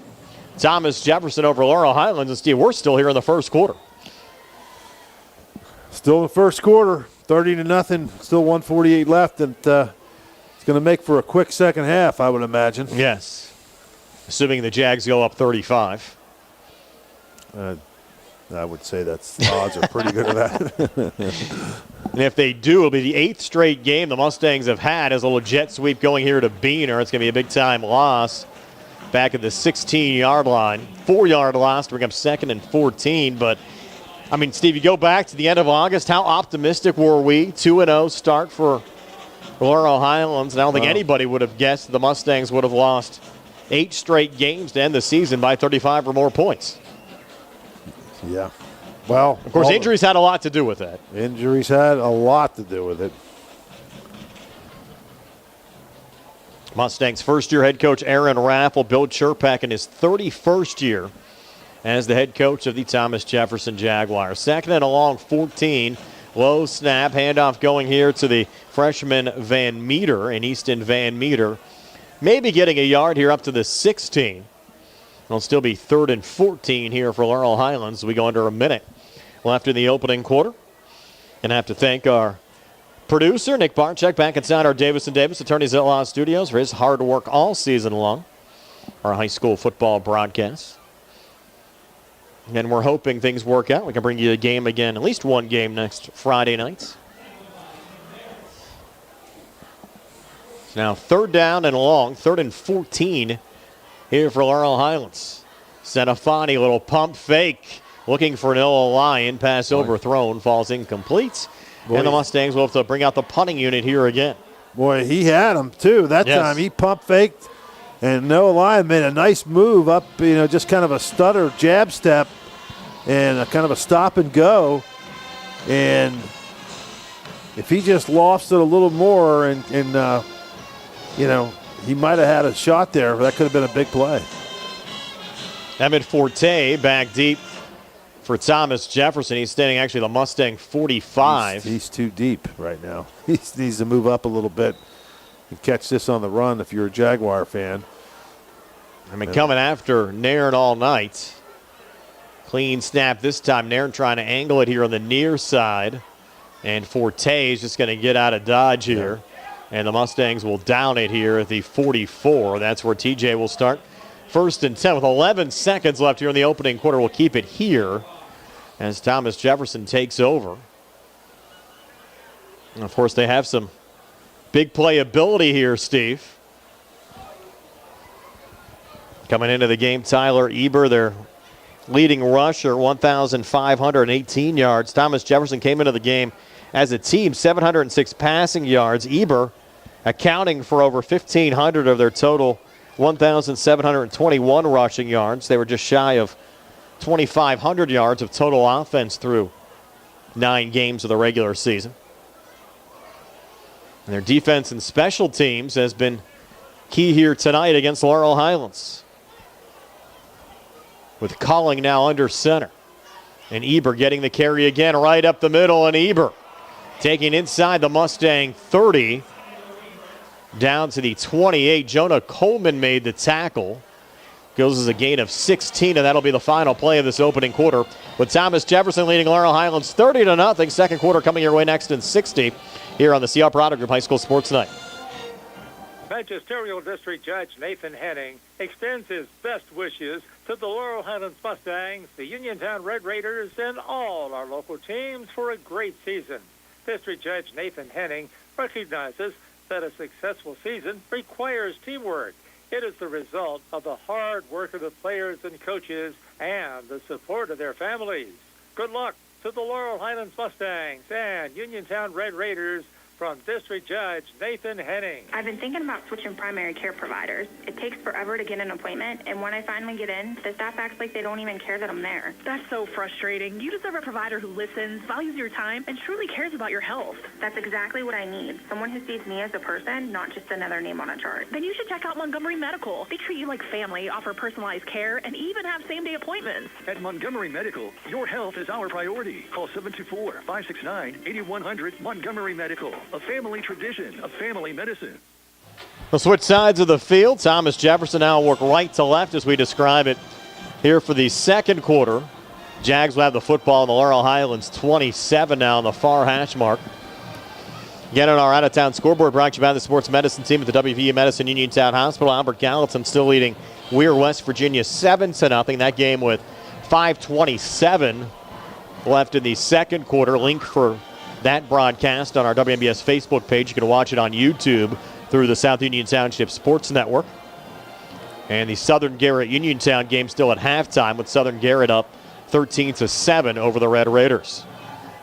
Thomas Jefferson over Laurel Highlands, and Steve, we're still here in the first quarter. Still in the first quarter, 30-0. Still 1:48 left, and it's going to make for a quick second half, I would imagine. Yes, assuming the Jags go up 35. I would say the odds are pretty good of that. And if they do, it'll be the 8th straight game the Mustangs have had as a little jet sweep going here to Beaner. It's going to be a big-time loss back at the 16-yard line. 4-yard loss to bring up second and 14. But, I mean, Steve, you go back to the end of August, how optimistic were we? 2-0 start for Laurel Highlands. And I don't think anybody would have guessed the Mustangs would have lost 8 straight games to end the season by 35 or more points. Yeah. Well, of course, injuries had a lot to do with that. Injuries had a lot to do with it. Mustangs first-year head coach Aaron Raffel, Bill Chirpak in his 31st year as the head coach of the Thomas Jefferson Jaguars. Second and a long 14. Low snap, handoff going here to the freshman Van Meter, and Easton Van Meter maybe getting a yard here up to the 16. It'll still be 3rd and 14 here for Laurel Highlands. We go under a minute left in the opening quarter. And I have to thank our producer, Nick Barczyk, back inside our Davis & Davis Attorneys at Law Studios for his hard work all season long. Our high school football broadcast. And we're hoping things work out. We can bring you a game again, at least one game next Friday night. Now 3rd down and long, 3rd and 14 here for Laurel Highlands. Senafani, little pump fake, looking for an Lion. Pass overthrown, falls incomplete. Boy. And the Mustangs will have to bring out the punting unit here again. Boy, he had him too that time. He pump faked, and Noah Lyon made a nice move up, just kind of a stutter jab step and a kind of a stop and go. And if he just lofts it a little more and he might have had a shot there. That could have been a big play. Emmett Forte back deep for Thomas Jefferson. He's standing actually the Mustang 45. He's too deep right now. He needs to move up a little bit and catch this on the run if you're a Jaguar fan. Coming after Nairn all night. Clean snap this time. Nairn trying to angle it here on the near side. And Forte is just going to get out of dodge here. And the Mustangs will down it here at the 44. That's where TJ will start. 1st and 10 with 11 seconds left here in the opening quarter. We'll keep it here as Thomas Jefferson takes over. And of course, they have some big playability here, Steve. Coming into the game, Tyler Eber, their leading rusher, 1,518 yards. Thomas Jefferson came into the game as a team, 706 passing yards. Eber accounting for over 1,500 of their total 1,721 rushing yards. They were just shy of 2,500 yards of total offense through 9 games of the regular season. And their defense and special teams has been key here tonight against Laurel Highlands. With Calling now under center. And Eber getting the carry again right up the middle, and Eber taking inside the Mustang 30. Down to the 28. Jonah Coleman made the tackle. Goes as a gain of 16, and that'll be the final play of this opening quarter. With Thomas Jefferson leading Laurel Highlands 30-0. Second quarter coming your way next in 60 here on the CR Product Group High School Sports Night. Magisterial District Judge Nathan Henning extends his best wishes to the Laurel Highlands Mustangs, the Uniontown Red Raiders, and all our local teams for a great season. District Judge Nathan Henning recognizes that a successful season requires teamwork. It is the result of the hard work of the players and coaches and the support of their families. Good luck to the Laurel Highlands Mustangs and Uniontown Red Raiders from District Judge Nathan Henning. I've been thinking about switching primary care providers. It takes forever to get an appointment, and when I finally get in, the staff acts like they don't even care that I'm there. That's so frustrating. You deserve a provider who listens, values your time, and truly cares about your health. That's exactly what I need. Someone who sees me as a person, not just another name on a chart. Then you should check out Montgomery Medical. They treat you like family, offer personalized care, and even have same-day appointments. At Montgomery Medical, your health is our priority. Call 724-569-8100 Montgomery Medical. A family tradition of family medicine. We'll switch sides of the field. Thomas Jefferson now will work right to left as we describe it here for the second quarter. Jags will have the football in the Laurel Highlands 27 now on the far hash mark. Again on our out-of-town scoreboard, brought to you by the sports medicine team at the WPIAL Medicine Uniontown Hospital. Albert Gallatin still leading Weir West Virginia 7-0. That game with 5:27 left in the second quarter. Link for that broadcast on our WMBS Facebook page. You can watch it on YouTube through the South Union Township Sports Network. And the Southern Garrett Uniontown game still at halftime with Southern Garrett up 13-7 over the Red Raiders.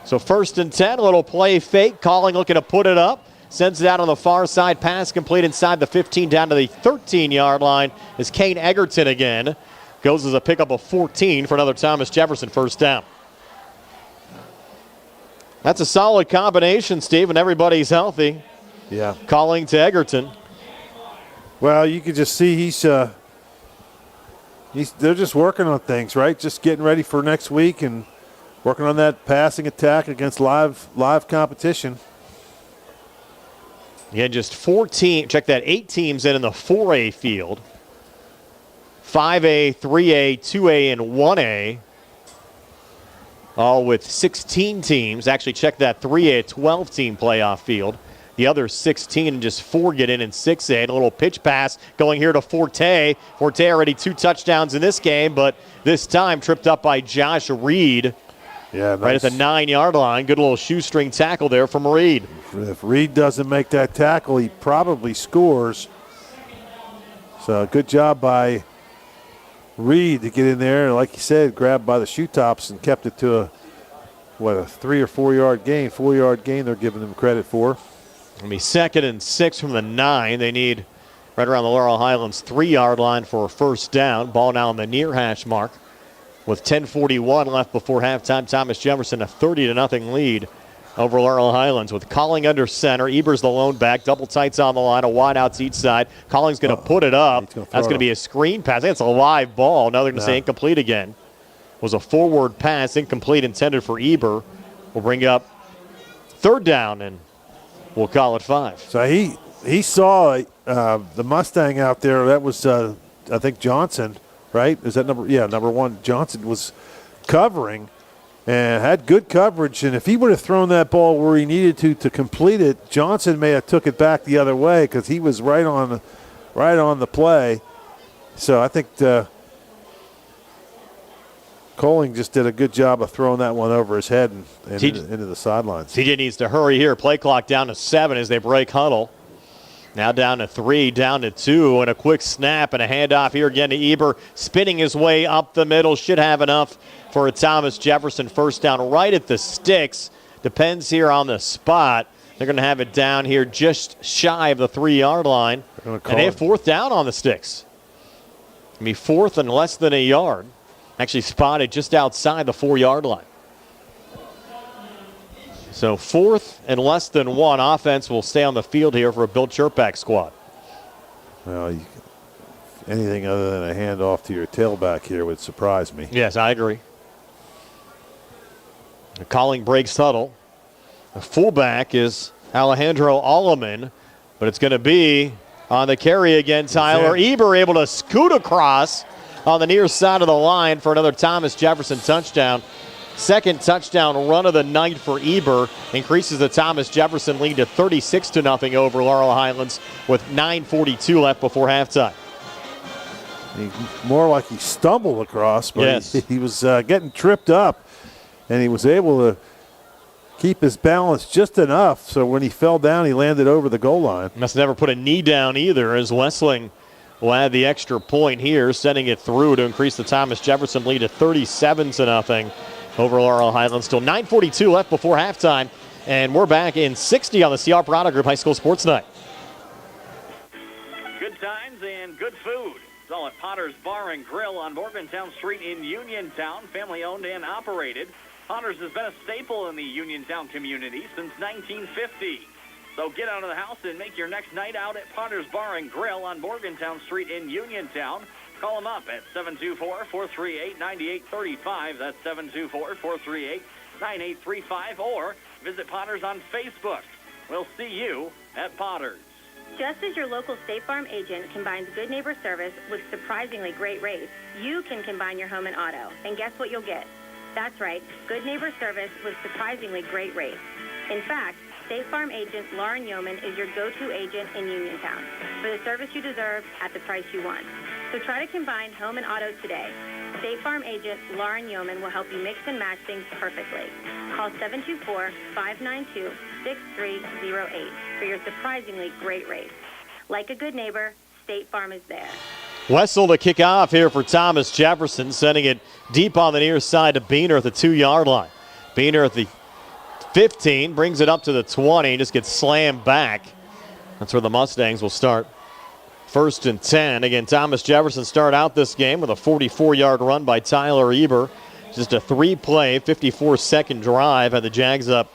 So 1st and 10, a little play fake. Calling looking to put it up. Sends it out on the far side. Pass complete inside the 15 down to the 13-yard line is Kane Egerton again. Goes as a pickup of 14 for another Thomas Jefferson first down. That's a solid combination, Steve, and everybody's healthy. Yeah. Calling to Egerton. Well, you could just see they're just working on things, right? Just getting ready for next week and working on that passing attack against live competition. Again, just 8 teams in the 4A field. 5A, 3A, 2A, and 1A. All with 16 teams. Actually, check that 3A, 12-team playoff field. The other 16 and just 4 get in 6A. And a little pitch pass going here to Forte. Forte already 2 touchdowns in this game, but this time tripped up by Josh Reed. Yeah, nice. Right at the 9-yard line. Good little shoestring tackle there from Reed. If Reed doesn't make that tackle, he probably scores. So good job by Reed to get in there. Like you said, grabbed by the shoe tops and kept it to a 3 or 4 yard gain. 4-yard gain they're giving him credit for. It'll be 2nd and 6 from the 9. They need right around the Laurel Highlands 3-yard line for a first down. Ball now on the near hash mark. With 10:41 left before halftime, Thomas Jefferson a 30-0 lead over Laurel Highlands with Colling under center. Eber's the lone back. Double tights on the line, a wide out to each side. Colling's going to put it up. That's going to be a screen pass. I think it's a live ball. Now they're going to say incomplete again. Was a forward pass, incomplete, intended for Eber. We'll bring up 3rd down, and we'll call it 5. So he saw the Mustang out there. That was, I think, Johnson. Right? Is that number? Yeah, number 1. Johnson was covering and had good coverage. And if he would have thrown that ball where he needed to complete it, Johnson may have took it back the other way because he was right on the play. So I think Colling just did a good job of throwing that one over his head and into the sidelines. TJ needs to hurry here. Play clock down to 7 as they break huddle. Now down to 3, down to 2, and a quick snap and a handoff here again to Eber. Spinning his way up the middle. Should have enough for a Thomas Jefferson first down right at the sticks. Depends here on the spot. They're going to have it down here just shy of the 3-yard line. And they have 4th down on the sticks. It'll be 4th and less than a yard. Actually spotted just outside the 4-yard line. So 4th and less than 1. Offense will stay on the field here for a Bill Chirpak squad. Well, anything other than a handoff to your tailback here would surprise me. Yes, I agree. The Colling breaks huddle. The fullback is Alejandro Alleman, but it's going to be on the carry again. Tyler Eber able to scoot across on the near side of the line for another Thomas Jefferson touchdown. 2nd touchdown run of the night for Eber. Increases the Thomas Jefferson lead to 36-0 over Laurel Highlands with 9:42 left before halftime. More like he stumbled across, but yes. he was getting tripped up, and he was able to keep his balance just enough so when he fell down, he landed over the goal line. Must never put a knee down either, as Wessling will add the extra point here, sending it through to increase the Thomas Jefferson lead to 37-0 over Laurel Highlands. Still 9:42 left before halftime, and we're back in 60 on the CR Parada Group High School Sports Night. Good times and good food. It's all at Potter's Bar and Grill on Morgantown Street in Uniontown, family owned and operated. Potter's has been a staple in the Uniontown community since 1950. So get out of the house and make your next night out at Potter's Bar and Grill on Morgantown Street in Uniontown. Call them up at 724-438-9835. That's 724-438-9835. Or visit Potter's on Facebook. We'll see you at Potter's. Just as your local State Farm agent combines good neighbor service with surprisingly great rates, you can combine your home and auto. And guess what you'll get? That's right, good neighbor service with surprisingly great rates. In fact, State Farm agent Lauren Yeoman is your go-to agent in Uniontown for the service you deserve at the price you want. So try to combine home and auto today. State Farm agent Lauren Yeoman will help you mix and match things perfectly. Call 724-592-6308 for your surprisingly great rates. Like a good neighbor, State Farm is there. Wessel to kick off here for Thomas Jefferson, sending it deep on the near side to Beener at the 2-yard line. Beener at the 15, brings it up to the 20, just gets slammed back. That's where the Mustangs will start. 1st and 10. Again, Thomas Jefferson started out this game with a 44-yard run by Tyler Eber. Just a 3-play, 54-second drive, had the Jags up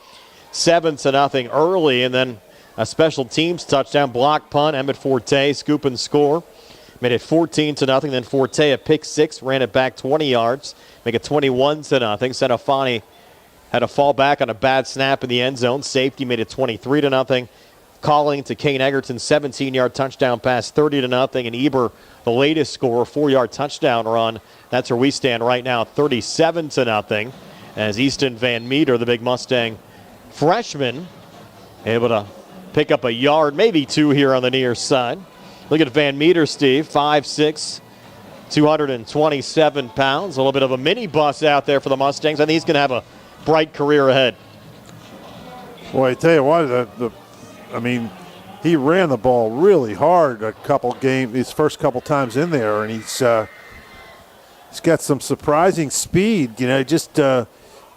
7-0 early, and then a special teams touchdown, block punt. Emmett Forte scoop and score. Made it 14-0. Then Forte a pick six, ran it back 20 yards, make it 21-0. Senafani had a fall back on a bad snap in the end zone. Safety made it 23-0. Calling to Kane Egerton, 17-yard touchdown pass, 30-0. And Eber, the latest scorer, 4-yard touchdown run. That's where we stand right now, 37-0. As Easton Van Meter, the big Mustang freshman, able to pick up a yard, maybe two here on the near side. Look at Van Meter, Steve, 5'6", 227 pounds. A little bit of a mini bus out there for the Mustangs. I think he's going to have a bright career ahead. Boy, I tell you what, I mean, he ran the ball really hard his first couple times in there, and he's got some surprising speed. You know, just when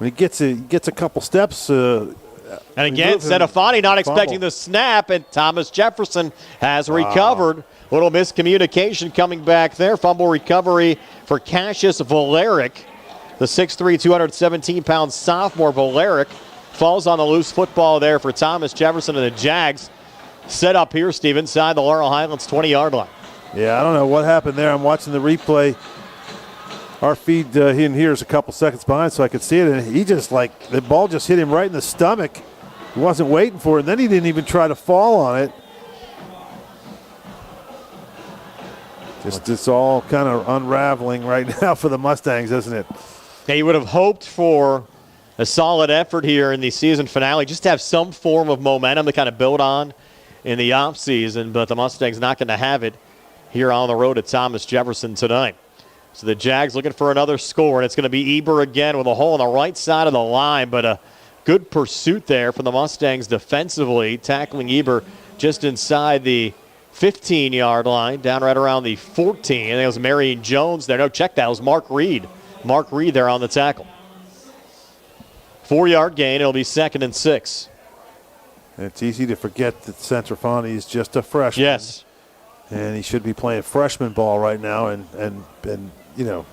he gets a couple steps. And again, Senafani not expecting the snap, and Thomas Jefferson has recovered. Little miscommunication coming back there. Fumble recovery for Cassius Valeric. The 6'3", 217-pound sophomore Valeric falls on the loose football there for Thomas Jefferson, and the Jags set up here, Steve, inside the Laurel Highlands 20-yard line. Yeah, I don't know what happened there. I'm watching the replay. Our feed in here is a couple seconds behind, so I could see it, and he just the ball just hit him right in the stomach. He wasn't waiting for it, and then he didn't even try to fall on it. It's all kind of unraveling right now for the Mustangs, isn't it? Yeah, you would have hoped for a solid effort here in the season finale, just to have some form of momentum to kind of build on in the offseason, but the Mustangs not going to have it here on the road at Thomas Jefferson tonight. So the Jags looking for another score, and it's going to be Eber again with a hole on the right side of the line, but a good pursuit there from the Mustangs defensively, tackling Eber just inside the 15-yard line, down right around the 14. I think it was Marion Jones there. No, check that. It was Mark Reed. Mark Reed there on the tackle. 4-yard gain. It'll be 2nd and 6. It's easy to forget that Senafani is just a freshman. Yes. And he should be playing freshman ball right now. And you know,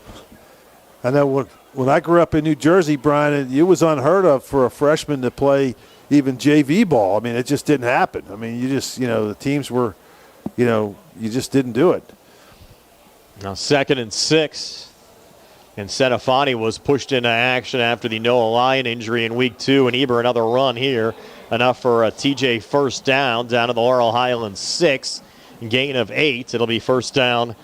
I know when I grew up in New Jersey, Brian, it was unheard of for a freshman to play even JV ball. I mean, it just didn't happen. I mean, the teams were, you just didn't do it. Now 2nd and 6. And Senafani was pushed into action after the Noah Lyon injury in week 2. And Eber another run here. Enough for a TJ first down to the Laurel Highlands 6. Gain of 8. It'll be first down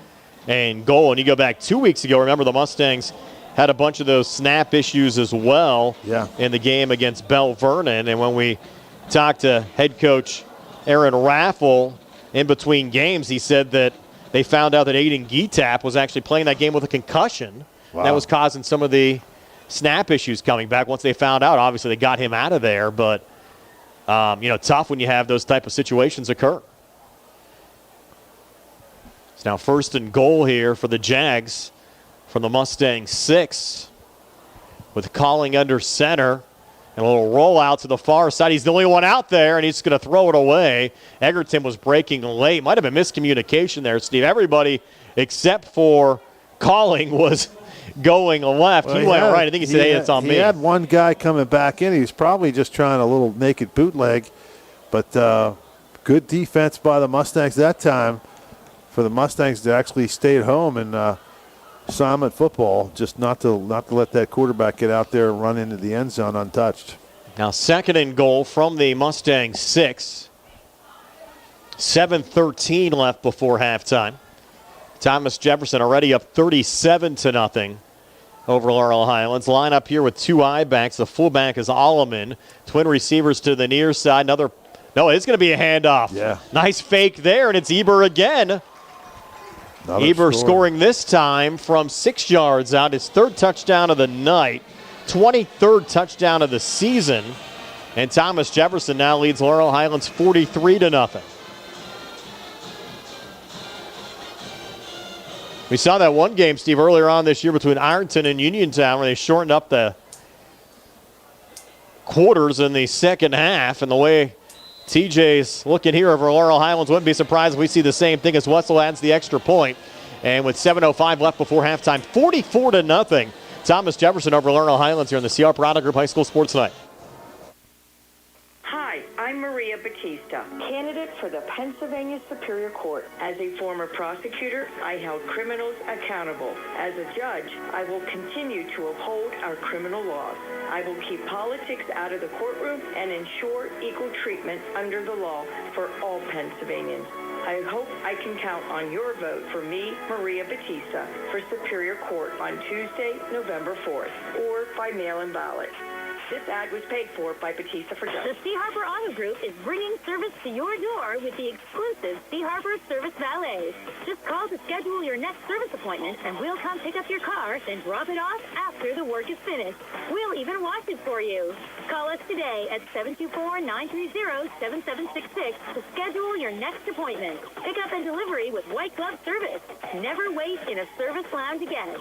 and goal. And you go back 2 weeks ago, remember the Mustangs had a bunch of those snap issues as well in the game against Bell Vernon. And when we talked to head coach Aaron Raffel in between games, he said that they found out that Aiden Geetap was actually playing that game with a concussion. Wow. That was causing some of the snap issues coming back. Once they found out, obviously they got him out of there. But, tough when you have those type of situations occur. It's now 1st and goal here for the Jags from the Mustang 6. With Calling under center. And a little rollout to the far side. He's the only one out there, and he's going to throw it away. Egerton was breaking late. Might have been miscommunication there, Steve. Everybody except for Calling was going left. Well, he went right. I think he said, hey, it's on me. He had one guy coming back in. He was probably just trying a little naked bootleg. But good defense by the Mustangs that time for the Mustangs to actually stay at home and Summit football, just not to let that quarterback get out there and run into the end zone untouched. Now 2nd and goal from the Mustang 6. 7:13 left before halftime. Thomas Jefferson already up 37-0 over Laurel Highlands. Line up here with 2 I-backs. The fullback is Alleman. Twin receivers to the near side. No, it's going to be a handoff. Yeah. Nice fake there, and it's Eber again. Eber scoring this time from 6 yards out. His 3rd touchdown of the night, 23rd touchdown of the season. And Thomas Jefferson now leads Laurel Highlands 43-0. We saw that one game, Steve, earlier on this year between Ironton and Uniontown where they shortened up the quarters in the second half. And the way TJ's looking here over Laurel Highlands, wouldn't be surprised if we see the same thing as Wetzel adds the extra point. And with 7:05 left before halftime, 44-0. Thomas Jefferson over Laurel Highlands here on the CR Product Group High School Sports Night. Hi, I'm Maria Batista, candidate for the Pennsylvania Superior Court. As a former prosecutor, I held criminals accountable. As a judge, I will continue to uphold our criminal laws. I will keep politics out of the courtroom and ensure equal treatment under the law for all Pennsylvanians. I hope I can count on your vote for me, Maria Batista, for Superior Court on Tuesday, November 4th, or by mail-in ballot. This ad was paid for by Batista for Judge. The Sea Harbor Auto Group is bringing service to your door with the exclusive Sea Harbor Service Valet. Just call to schedule your next service appointment, and we'll come pick up your car, then drop it off after the work is finished. We'll even wash it for you. Call us today at 724-930-7766 to schedule your next appointment. Pickup and delivery with white glove service. Never wait in a service lounge again.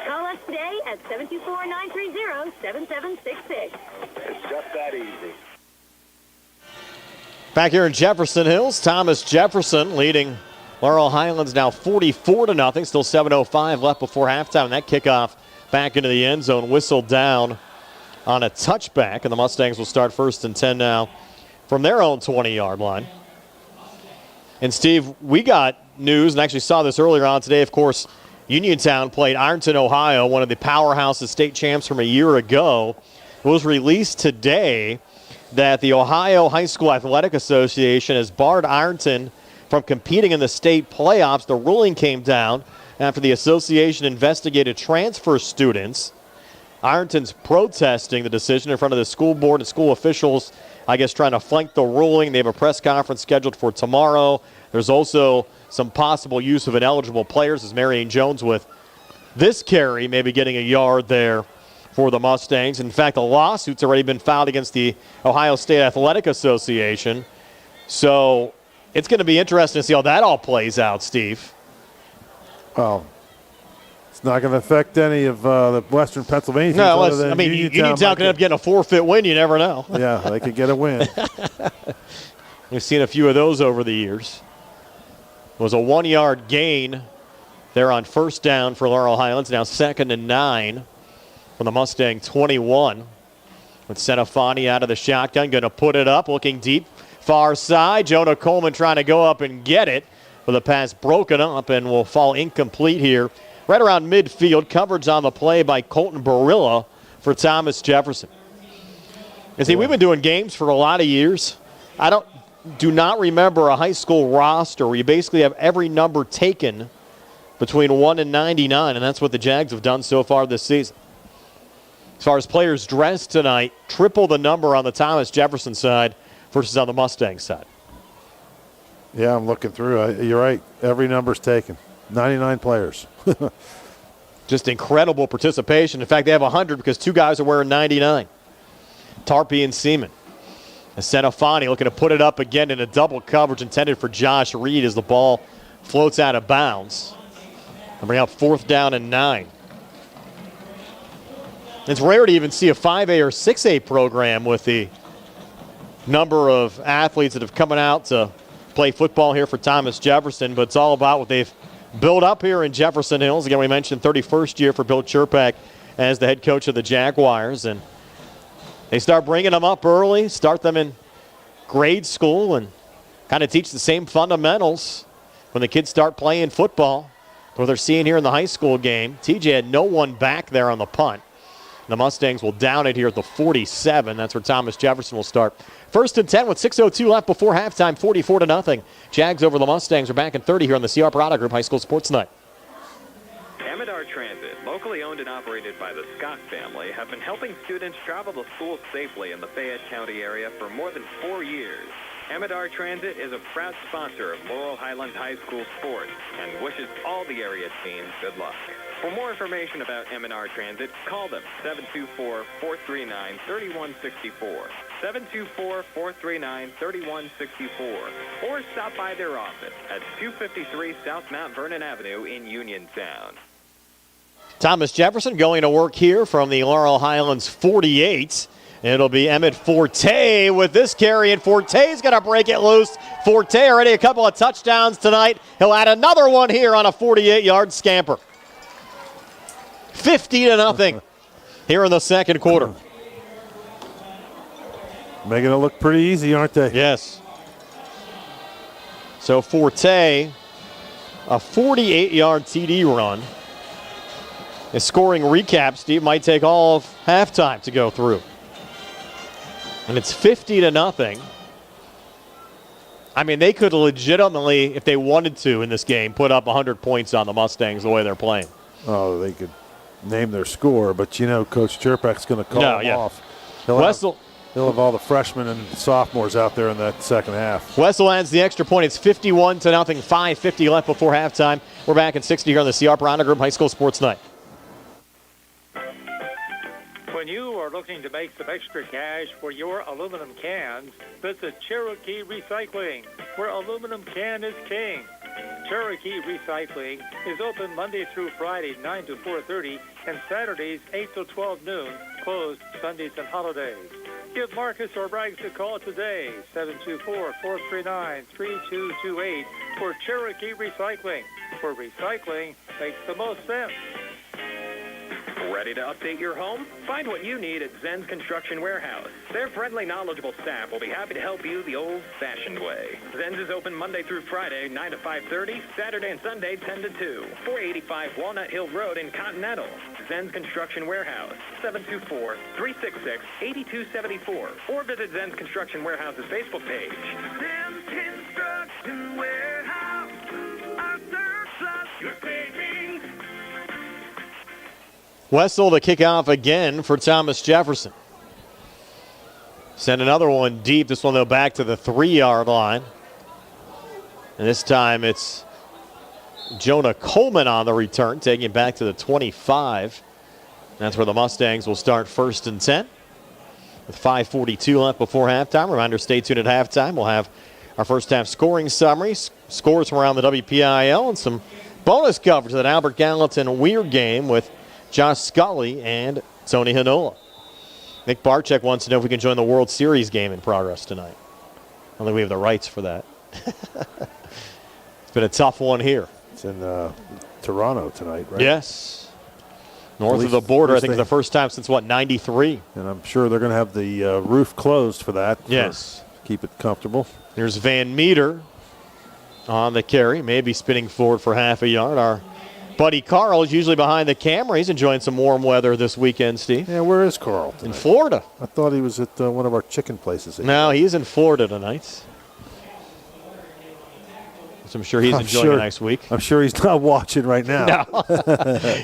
Call us today at 724-930-7766. It's just that easy. Back here in Jefferson Hills, Thomas Jefferson leading Laurel Highlands now 44-0. Still 7:05 left before halftime. That kickoff back into the end zone, whistled down on a touchback, and the Mustangs will start 1st and 10 now from their own 20-yard line. And Steve, we got news, and actually saw this earlier on today. Of course, Uniontown played Ironton, Ohio, one of the powerhouses, state champs from a year ago. It was released today that the Ohio High School Athletic Association has barred Ironton from competing in the state playoffs. The ruling came down after the association investigated transfer students. Ironton's protesting the decision in front of the school board and school officials, I guess, trying to flank the ruling. They have a press conference scheduled for tomorrow. There's also some possible use of ineligible players, as Marion Jones with this carry maybe getting a yard there for the Mustangs. In fact, a lawsuit's already been filed against the Ohio State Athletic Association. So it's going to be interesting to see how that all plays out, Steve. Well, it's not going to affect any of the Western Pennsylvania teams. No, I mean, Uniontown could end up getting a forfeit win. You never know. Yeah, they could get a win. We've seen a few of those over the years. It was a 1-yard gain there on 1st down for Laurel Highlands. Now 2nd and 9 from the Mustang 21. With Senafani out of the shotgun, going to put it up, looking deep, far side. Jonah Coleman trying to go up and get it, with a pass broken up and will fall incomplete here. Right around midfield, coverage on the play by Colton Barilla for Thomas Jefferson. You see, we've been doing games for a lot of years. Do not remember a high school roster where you basically have every number taken between 1 and 99, and that's what the Jags have done so far this season. As far as players dressed tonight, triple the number on the Thomas Jefferson side versus on the Mustang side. Yeah, I'm looking through. You're right. Every number's taken. 99 players. Just incredible participation. In fact, they have 100 because 2 guys are wearing 99. Tarpey and Seaman. Senafani looking to put it up again in a double coverage intended for Josh Reed as the ball floats out of bounds. And bring up 4th down and 9. It's rare to even see a 5A or 6A program with the number of athletes that have come out to play football here for Thomas Jefferson, but it's all about what they've built up here in Jefferson Hills. Again, we mentioned 31st year for Bill Chirpak as the head coach of the Jaguars, and they start bringing them up early, start them in grade school, and kind of teach the same fundamentals when the kids start playing football. What they're seeing here in the high school game, TJ had no one back there on the punt. The Mustangs will down it here at the 47. That's where Thomas Jefferson will start. 1st and 10 with 6:02 left before halftime, 44-0. Jags over the Mustangs are back in 30 here on the CR Parada Group High School Sports Night. Amidar Transit, locally owned and operated by the Scott family, have been helping students travel to school safely in the Fayette County area for more than 4 years. Amidar Transit is a proud sponsor of Laurel Highlands High School sports and wishes all the area teams good luck. For more information about Amidar Transit, call them 724-439-3164, 724-439-3164, or stop by their office at 253 South Mount Vernon Avenue in Uniontown. Thomas Jefferson going to work here from the Laurel Highlands 48. It'll be Emmett Forte with this carry, and Forte's going to break it loose. Forte already a couple of touchdowns tonight. He'll add another one here on a 48-yard scamper. 50-0 here in the second quarter. Making it look pretty easy, aren't they? Yes. So Forte, a 48-yard TD run. A scoring recap, Steve, might take all of halftime to go through. And it's 50-0. I mean, they could legitimately, if they wanted to in this game, put up 100 points on the Mustangs the way they're playing. Oh, they could name their score, but Coach Cherpak's going to call them off. He'll have all the freshmen and sophomores out there in that second half. Wessel adds the extra point. It's 51-0, 5:50 left before halftime. We're back at 60 here on the C.R. Piranha Group High School Sports Night. When you are looking to make some extra cash for your aluminum cans, visit Cherokee Recycling, where aluminum can is king. Cherokee Recycling is open Monday through Friday, 9 to 4:30, and Saturdays, 8 to 12 noon, closed Sundays and holidays. Give Marcus or Braggs a call today, 724-439-3228, for Cherokee Recycling, where recycling makes the most sense. Ready to update your home? Find what you need at Zen's Construction Warehouse. Their friendly, knowledgeable staff will be happy to help you the old-fashioned way. Zen's is open Monday through Friday, 9 to 5:30, Saturday and Sunday, 10 to 2. 485 Walnut Hill Road in Continental. Zen's Construction Warehouse, 724-366-8274. Or visit Zen's Construction Warehouse's Facebook page. Zen's Construction Warehouse, our surplus, your savings. Wessel to kick off again for Thomas Jefferson. Send another one deep. This one, though, back to the 3-yard line. And this time it's Jonah Coleman on the return, taking it back to the 25. That's where the Mustangs will start 1st and 10. With 5:42 left before halftime. Reminder, stay tuned at halftime. We'll have our first half scoring summary, scores from around the WPIAL, and some bonus coverage of that Albert Gallatin Weir game with Josh Scully and Tony Hinola. Nick Barczyk wants to know if we can join the World Series game in progress tonight. I don't think we have the rights for that. It's been a tough one here. It's in Toronto tonight, right? Yes. North of the border, I think, for the first time since, 93? And I'm sure they're going to have the roof closed for that. Yes. Keep it comfortable. Here's Van Meter on the carry, maybe spinning forward for half a yard. Our buddy Carl is usually behind the camera. He's enjoying some warm weather this weekend, Steve. Yeah, where is Carl tonight? In Florida. I thought he was at one of our chicken places. No, he's in Florida tonight. So I'm sure he's enjoying a nice week. I'm sure he's not watching right now. No.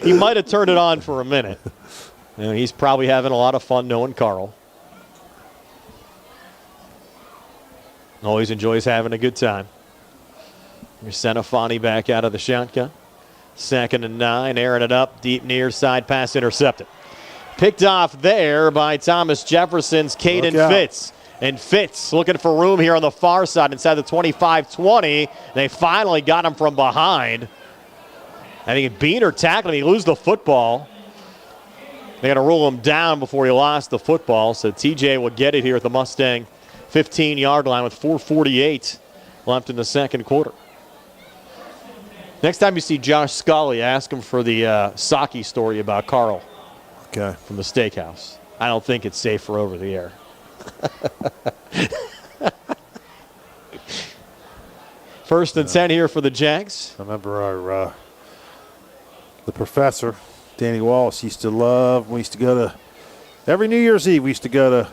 He might have turned it on for a minute. He's probably having a lot of fun knowing Carl. Always enjoys having a good time. Here's Senafani back out of the shotgun. 2nd and 9, airing it up, deep near side, pass intercepted. Picked off there by Thomas Jefferson's Caden Fitz. And Fitz looking for room here on the far side inside the 25-20. They finally got him from behind. I think Beaner tackled him. He loses the football. They got to rule him down before he lost the football. So TJ will get it here at the Mustang 15-yard line with 4:48 left in the second quarter. Next time you see Josh Scully, ask him for the Saki story about Carl. Okay. From the steakhouse. I don't think it's safe for over the air. First and 10 here for the Jags. I remember the professor, Danny Wallace, used to love, we used to go to, every New Year's Eve, we used to go to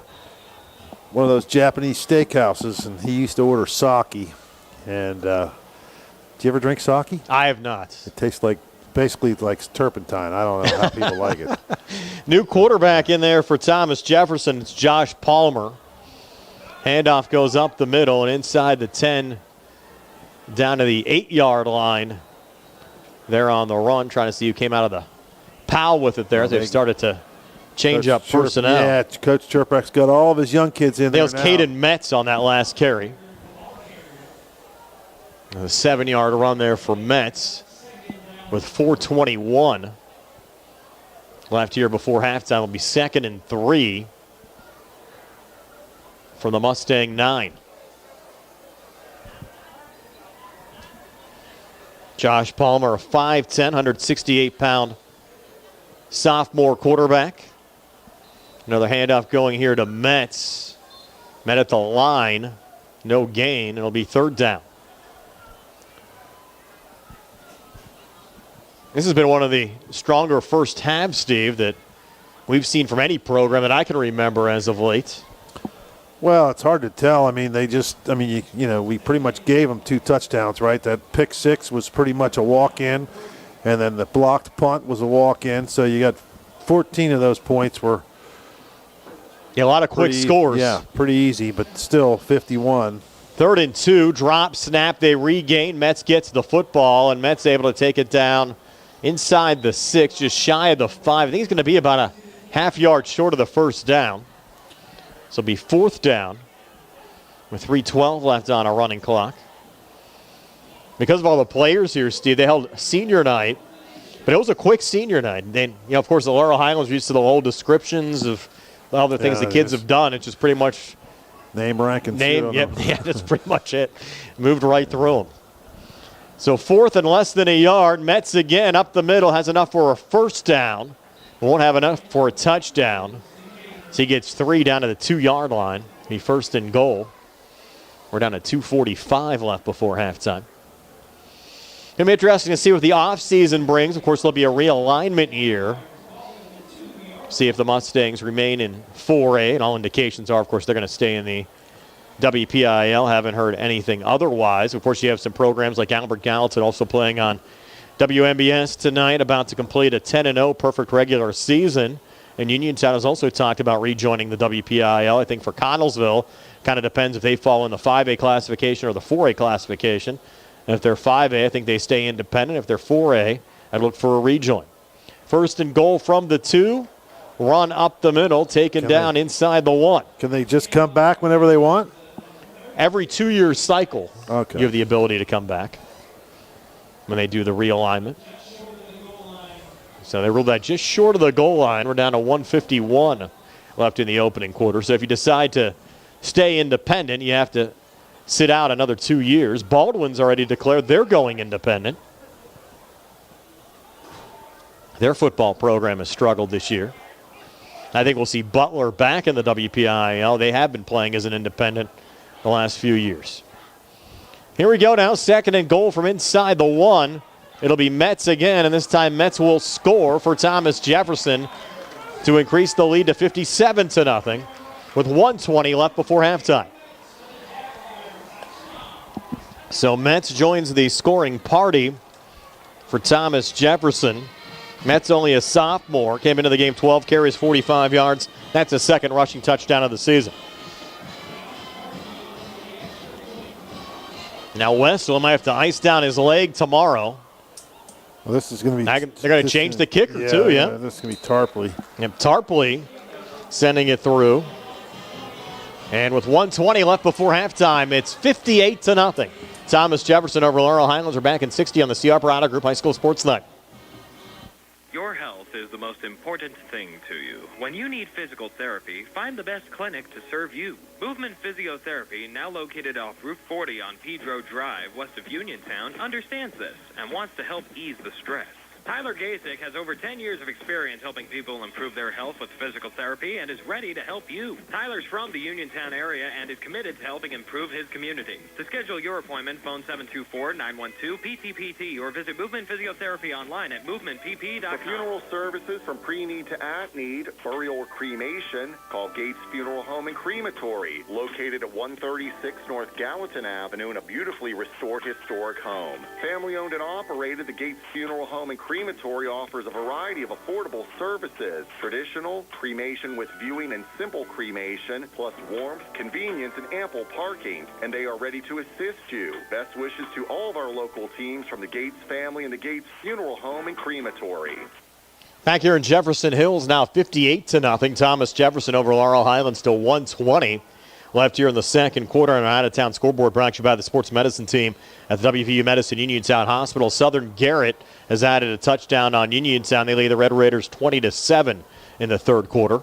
one of those Japanese steakhouses, and he used to order sake. And do you ever drink sake? I have not. It tastes basically like turpentine. I don't know how people like it. New quarterback in there for Thomas Jefferson. It's Josh Palmer. Handoff goes up the middle and inside the 10 down to the 8-yard line. They're on the run, trying to see who came out of the POW with it there. They've started to change up personnel. Yeah, Coach Cherpak's got all of his young kids in there now. That was Caden Metz on that last carry. A 7-yard run there for Metz with 4:21 left here before halftime. Will be 2nd and 3 from the Mustang 9. Josh Palmer, a 5'10", 168-pound sophomore quarterback. Another handoff going here to Metz. Met at the line. No gain. It'll be third down. This has been one of the stronger first halves, Steve, that we've seen from any program that I can remember as of late. Well, it's hard to tell. I mean, we pretty much gave them 2 touchdowns, right? That pick 6 was pretty much a walk-in, and then the blocked punt was a walk-in. So you got 14 of those points were a lot of quick scores. Yeah, pretty easy, but still 51. 3rd and 2, drop, snap, they regain. Metz gets the football, and Metz able to take it down inside the 6, just shy of the 5. I think it's going to be about a half yard short of the first down. So it'll be 4th down with 3:12 left on a running clock. Because of all the players here, Steve, they held senior night, but it was a quick senior night. And then, of course, the Laurel Highlands used to the old descriptions of all the things the kids have done. It's just pretty much name, rank, and name. Yep, yeah, that's pretty much it. Moved right through them. So 4th and less than a yard. Metz again up the middle, has enough for a first down. Won't have enough for a touchdown. So he gets 3 down to the 2-yard line. Be 1st and goal. We're down to 2:45 left before halftime. It'll be interesting to see what the offseason brings. Of course, there'll be a realignment year. See if the Mustangs remain in 4A. And all indications are, of course, they're going to stay in the WPIAL. Haven't heard anything otherwise. Of course, you have some programs like Albert Gallatin also playing on WMBS tonight, about to complete a 10-0 perfect regular season. And Uniontown has also talked about rejoining the WPIAL. I think for Connellsville, kind of depends if they fall in the 5A classification or the 4A classification. And if they're 5A, I think they stay independent. If they're 4A, I'd look for a rejoin. 1st and goal from the 2. Run up the middle, taken down inside the 1. Can they just come back whenever they want? Every 2-year cycle, okay, you have the ability to come back when they do the realignment. So they ruled that just short of the goal line. We're down to 1:51 left in the opening quarter. So if you decide to stay independent, you have to sit out another 2 years. Baldwin's already declared they're going independent. Their football program has struggled this year. I think we'll see Butler back in the WPIAL. They have been playing as an independent the last few years. Here we go now, 2nd and goal from inside the 1. It'll be Metz again, and this time Metz will score for Thomas Jefferson to increase the lead to 57-0 with 1:20 left before halftime. So Metz joins the scoring party for Thomas Jefferson. Metz only a sophomore, came into the game 12 carries, 45 yards. That's his 2nd rushing touchdown of the season. Now Westfield might have to ice down his leg tomorrow. Well, this is going to be. They're going to change the kicker too, yeah. This is going to be Tarpley. Yep, Tarpley sending it through. And with 1:20 left before halftime, it's 58-0. Thomas Jefferson over Laurel Highlands are back in 60 on the CR Parada Group High School Sports Night. Your health is the most important thing to you. When you need physical therapy, find the best clinic to serve you. Movement Physiotherapy, now located off Route 40 on Pedro Drive, west of Uniontown, understands this and wants to help ease the stress. Tyler Gasek has over 10 years of experience helping people improve their health with physical therapy and is ready to help you. Tyler's from the Uniontown area and is committed to helping improve his community. To schedule your appointment, phone 724-912-PTPT or visit Movement Physiotherapy online at movementpp.com. For funeral services from pre-need to at-need, burial or cremation, call Gates Funeral Home and Crematory, located at 136 North Gallatin Avenue in a beautifully restored historic home. Family-owned and operated, the Gates Funeral Home and Crematory offers a variety of affordable services, traditional, cremation with viewing and simple cremation, plus warmth, convenience, and ample parking. And they are ready to assist you. Best wishes to all of our local teams from the Gates family and the Gates Funeral Home and Crematory. Back here in Jefferson Hills, now 58-0. Thomas Jefferson over Laurel Highlands to 1:20 left here in the 2nd quarter on an out-of-town scoreboard brought to you by the sports medicine team at the WVU Medicine Uniontown Hospital. Southern Garrett has added a touchdown on Uniontown. They lead the Red Raiders 20-7 in the 3rd quarter.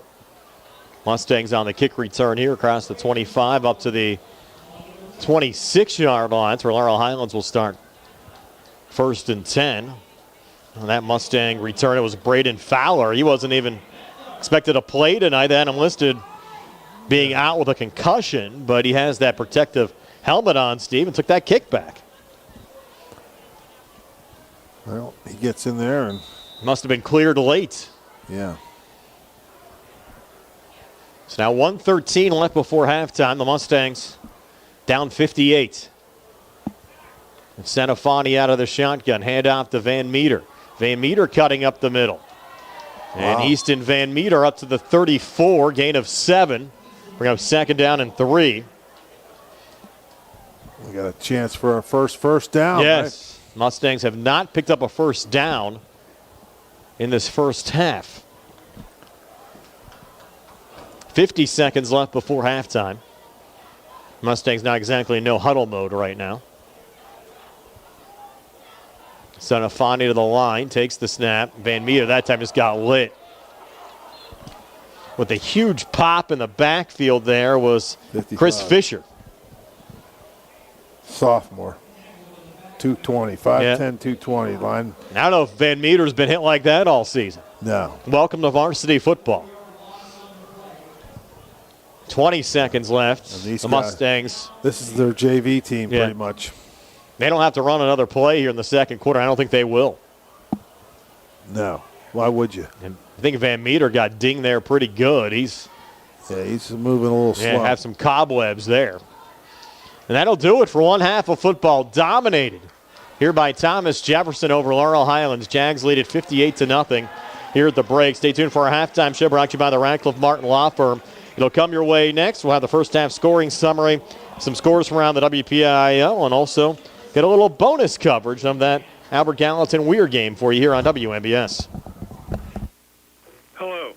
Mustangs on the kick return here across the 25 up to the 26-yard line. That's where Laurel Highlands will start 1st and 10. On that Mustang return, it was Braden Fowler. He wasn't even expected to play tonight. They had him listed being out with a concussion, but he has that protective helmet on, Steve, and took that kick back. Well, he gets in there and must have been cleared late. Yeah. So now 1:13 left before halftime. The Mustangs down 58. And Sanafani out of the shotgun. Hand off to Van Meter. Van Meter cutting up the middle. And Easton Van Meter up to the 34. Gain of 7. Bring up 2nd down and 3. We got a chance for our first down. Yes. Right? Mustangs have not picked up a first down in this first half. 50 seconds left before halftime. Mustangs not exactly in no huddle mode right now. Sanafani to the line, takes the snap. Van Meter that time just got lit. With a huge pop in the backfield there was 55. Chris Fisher. Sophomore. 220, 5'10", 220 line. I don't know if Van Meter's been hit like that all season. No. Welcome to varsity football. 20 seconds left. And the Mustangs. This is their JV team pretty much. They don't have to run another play here in the second quarter. I don't think they will. No. Why would you? And I think Van Meter got dinged there pretty good. He's moving a little slow. Have some cobwebs there. And that'll do it for one half of football. Dominated here by Thomas Jefferson over Laurel Highlands. Jags lead at 58-0 here at the break. Stay tuned for our halftime show brought to you by the Radcliffe Martin Law Firm. It'll come your way next. We'll have the first half scoring summary, some scores from around the WPIAL, and also get a little bonus coverage of that Albert Gallatin Weir game for you here on WMBS. Hello.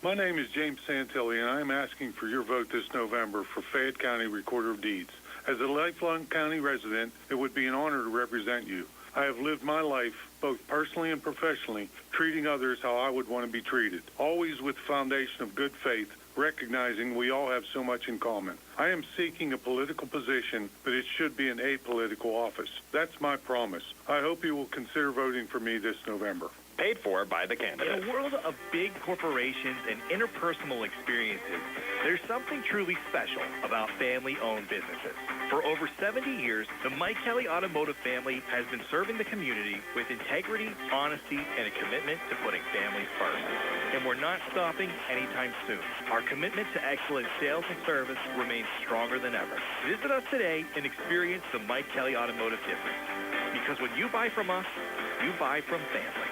My name is James Santilli, and I'm asking for your vote this November for Fayette County Recorder of Deeds. As a lifelong county resident, it would be an honor to represent you. I have lived my life, both personally and professionally, treating others how I would want to be treated, always with the foundation of good faith, recognizing we all have so much in common. I am seeking a political position, but it should be an apolitical office. That's my promise. I hope you will consider voting for me this November. Paid for by the candidate. In a world of big corporations and interpersonal experiences, there's something truly special about family-owned businesses. For over 70 years, the Mike Kelly Automotive family has been serving the community with integrity, honesty, and a commitment to putting families first. And we're not stopping anytime soon. Our commitment to excellent sales and service remains stronger than ever. Visit us today and experience the Mike Kelly Automotive difference. Because when you buy from us, you buy from family.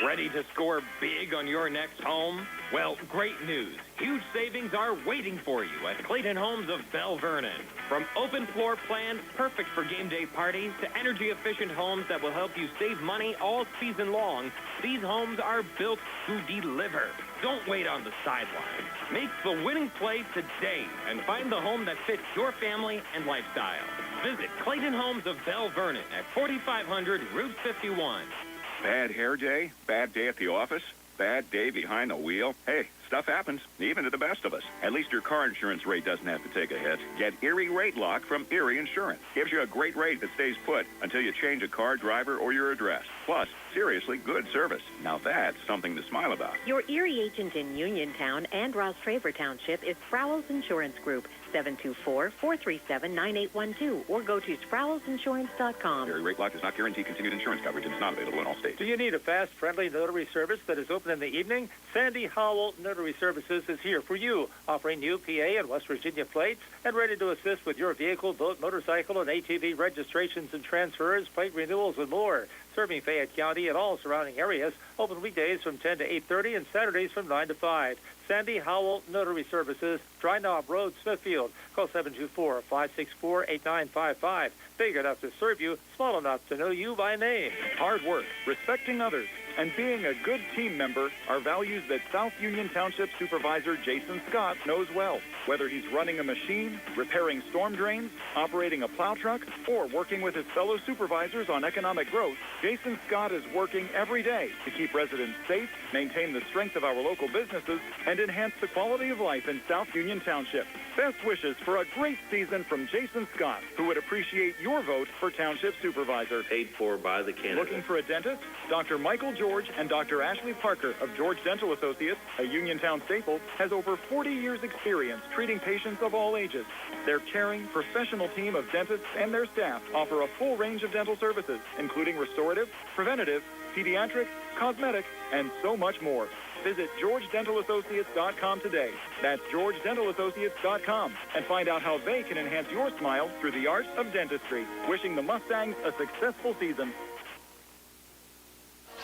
Ready to score big on your next home? Well, great news. Huge savings are waiting for you at Clayton Homes of Bell Vernon. From open floor plans perfect for game day parties to energy-efficient homes that will help you save money all season long, these homes are built to deliver. Don't wait on the sidelines. Make the winning play today and find the home that fits your family and lifestyle. Visit Clayton Homes of Bell Vernon at 4500 Route 51. Bad hair day? Bad day at the office? Bad day behind the wheel? Hey, stuff happens, even to the best of us. At least your car insurance rate doesn't have to take a hit. Get Erie Rate Lock from Erie Insurance. Gives you a great rate that stays put until you change a car, driver, or your address. Plus, seriously good service. Now that's something to smile about. Your Erie agent in Uniontown and Ross Traver Township is Sprowell's Insurance Group, 724-437-9812, or go to sprowellsinsurance.com. Erie Rate Lock does not guarantee continued insurance coverage and is not available in all states. Do you need a fast, friendly notary service that is open in the evening? Sandy Howell Notary Services is here for you, offering UPA and West Virginia plates and ready to assist with your vehicle, boat, motorcycle, and ATV registrations and transfers, plate renewals, and more. Serving Fayette County and all surrounding areas. Open weekdays from 10 to 8:30 and Saturdays from 9 to 5. Sandy Howell Notary Services, Dry Knob Road, Smithfield. Call 724-564-8955. Big enough to serve you, small enough to know you by name. Hard work, respecting others, and being a good team member are values that South Union Township Supervisor Jason Scott knows well. Whether he's running a machine, repairing storm drains, operating a plow truck, or working with his fellow supervisors on economic growth, Jason Scott is working every day to keep residents safe, maintain the strength of our local businesses, and enhance the quality of life in South Union Township. Best wishes for a great season from Jason Scott, who would appreciate your your vote for Township Supervisor. Paid for by the candidate. Looking for a dentist? Dr. Michael George and Dr. Ashley Parker of George Dental Associates, a Uniontown staple, has over 40 years experience treating patients of all ages. Their caring, professional team of dentists and their staff offer a full range of dental services, including restorative, preventative, pediatric, cosmetic, and so much more. Visit GeorgeDentalAssociates.com today. That's GeorgeDentalAssociates.com, and find out how they can enhance your smile through the art of dentistry. Wishing the Mustangs a successful season.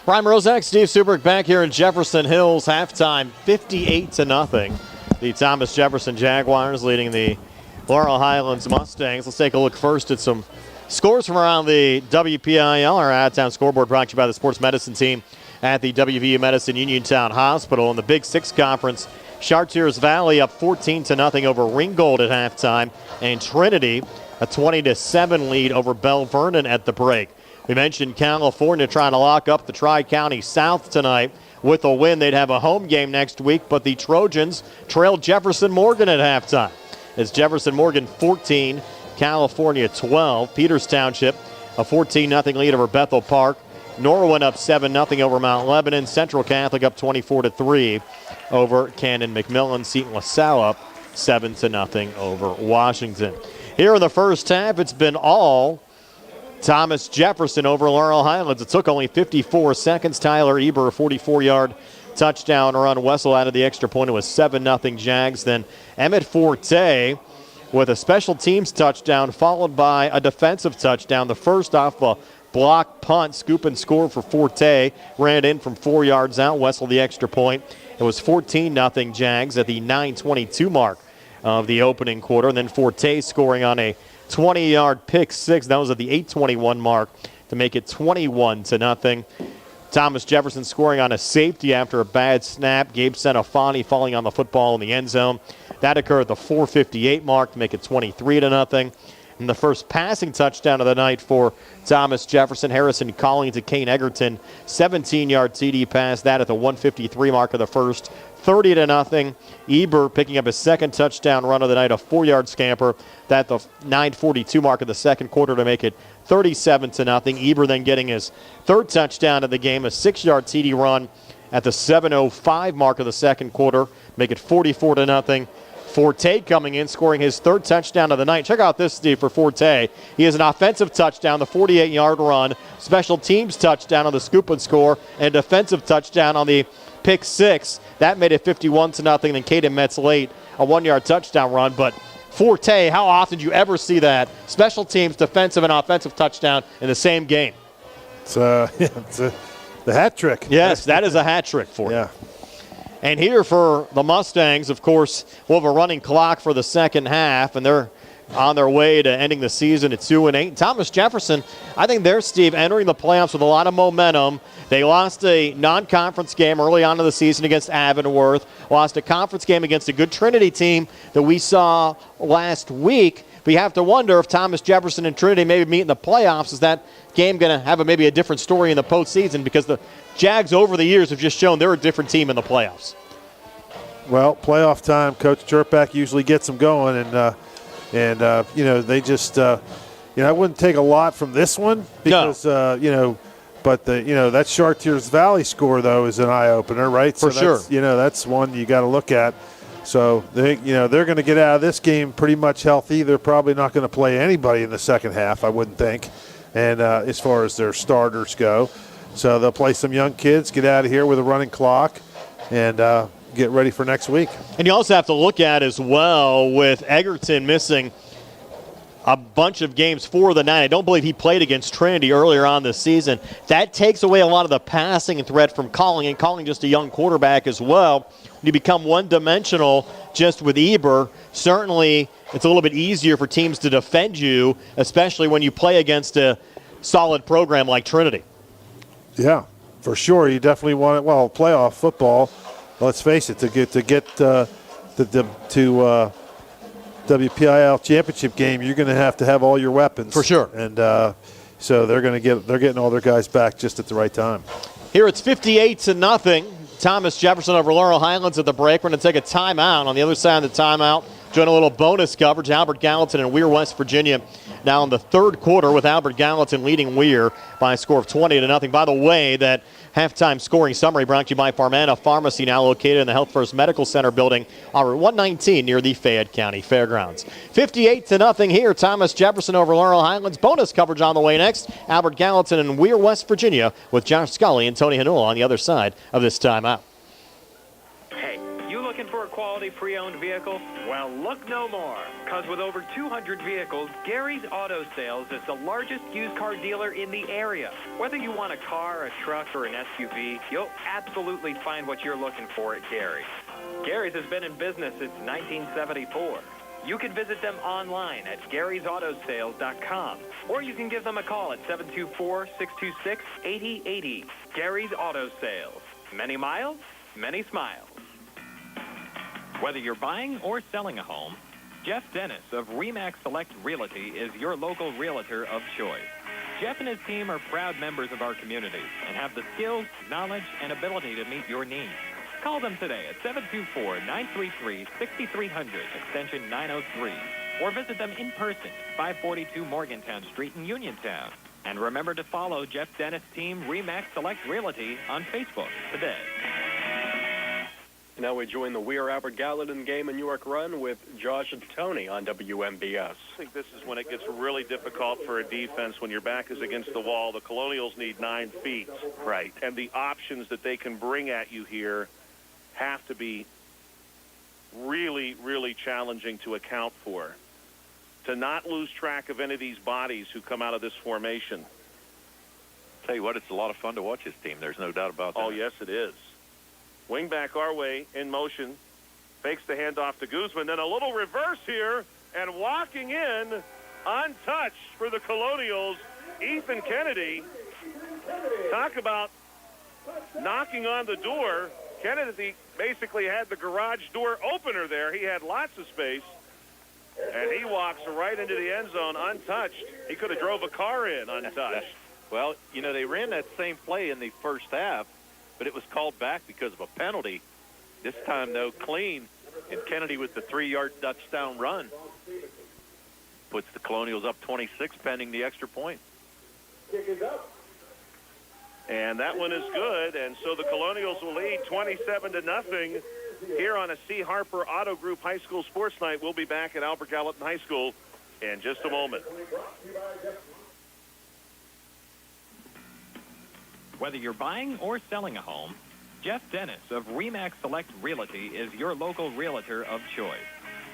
Brian Rozak, Steve Subrick back here in Jefferson Hills. Halftime, 58-0. The Thomas Jefferson Jaguars leading the Laurel Highlands Mustangs. Let's take a look first at some scores from around the WPIAL, our out-of-town scoreboard, brought to you by the sports medicine team at the WVU Medicine Uniontown Hospital. In the Big Six Conference, Chartiers Valley up 14-0 over Ringgold at halftime, and Trinity a 20-7 lead over Bell Vernon at the break. We mentioned California trying to lock up the Tri-County South tonight. With a win, they'd have a home game next week, but the Trojans trailed Jefferson Morgan at halftime. It's Jefferson Morgan 14, California 12. Peters Township a 14-0 lead over Bethel Park. Norwin up 7-0 over Mount Lebanon. Central Catholic up 24-3 over Cannon McMillan. Seton LaSalle up 7-0 over Washington. Here in the first half, it's been all Thomas Jefferson over Laurel Highlands. It took only 54 seconds. Tyler Eber, a 44-yard touchdown run. Wessel out of the extra point. It was 7-0 Jags. Then Emmett Forte with a special teams touchdown, followed by a defensive touchdown. The first off a block punt, scoop and score for Forte. Ran it in from 4 yards out. Wessel the extra point. It was 14-0 Jags at the 9:22 mark of the opening quarter. And then Forte scoring on a 20-yard pick six. That was at the 8:21 mark to make it 21-0. Thomas Jefferson scoring on a safety after a bad snap. Gabe Senafani falling on the football in the end zone. That occurred at the 4:58 mark to make it 23-0. And the first passing touchdown of the night for Thomas Jefferson. Harrison Calling to Kane Egerton. 17-yard TD pass. That at the 1:53 mark of the first. 30-0. Eber picking up his second touchdown run of the night, a 4-yard scamper. That the 9:42 mark of the second quarter to make it 37-0. Eber then getting his third touchdown of the game, a 6-yard TD run at the 7:05 mark of the second quarter, make it 44-0. Forte coming in, scoring his third touchdown of the night. Check out this, Steve, for Forte. He has an offensive touchdown, the 48-yard run, special teams touchdown on the scoop and score, and defensive touchdown on the pick six. That made it 51-0. Then Caden Metz late, a 1-yard touchdown run. But Forte, how often do you ever see that? Special teams, defensive, and offensive touchdown in the same game. It's the hat trick. Yes, that is a hat trick for you. Yeah. And here for the Mustangs, of course, we'll have a running clock for the second half, and they're on their way to ending the season at 2-8. Thomas Jefferson, I think they're, Steve, entering the playoffs with a lot of momentum. They lost a non-conference game early on in the season against Avonworth, lost a conference game against a good Trinity team that we saw last week. But you have to wonder if Thomas Jefferson and Trinity maybe meet in the playoffs. Is that game going to have maybe a different story in the postseason? Because the Jags over the years have just shown they're a different team in the playoffs. Well, playoff time, Coach Jerpak usually gets them going, and they just, I wouldn't take a lot from this one because, but that Chartiers Valley score though is an eye opener, right? For sure. That's one you got to look at. So they're going to get out of this game pretty much healthy. They're probably not going to play anybody in the second half, I wouldn't think, and as far as their starters go. So they'll play some young kids, get out of here with a running clock, and get ready for next week. And you also have to look at as well with Egerton missing a bunch of games for the night. I don't believe he played against Trinity earlier on this season. That takes away a lot of the passing threat from Calling, and Calling just a young quarterback as well. When you become one-dimensional just with Eber, certainly it's a little bit easier for teams to defend you, especially when you play against a solid program like Trinity. Yeah, for sure. You definitely want it. Well, playoff football, let's face it, to get to WPIAL championship game, you're going to have all your weapons. For sure. And so they're getting all their guys back just at the right time. Here it's 58-0. Thomas Jefferson over Laurel Highlands at the break. We're going to take a timeout. On the other side of the timeout, Doing a little bonus coverage. Albert Gallatin and Weir, West Virginia, now in the third quarter with Albert Gallatin leading Weir by a score of 20-0. By the way, that halftime scoring summary brought to you by Farmana Pharmacy, now located in the Health First Medical Center building on Route 119 near the Fayette County Fairgrounds. 58-0 here. Thomas Jefferson over Laurel Highlands. Bonus coverage on the way next. Albert Gallatin and Weir, West Virginia, with Josh Scully and Tony Hanula on the other side of this timeout. Hey, you looking for a quality pre-owned vehicle? Well, look no more, because with over 200 vehicles, Gary's Auto Sales is the largest used car dealer in the area. Whether you want a car, a truck, or an SUV, you'll absolutely find what you're looking for at Gary's. Gary's has been in business since 1974. You can visit them online at Gary'sAutoSales.com, or you can give them a call at 724-626-8080. Gary's Auto Sales. Many miles, many smiles. Whether you're buying or selling a home, Jeff Dennis of RE/MAX Select Realty is your local realtor of choice. Jeff and his team are proud members of our community and have the skills, knowledge, and ability to meet your needs. Call them today at 724-933-6300, extension 903, or visit them in person, 542 Morgantown Street in Uniontown. And remember to follow Jeff Dennis' team RE/MAX Select Realty on Facebook today. Now we join the Weir Albert Gallatin game in New York Run with Josh and Tony on WMBS. I think this is when it gets really difficult for a defense when your back is against the wall. The Colonials need 9 feet. Right. And the options that they can bring at you here have to be really, really challenging to account for. To not lose track of any of these bodies who come out of this formation. Tell you what, it's a lot of fun to watch this team. There's no doubt about that. Oh, yes, it is. Wing back our way, in motion, fakes the handoff to Guzman, then a little reverse here, and walking in, untouched for the Colonials, Ethan Kennedy. Talk about knocking on the door. Kennedy basically had the garage door opener there. He had lots of space, and he walks right into the end zone untouched. He could have drove a car in untouched. Well, you know, they ran that same play in the first half, but it was called back because of a penalty. This time, though, clean, and Kennedy with the 3-yard touchdown run puts the Colonials up 26 pending the extra point. And that one is good, and so the Colonials will lead 27-0 here on a C. Harper Auto Group High School Sports Night. We'll be back at Albert Gallatin High School in just a moment. Whether you're buying or selling a home, Jeff Dennis of RE/MAX Select Realty is your local realtor of choice.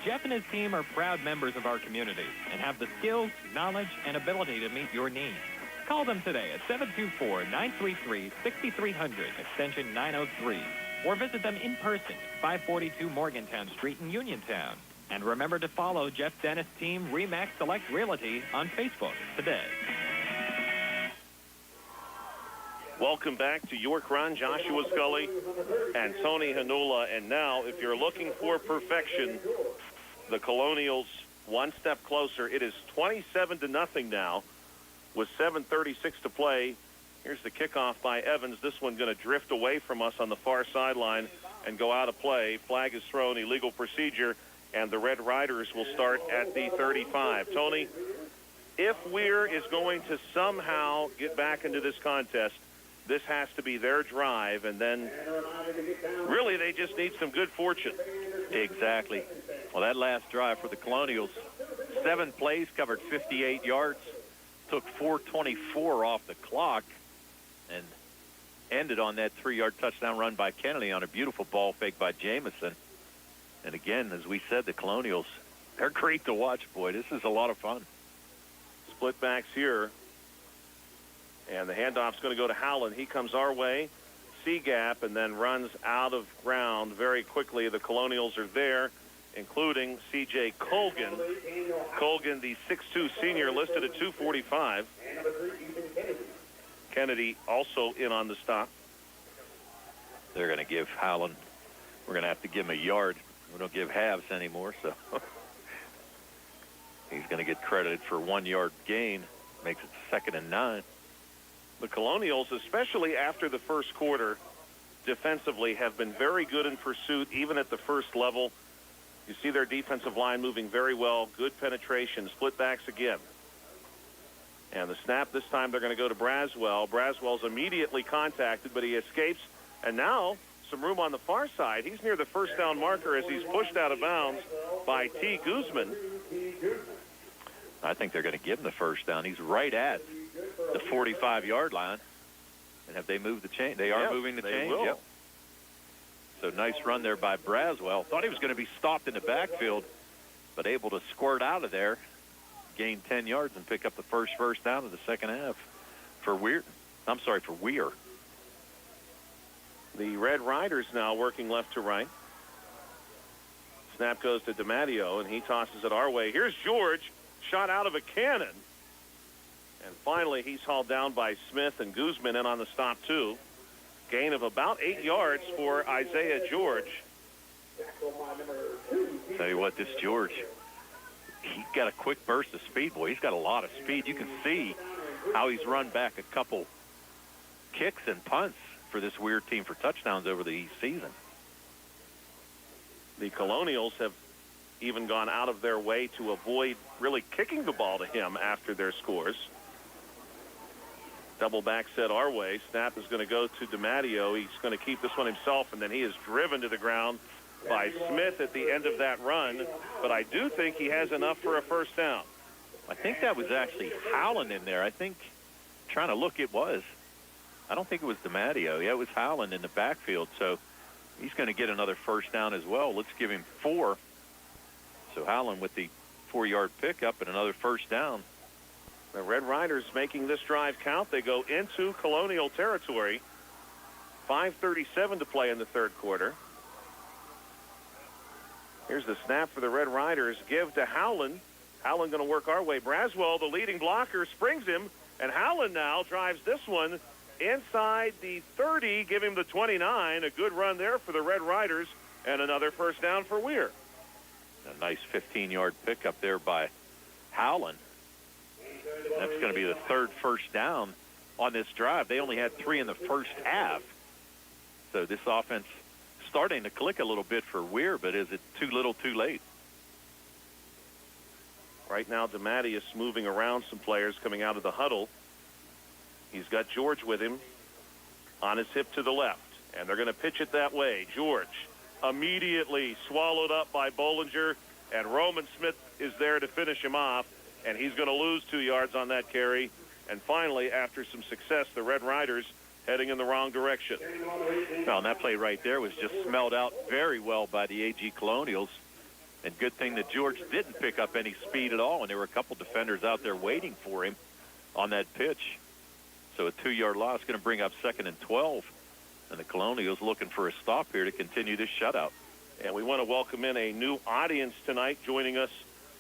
Jeff and his team are proud members of our community and have the skills, knowledge, and ability to meet your needs. Call them today at 724-933-6300, extension 903, or visit them in person, 542 Morgantown Street in Uniontown. And remember to follow Jeff Dennis' team RE/MAX Select Realty on Facebook today. Welcome back to York Run. Joshua Scully and Tony Hanula. And now, if you're looking for perfection, the Colonials one step closer. It is 27-0 now with 7:36 to play. Here's the kickoff by Evans. This one going to drift away from us on the far sideline and go out of play. Flag is thrown, illegal procedure, and the Red Riders will start at the 35. Tony, if Weir is going to somehow get back into this contest, this has to be their drive, and then really they just need some good fortune. Exactly. Well, that last drive for the Colonials, 7 plays, covered 58 yards, took 4:24 off the clock, and ended on that 3-yard touchdown run by Kennedy on a beautiful ball fake by Jamison. And again, as we said, the Colonials, they're great to watch, boy. This is a lot of fun. Split backs here. And the handoff's going to go to Howland. He comes our way, C-gap, and then runs out of ground very quickly. The Colonials are there, including C.J. Colgan. Colgan, the 6'2 senior, listed at 245. Kennedy also in on the stop. They're going to give Howland, we're going to have to give him a yard. We don't give halves anymore, so he's going to get credited for 1-yard gain. Makes it 2nd and 9. The Colonials, especially after the first quarter, defensively have been very good in pursuit, even at the first level. You see their defensive line moving very well. Good penetration. Split backs again. And the snap this time, they're going to go to Braswell. Braswell's immediately contacted, but he escapes. And now some room on the far side. He's near the first down marker as he's pushed out of bounds by T. Guzman. I think they're going to give him the first down. He's right at the 45-yard line. And have they moved the chain? They are moving the chain. Yep. So nice run there by Braswell. Thought he was going to be stopped in the backfield, but able to squirt out of there, gain 10 yards, and pick up the first down of the second half for Weir. The Red Riders now working left to right. Snap goes to DiMatteo, and he tosses it our way. Here's George, shot out of a cannon. And finally, he's hauled down by Smith, and Guzman in on the stop, too. Gain of about 8 yards for Isaiah George. Tell you what, this George, he's got a quick burst of speed, boy. He's got a lot of speed. You can see how he's run back a couple kicks and punts for this Weir team for touchdowns over the season. The Colonials have even gone out of their way to avoid really kicking the ball to him after their scores. Double back set our way. Snap is going to go to DiMatteo. He's going to keep this one himself, and then he is driven to the ground by Smith at the end of that run. But I do think he has enough for a first down. I think that was actually Howland in there. I think, trying to look, it was. I don't think it was DiMatteo. Yeah, it was Howland in the backfield. So he's going to get another first down as well. Let's give him 4. So Howland with the 4-yard pickup and another first down. The Red Riders making this drive count. They go into Colonial territory. 5:37 to play in the third quarter. Here's the snap for the Red Riders. Give to Howland. Howland going to work our way. Braswell, the leading blocker, springs him. And Howland now drives this one inside the 30, give him the 29. A good run there for the Red Riders. And another first down for Weir. A nice 15-yard pickup there by Howland. That's going to be the third first down on this drive. They only had 3 in the first half. So this offense starting to click a little bit for Weir, but is it too little too late? Right now, DiMatteo is moving around some players coming out of the huddle. He's got George with him on his hip to the left, and they're going to pitch it that way. George immediately swallowed up by Bollinger, and Roman Smith is there to finish him off. And he's going to lose 2 yards on that carry. And finally, after some success, the Red Riders heading in the wrong direction. Well, and that play right there was just smelled out very well by the AG Colonials. And good thing that George didn't pick up any speed at all. And there were a couple defenders out there waiting for him on that pitch. So a 2-yard loss going to bring up 2nd and 12. And the Colonials looking for a stop here to continue this shutout. And we want to welcome in a new audience tonight joining us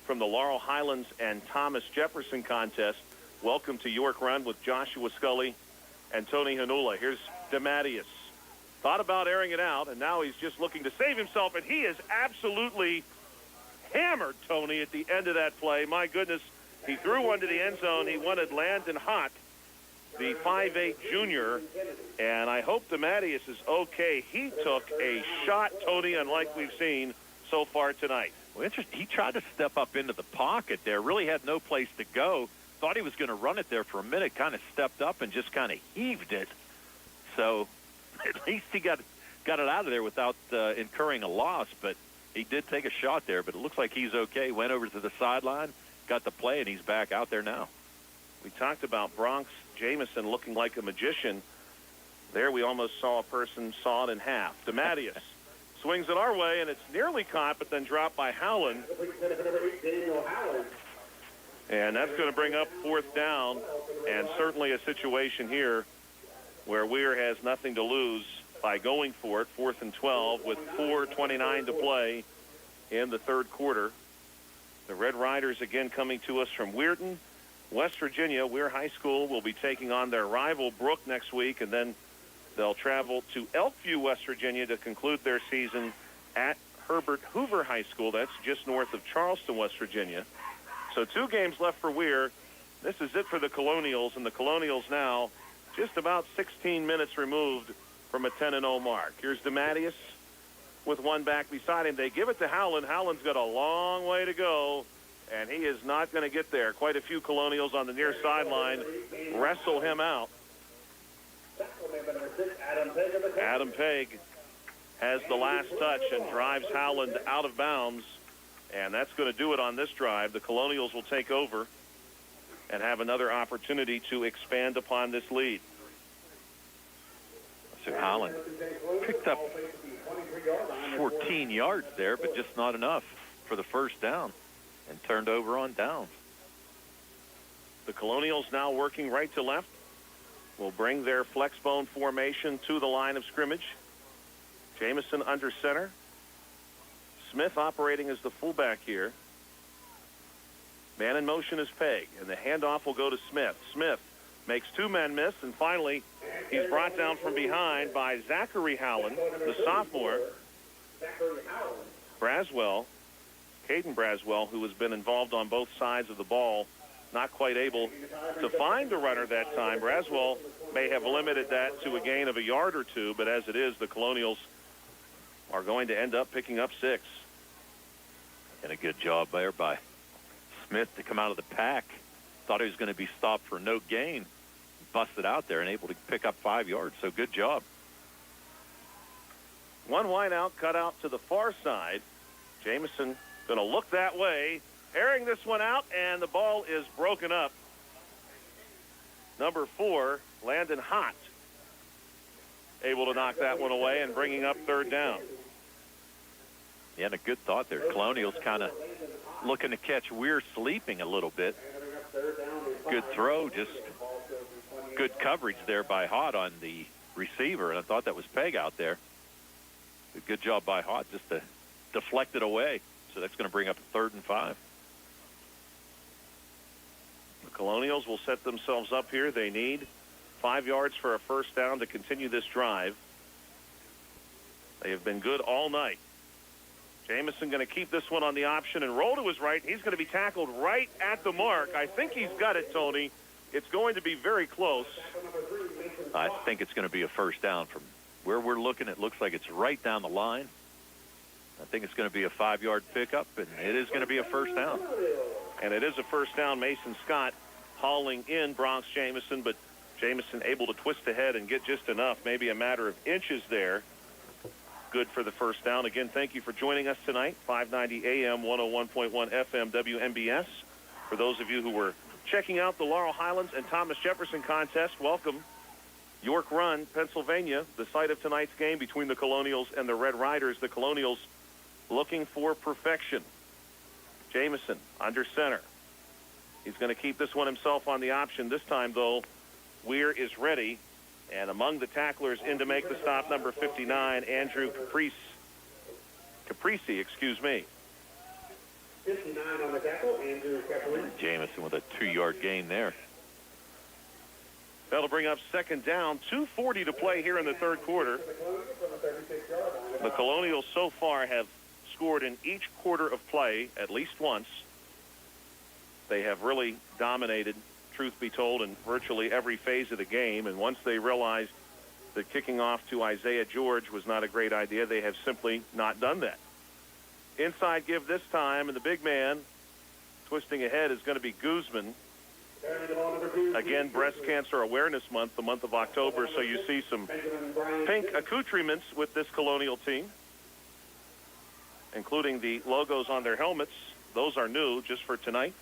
from the Laurel Highlands and Thomas Jefferson contest. Welcome to York Run with Joshua Scully and Tony Hanula. Here's DiMatteo. Thought about airing it out, and now he's just looking to save himself, and he is absolutely hammered, Tony, at the end of that play. My goodness, he threw one to the end zone. He wanted Landon Hott, the 5'8 junior, and I hope DiMatteo is okay. He took a shot, Tony, unlike we've seen so far tonight. Well, interesting. He tried to step up into the pocket there. Really had no place to go. Thought he was going to run it there for a minute. Kind of stepped up and just kind of heaved it. So at least he got it out of there without incurring a loss. But he did take a shot there. But it looks like he's okay. Went over to the sideline, got the play, and he's back out there now. We talked about Bronx Jameson looking like a magician. There we almost saw a person sawed in half. DiMatteo swings it our way, and it's nearly caught, but then dropped by Howland. And that's going to bring up 4th down, and certainly a situation here where Weir has nothing to lose by going for it. 4th and 12 with 4:29 to play in the third quarter. The Red Riders again coming to us from Weirton, West Virginia. Weir High School will be taking on their rival Brook next week, and then they'll travel to Elkview, West Virginia to conclude their season at Herbert Hoover High School. That's just north of Charleston, West Virginia. So 2 games left for Weir. This is it for the Colonials, and the Colonials now just about 16 minutes removed from a 10-0 mark. Here's DiMatteo with one back beside him. They give it to Howland. Howland's got a long way to go, and he is not going to get there. Quite a few Colonials on the near sideline wrestle him out. Adam Pegg has the last touch and drives Howland out of bounds, and that's going to do it on this drive. The Colonials will take over and have another opportunity to expand upon this lead. So Howland picked up 14 yards there, but just not enough for the first down, and turned over on downs. The Colonials now working right to left will bring their flex bone formation to the line of scrimmage. Jamison under center. Smith operating as the fullback here. Man in motion is Pegg, and the handoff will go to Smith. Smith makes two men miss, and finally he's brought down from behind by Zachary Howland, the sophomore. Braswell, Caden Braswell, who has been involved on both sides of the ball, not quite able to find the runner that time. Braswell may have limited that to a gain of a yard or two, but as it is, the Colonials are going to end up picking up 6. And a good job there by Smith to come out of the pack. Thought he was going to be stopped for no gain. Busted out there and able to pick up 5 yards, so good job. One wide out, cut out to the far side. Jamison going to look that way, airing this one out, and the ball is broken up. Number 4, Landon Hott, able to knock that one away and bringing up 3rd down. Yeah, and a good thought there. Colonials kind of looking to catch Weir sleeping a little bit. Good throw, just good coverage there by Hott on the receiver, and I thought that was Pegg out there. A good job by Hott just to deflect it away. So that's going to bring up a 3rd and 5. The Colonials will set themselves up here. They need 5 yards for a first down to continue this drive. They have been good all night. Jamison going to keep this one on the option and roll to his right. He's going to be tackled right at the mark. I think he's got it, Tony. It's going to be very close. I think it's going to be a first down. From where we're looking, it looks like it's right down the line. I think it's going to be a 5-yard pickup, and it is going to be a first down. And it is a first down. Mason Scott hauling in Bronx Jamison, but Jamison able to twist ahead and get just enough, maybe a matter of inches there. Good for the first down. Again, thank you for joining us tonight. 590 AM, 101.1 FM, WMBS. For those of you who were checking out the Laurel Highlands and Thomas Jefferson contest, welcome. York Run, Pennsylvania, the site of tonight's game between the Colonials and the Red Riders. The Colonials looking for perfection. Jamison under center. He's going to keep this one himself on the option. This time, though, Weir is ready. And among the tacklers in to make the stop, number 59, Andrew Caprice. Caprici, excuse me. 59 on the tackle, Andrew Caprici. Jamison with a 2-yard gain there. That'll bring up 2nd down. 2:40 to play here in the 3rd quarter. The Colonials so far have scored in each quarter of play at least once. They have really dominated, truth be told, in virtually every phase of the game. And once they realized that kicking off to Isaiah George was not a great idea, they have simply not done that. Inside give this time, and the big man twisting ahead is going to be Guzman. Again, Breast Cancer Awareness Month, the month of October, so you see some pink accoutrements with this Colonial team, including the logos on their helmets. Those are new just for tonight.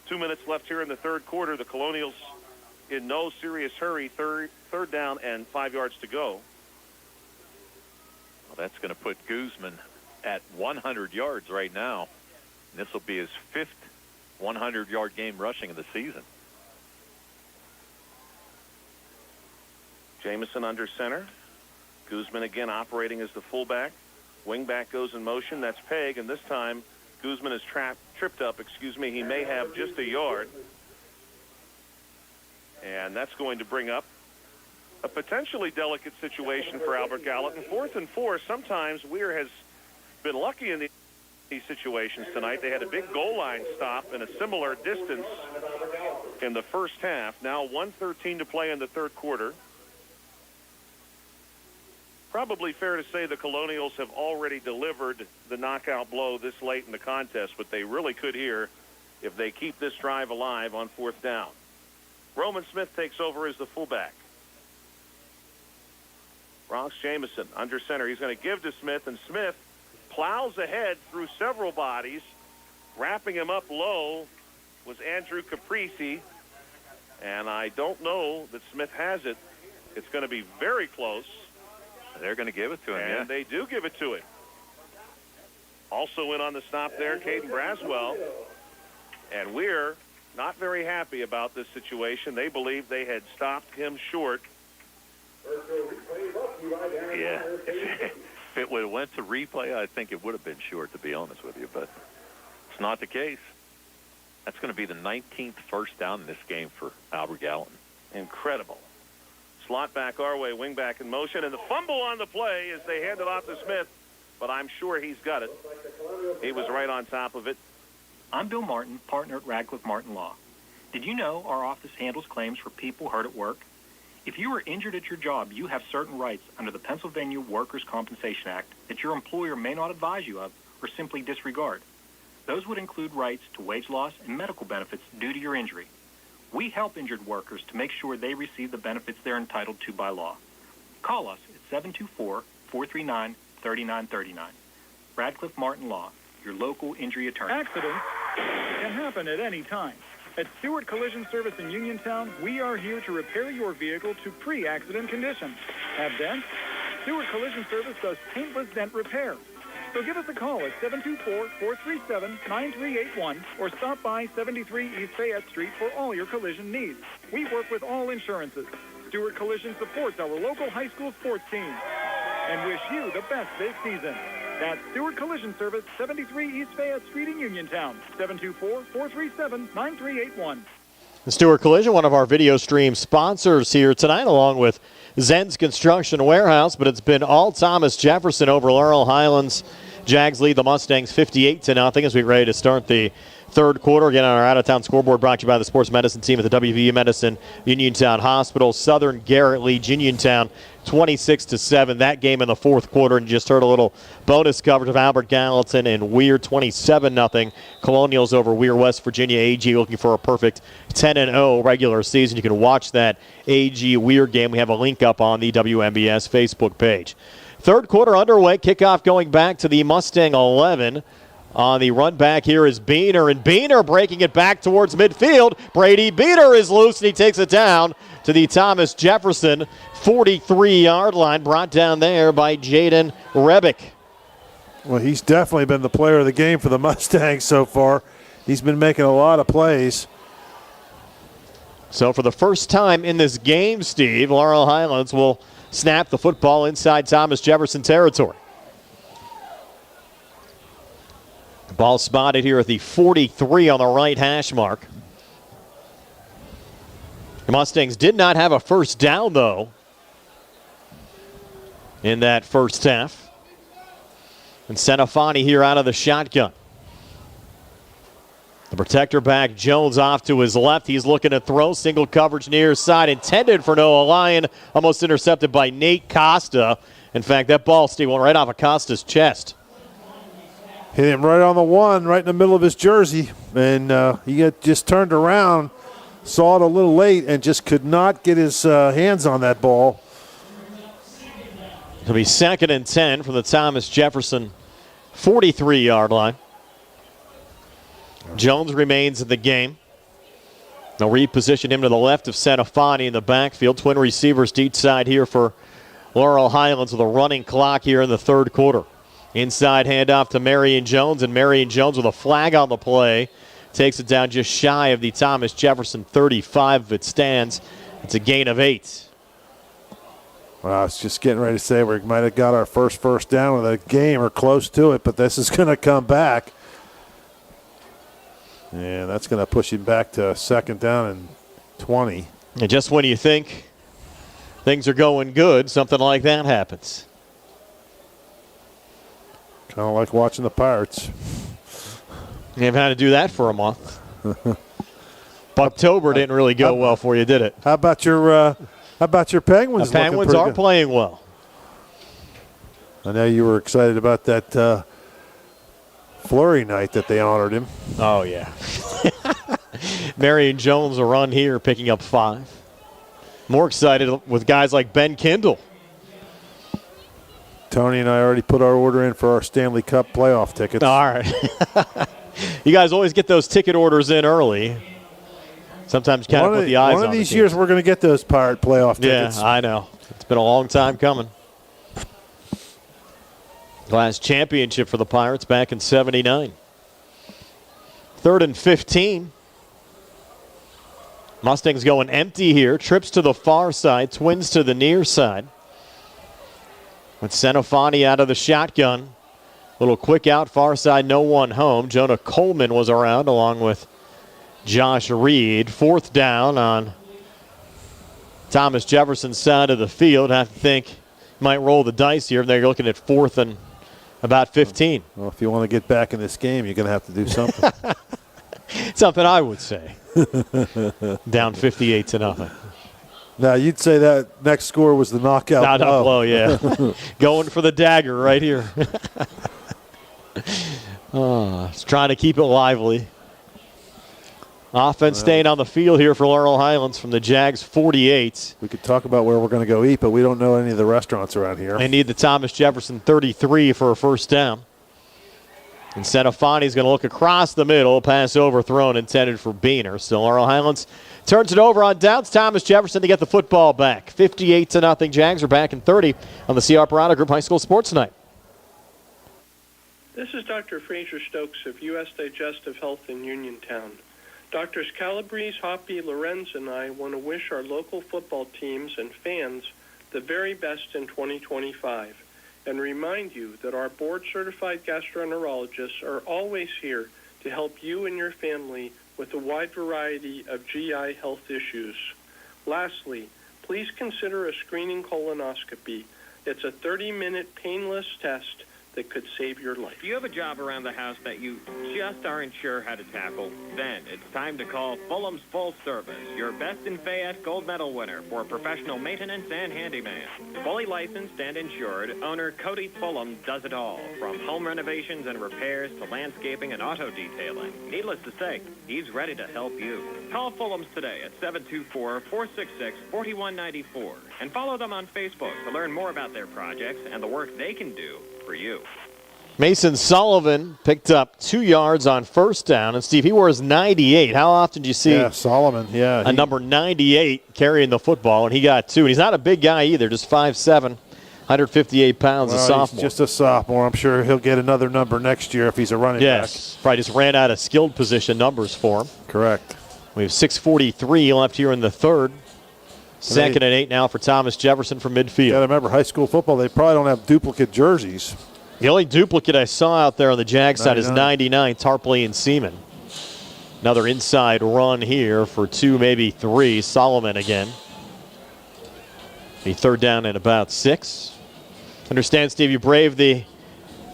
2 minutes left here in the 3rd quarter. The Colonials in no serious hurry. Third down and 5 yards to go. Well, that's going to put Guzman at 100 yards right now. And this will be his 5th 100-yard game rushing of the season. Jamison under center. Guzman again operating as the fullback. Wingback goes in motion. That's Pegg, and this time Guzman is tripped up. He may have just a yard. And that's going to bring up a potentially delicate situation for Albert Gallatin. 4th and 4. Sometimes Weir has been lucky in these situations tonight. They had a big goal line stop in a similar distance in the first half. Now 1:13 to play in the 3rd quarter. probably fair to say the Colonials have already delivered the knockout blow this late in the contest, but they really could here if they keep this drive alive on 4th down. Roman Smith takes over as the fullback. Bronx Jameson under center. He's going to give to Smith, and Smith plows ahead through several bodies. Wrapping him up low was Andrew Caprisi, and I don't know that Smith has it. It's going to be very close. They're going to give it to him, and they do give it to him. Also in on the stop there, Caden Braswell. And we're not very happy about this situation. They believe they had stopped him short. Yeah. If it would have went to replay, I think it would have been short, to be honest with you. But it's not the case. That's going to be the 19th first down in this game for Albert Gallatin. Incredible. Slot back our way, wing back in motion, and the fumble on the play as they hand it off to Smith, but I'm sure he's got it. He was right on top of it. I'm Bill Martin, partner at Radcliffe Martin Law. Did you know our office handles claims for people hurt at work? If you are injured at your job, you have certain rights under the Pennsylvania Workers' Compensation Act that your employer may not advise you of or simply disregard. Those would include rights to wage loss and medical benefits due to your injury. We help injured workers to make sure they receive the benefits they're entitled to by law. Call us at 724-439-3939. Radcliffe Martin Law, your local injury attorney. Accidents can happen at any time. At Stewart Collision Service in Uniontown, we are here to repair your vehicle to pre-accident condition. Have dents? Stewart Collision Service does paintless dent repair. So give us a call at 724-437-9381 or stop by 73 East Fayette Street for all your collision needs. We work with all insurances. Stewart Collision supports our local high school sports team and wish you the best this season. That's Stewart Collision Service, 73 East Fayette Street in Uniontown, 724-437-9381. The Stewart Collision, one of our video stream sponsors here tonight, along with Zen's Construction Warehouse, but it's been all Thomas Jefferson over Laurel Highlands. Jags lead the Mustangs 58-0 as we get ready to start the third quarter. Again, on our out-of-town scoreboard, brought to you by the sports medicine team at the WVU Medicine Uniontown Hospital. Southern Garrett leads Uniontown 26-7. That game in the fourth quarter, and just heard a little bonus coverage of Albert Gallatin and Weir 27-0. Colonials over Weir, West Virginia. AG looking for a perfect 10-0 regular season. You can watch that AG Weir game. We have a link up on the WMBS Facebook page. Third quarter underway. Kickoff going back to the Mustang 11. On the run back here is Beaner, and Beaner breaking it back towards midfield. Brady Beaner is loose, and he takes it down to the Thomas Jefferson 43-yard line, brought down there by Jaden Rebick. Well, he's definitely been the player of the game for the Mustangs so far. He's been making a lot of plays. So for the first time in this game, Steve, Laurel Highlands will snap the football inside Thomas Jefferson territory. The ball spotted here at the 43 on the right hash mark. The Mustangs did not have a first down, though, in that first half. And Senafani here out of the shotgun. The protector back, Jones off to his left. He's looking to throw. Single coverage near side, intended for Noah Lyon. Almost intercepted by Nate Costa. In fact, that ball, Steve, went right off of Costa's chest. Hit him right on the one, right in the middle of his jersey. And he just turned around, saw it a little late, and just could not get his hands on that ball. It'll be 2nd and 10 from the Thomas Jefferson 43-yard line. Jones remains in the game. They'll reposition him to the left of Senafani in the backfield. Twin receivers deep side here for Laurel Highlands with a running clock here in the third quarter. Inside handoff to Marion Jones, and Marion Jones with a flag on the play takes it down just shy of the Thomas Jefferson 35 if it stands. It's a gain of 8. Well, I was just getting ready to say we might have got our first down of the game or close to it, but this is going to come back. And that's going to push him back to 2nd down and 20. And just when you think things are going good, something like that happens. Kind of like watching the Pirates. You've had to do that for a month. October didn't really go well for you, did it? How about your Penguins? The Penguins are playing well. I know you were excited about that flurry night that they honored him. Oh, yeah. Marion Jones a run here, picking up 5. More excited with guys like Ben Kindle. Tony and I already put our order in for our Stanley Cup playoff tickets. All right. You guys always get those ticket orders in early. Sometimes you kind of put the eyes on one of these years we're going to get those Pirate playoff tickets. Yeah, I know. It's been a long time coming. Last championship for the Pirates back in '79. 3rd and 15. Mustangs going empty here. Trips to the far side. Twins to the near side. With Senofani out of the shotgun. Little quick out, far side, no one home. Jonah Coleman was around along with Josh Reed. 4th down on Thomas Jefferson's side of the field. I have to think might roll the dice here. They're looking at 4th and about 15. Well, if you want to get back in this game, you're going to have to do something. Something I would say. Down 58-0. Now, you'd say that next score was the knockout blow. Blow, yeah. Going for the dagger right here. It's trying to keep it lively. Offense staying on the field here for Laurel Highlands from the Jags 48. We could talk about where we're going to go eat, but we don't know any of the restaurants around here. They need the Thomas Jefferson 33 for a first down. And Senofani's going to look across the middle. Pass overthrown, intended for Beaner. Still Laurel Highlands turns it over on downs. Thomas Jefferson to get the football back. 58-0. Jags are back in 30 on the C.R. Parada Group High School Sports Night. This is Dr. Fraser Stokes of U.S. Digestive Health in Uniontown. Doctors Calabrese, Hoppy, Lorenz, and I want to wish our local football teams and fans the very best in 2025 and remind you that our board-certified gastroenterologists are always here to help you and your family with a wide variety of GI health issues. Lastly, please consider a screening colonoscopy. It's a 30-minute painless test that could save your life. If you have a job around the house that you just aren't sure how to tackle, then it's time to call Fulham's Full Service, your Best in Fayette Gold Medal winner for professional maintenance and handyman. Fully licensed and insured, owner Cody Fulham does it all, from home renovations and repairs to landscaping and auto detailing. Needless to say, he's ready to help you. Call Fulham's today at 724-466-4194 and follow them on Facebook to learn more about their projects and the work they can do for you. Mason Sullivan picked up 2 yards on first down. And, Steve, he wears 98. How often do you see a number 98 carrying the football? And he got 2. And he's not a big guy either, just 5'7", 158 pounds, a sophomore. He's just a sophomore. I'm sure he'll get another number next year if he's a running back. Probably just ran out of skilled position numbers for him. Correct. We have 6:43 left here in the third. 2nd and 8 now for Thomas Jefferson from midfield. You got to remember, high school football, they probably don't have duplicate jerseys. The only duplicate I saw out there on the Jag side is 99, Tarpley and Seaman. Another inside run here for 2, maybe 3. Solomon again. The 3rd down and about 6. Understand, Steve, you braved the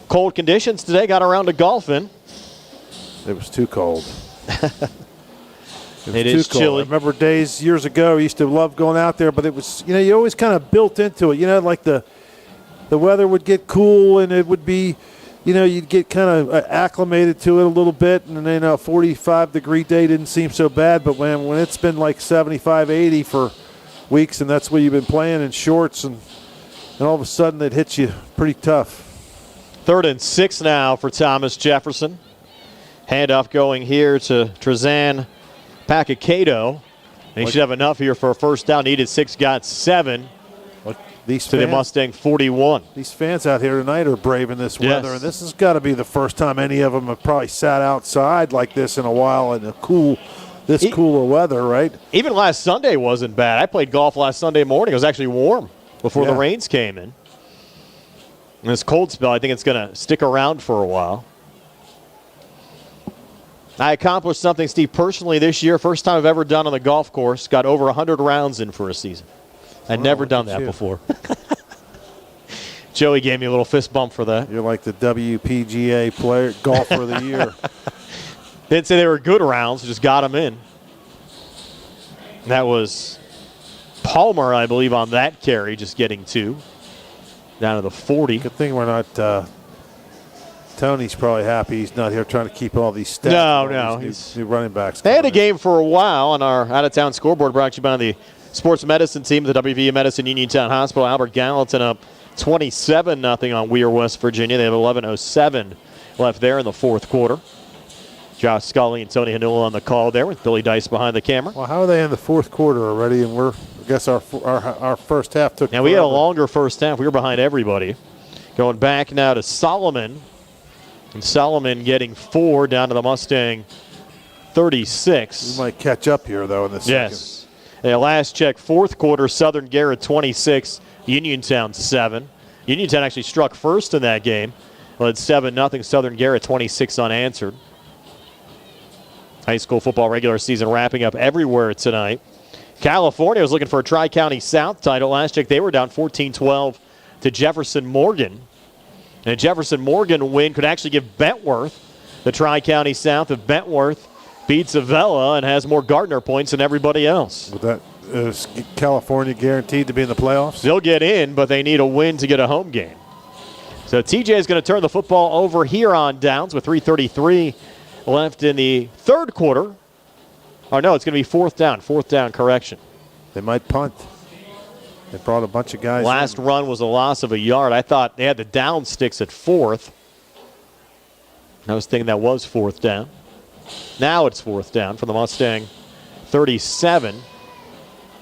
cold conditions today, got around to golfing. It was too cold. It is chilly. I remember days years ago, I used to love going out there, but it was, you always kind of built into it. Like the weather would get cool and it would be, you'd get kind of acclimated to it a little bit. And then a 45-degree day didn't seem so bad. But when it's been like 75, 80 for weeks, and that's where you've been playing in shorts, and all of a sudden it hits you pretty tough. 3rd and 6 now for Thomas Jefferson. Handoff going here to Trezan Pacacato. And he should have enough here for a first down. Needed 6, got 7. To the Mustang 41. These fans out here tonight are brave in this weather, and this has got to be the first time any of them have probably sat outside like this in a while in cooler weather, right? Even last Sunday wasn't bad. I played golf last Sunday morning. It was actually warm before the rains came in. And this cold spell, I think it's going to stick around for a while. I accomplished something, Steve, personally this year. First time I've ever done on the golf course. Got over 100 rounds in for a season. I'd never done that before. Joey gave me a little fist bump for that. You're like the WPGA player, golfer of the year. Didn't say they were good rounds, just got them in. That was Palmer, I believe, on that carry, just getting 2. down to the 40. Good thing we're not. Tony's probably happy he's not here trying to keep all these stats. No. These new running backs. They had a game for a while on our out-of-town scoreboard brought to you by the sports medicine team, the WVU Medicine Uniontown Hospital. Albert Gallatin up 27-0 on Weir, West Virginia. They have 11:07 left there in the fourth quarter. Josh Scully and Tony Hanula on the call there with Billy Dice behind the camera. Well, how are they in the fourth quarter already? And I guess our first half took. Now, we had a longer first half. We were behind everybody. Going back now to Solomon. And Solomon getting 4 down to the Mustang 36. We might catch up here, though, in the second. Yes. Last check, fourth quarter, Southern Garrett 26, Uniontown 7. Uniontown actually struck first in that game. Led 7-0. Southern Garrett 26 unanswered. High school football regular season wrapping up everywhere tonight. California was looking for a Tri-County South title. Last check, they were down 14-12 to Jefferson Morgan. And a Jefferson Morgan win could actually give Bentworth the Tri-County South if Bentworth beats Avella and has more Gardner points than everybody else. With that, is California guaranteed to be in the playoffs? They'll get in, but they need a win to get a home game. So TJ is going to turn the football over here on downs with 3:33 left in the third quarter. Or no, it's going to be fourth down. Fourth down correction. They might punt. They brought a bunch of guys. Last run was a loss of a yard. I thought they had the down sticks at fourth. I was thinking that was fourth down. Now it's fourth down for the Mustang 37.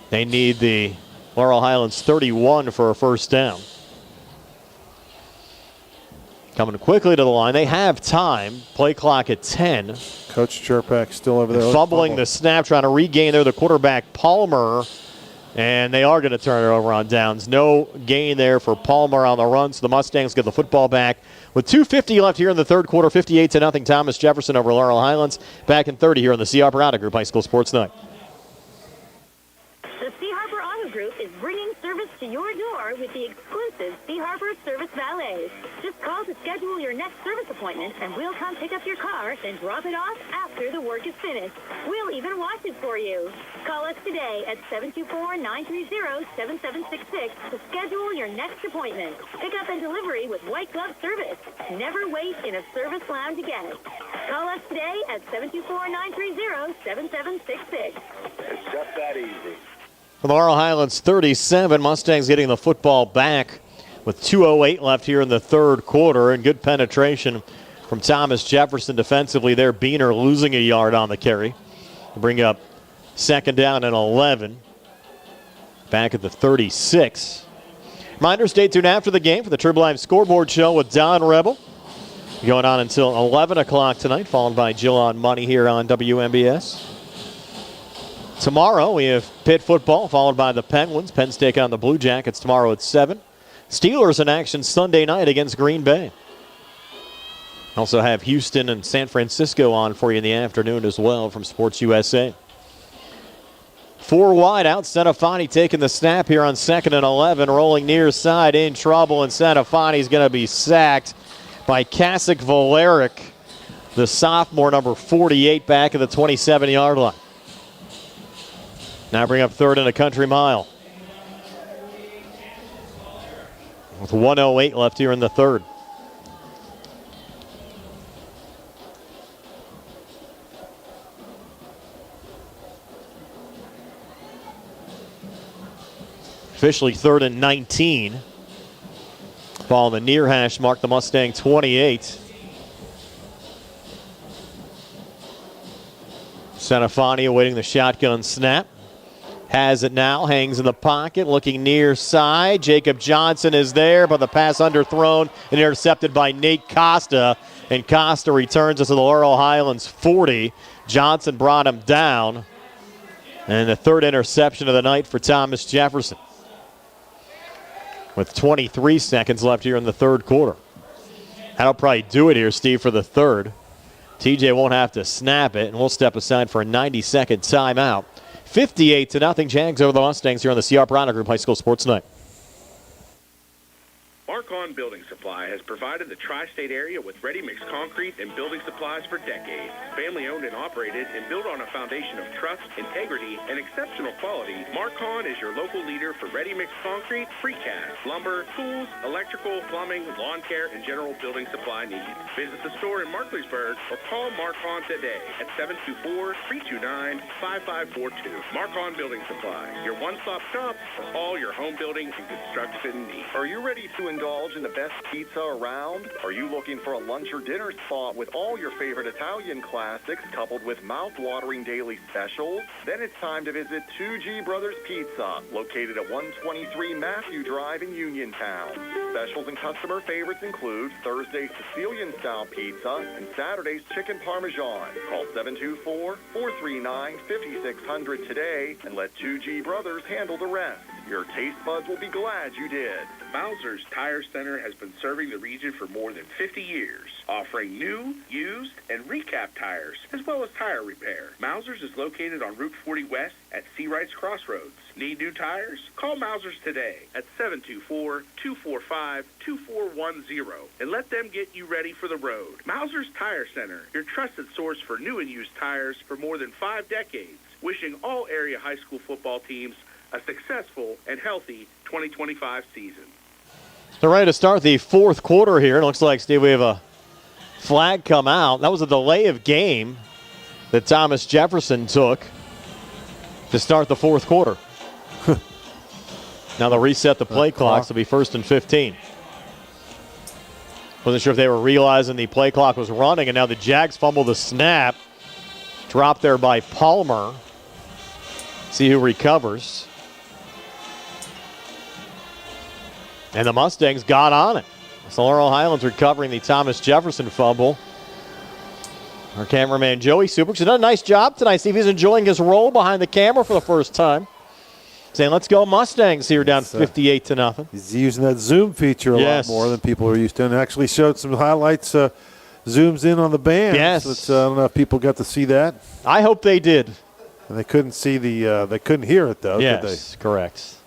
They need the Laurel Highlands 31 for a first down. Coming quickly to the line. They have time. Play clock at 10. Coach Chirpak still over there. Fumbling the snap, trying to regain there. The quarterback, Palmer. And they are going to turn it over on downs. No gain there for Palmer on the run. So the Mustangs get the football back. With 2:50 left here in the third quarter, 58-0 Thomas Jefferson over Laurel Highlands. Back in 30 here on the C. Harper Auto Group High School Sports Night. The C. Harper Auto Group is bringing service to your door with the exclusive C. Harper Service Valets. Just call to schedule your next service appointment, and we'll come pick up your car, then drop it off after the work is finished. We'll even wash it for you. Call us today at 724-930-7766 to schedule your next appointment. Pickup and delivery with white glove service. Never wait in a service lounge again. Call us today at 724-930-7766. It's just that easy. For the Laurel Highlands 37, Mustangs getting the football back with 2:08 left here in the third quarter, and good penetration from Thomas Jefferson defensively there. Beener losing a yard on the carry. Bring up second down and 11. Back at the 36. Reminder, stay tuned after the game for the Trib Live Scoreboard Show with Don Rebel. Going on until 11 o'clock tonight, followed by Jill on Money here on WMBS. Tomorrow we have Pitt football, followed by the Penguins. Penns take on the Blue Jackets tomorrow at 7. Steelers in action Sunday night against Green Bay. Also have Houston and San Francisco on for you in the afternoon as well from Sports USA. 4 wide out. Senafani taking the snap here on 2nd and 11. Rolling near side, in trouble, and Senafani's going to be sacked by Kasich Valeric, the sophomore, number 48, back at the 27-yard line. Now bring up third and a country mile. With 1:08 left here in the third. Officially 3rd and 19. Ball on the near hash mark, the Mustang 28. Senafani awaiting the shotgun snap. Has it now, hangs in the pocket, looking near side. Jacob Johnson is there, but the pass underthrown and intercepted by Nate Costa. And Costa returns us to the Laurel Highlands 40. Johnson brought him down. And the third interception of the night for Thomas Jefferson. With 23 seconds left here in the third quarter. That'll probably do it here, Steve, for the third. TJ won't have to snap it, and we'll step aside for a 90-second timeout. 58-0 Jags over the Mustangs here on the C. Harper Auto Group High School Sports Night. Mark-On Building Supply has provided the tri-state area with ready-mix concrete and building supplies for decades. Family-owned and operated and built on a foundation of trust, integrity, and exceptional quality, Mark-On is your local leader for ready-mix concrete, precast, lumber, tools, electrical, plumbing, lawn care, and general building supply needs. Visit the store in Markleysburg or call Mark-On today at 724-329-5542. Mark-On Building Supply, your one-stop shop for all your home building and construction needs. Are you ready to indulge in the best pizza around? Are you looking for a lunch or dinner spot with all your favorite Italian classics coupled with mouth-watering daily specials? Then it's time to visit 2G Brothers Pizza, located at 123 Matthew Drive in Uniontown. Specials and customer favorites include Thursday's Sicilian-style pizza and Saturday's chicken parmesan. Call 724-439-5600 today and let 2G Brothers handle the rest. Your taste buds will be glad you did. Mauser's Tire Center has been serving the region for more than 50 years, offering new, used, and recap tires, as well as tire repair. Mauser's is located on Route 40 West at Seawrights Crossroads. Need new tires? Call Mauser's today at 724-245-2410 and let them get you ready for the road. Mauser's Tire Center, your trusted source for new and used tires for more than 5 decades. Wishing all area high school football teams a successful and healthy 2025 season. They're ready to start the fourth quarter here. It looks like, Steve, we have a flag come out. That was a delay of game that Thomas Jefferson took to start the fourth quarter. Now they'll reset the play clock. So it'll be 1st and 15. Wasn't sure if they were realizing the play clock was running, and now the Jags fumble the snap. Dropped there by Palmer. See who recovers. And the Mustangs got on it. So Laurel Highlands recovering the Thomas Jefferson fumble. Our cameraman Joey Super has done a nice job tonight. See if he's enjoying his role behind the camera for the first time. Saying, let's go Mustangs here, down 58-0. He's using that Zoom feature a lot more than people are used to, and actually showed some highlights, zooms in on the band. Yes. So I don't know if people got to see that. I hope they did. And they couldn't see they couldn't hear it, though, yes, could they? Correct.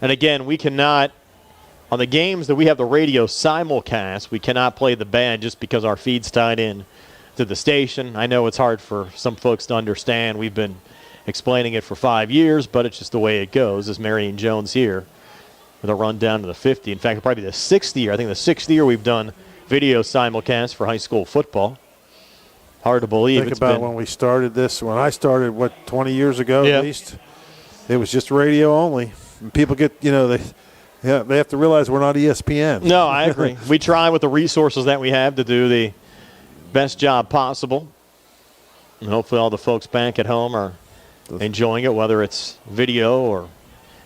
And again, we cannot, on the games that we have the radio simulcast, we cannot play the band just because our feed's tied in to the station. I know it's hard for some folks to understand. We've been explaining it for 5 years, but it's just the way it goes, as Marion Jones here with a run down to the 50. In fact, it'll probably be the 6th year. I think the 6th year we've done video simulcast for high school football. Hard to believe. Think about when we started this. When I started, 20 years ago at least, it was just radio only. And people get, they have to realize we're not ESPN. No, I agree. We try with the resources that we have to do the best job possible. And hopefully all the folks back at home are enjoying it, whether it's video or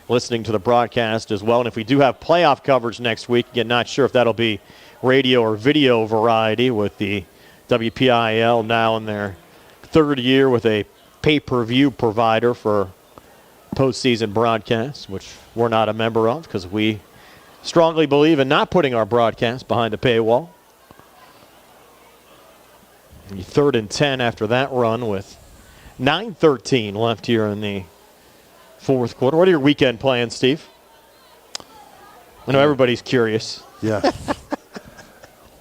listening to the broadcast as well. And if we do have playoff coverage next week, again, not sure if that'll be radio or video variety with the WPIAL now in their 3rd year with a pay-per-view provider for postseason broadcasts, which we're not a member of because we strongly believe in not putting our broadcast behind a paywall. 3rd and 10 after that run with 9:13 left here in the fourth quarter. What are your weekend plans, Steve? I know everybody's curious. Yeah.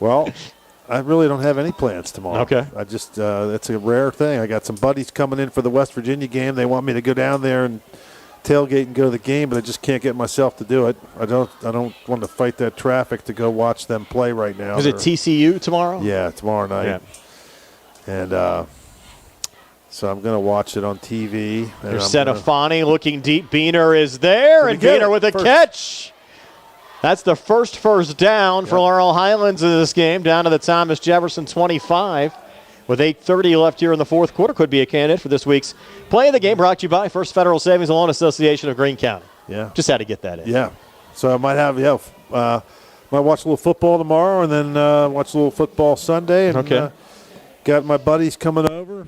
Well, I really don't have any plans tomorrow. Okay. I just that's a rare thing. I got some buddies coming in for the West Virginia game. They want me to go down there and tailgate and go to the game, but I just can't get myself to do it. I don't want to fight that traffic to go watch them play right now. Is it TCU tomorrow? Yeah, tomorrow night. Yeah. And so I'm going to watch it on TV. There's Senafani looking deep. Beaner is there, and Beaner with a catch. That's the first down for Laurel Highlands in this game, down to the Thomas Jefferson 25. With 8:30 left here in the fourth quarter, could be a candidate for this week's play of the game, brought to you by First Federal Savings and Loan Association of Greene County. Yeah. Just had to get that in. Yeah. So I might have, might watch a little football tomorrow and then watch a little football Sunday. And, got my buddies coming over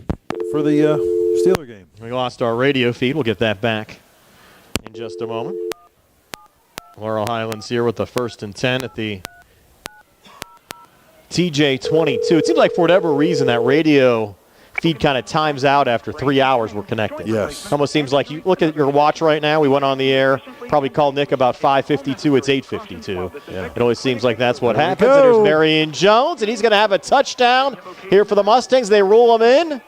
for the Steeler game. We lost our radio feed. We'll get that back in just a moment. Laurel Highlands here with the 1st and 10 at the TJ 22. It seems like for whatever reason that radio feed kind of times out after 3 hours we're connected. Yes. Almost seems like you look at your watch right now. We went on the air, probably called Nick about 5:52. It's 8:52. Yeah. It always seems like that's what There we happens. And go. there's Marion Jones, and he's going to have a touchdown here for the Mustangs. They rule him in.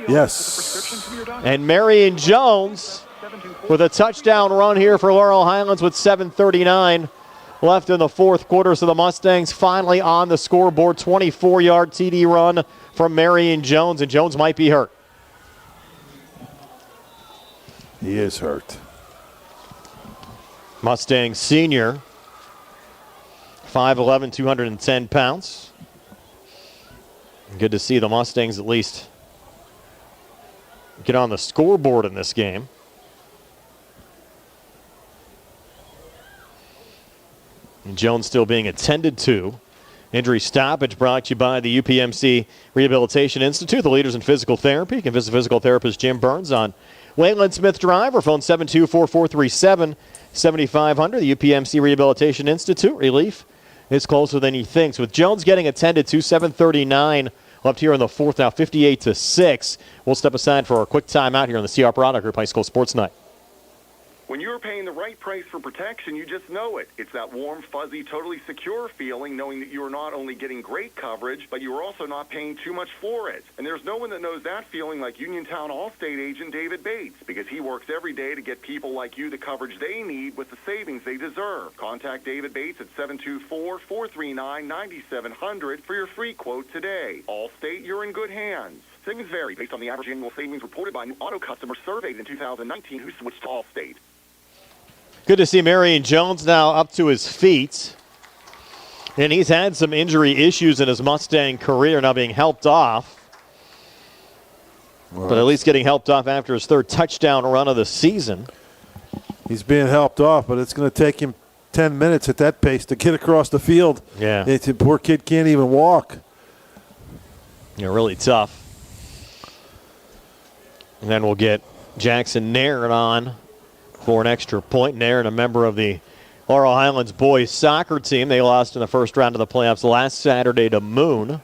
Yes. And Marion Jones with a touchdown run here for Laurel Highlands with 7:39 left in the fourth quarter. So the Mustangs finally on the scoreboard. 24-yard TD run from Marion Jones, and Jones might be hurt. He is hurt. Mustang senior, 5'11", 210 pounds. Good to see the Mustangs at least get on the scoreboard in this game. And Jones still being attended to. Injury stoppage brought to you by the UPMC Rehabilitation Institute, the leaders in physical therapy. You can visit physical therapist Jim Burns on Wayland Smith Drive or phone 724-437-7500. The UPMC Rehabilitation Institute. Relief is closer than he thinks. With Jones getting attended to, 7:39 left here in the fourth now, 58-6. We'll step aside for a quick timeout here on the CR Product Group High School Sports Night. When you're paying the right price for protection, you just know it. It's that warm, fuzzy, totally secure feeling, knowing that you are not only getting great coverage, but you are also not paying too much for it. And there's no one that knows that feeling like Uniontown Allstate agent David Bates, because he works every day to get people like you the coverage they need with the savings they deserve. Contact David Bates at 724-439-9700 for your free quote today. Allstate, you're in good hands. Savings vary based on the average annual savings reported by new auto customers surveyed in 2019 who switched to Allstate. Good to see Marion Jones now up to his feet. And he's had some injury issues in his Mustang career, now being helped off. But at least getting helped off after his third touchdown run of the season. He's being helped off, but it's going to take him 10 minutes at that pace to get across the field. Yeah. The poor kid can't even walk. Yeah, really tough. And then we'll get Jackson Nairn on for an extra point. Nairn, a member of the Laurel Highlands boys soccer team. They lost in the first round of the playoffs last Saturday to Moon.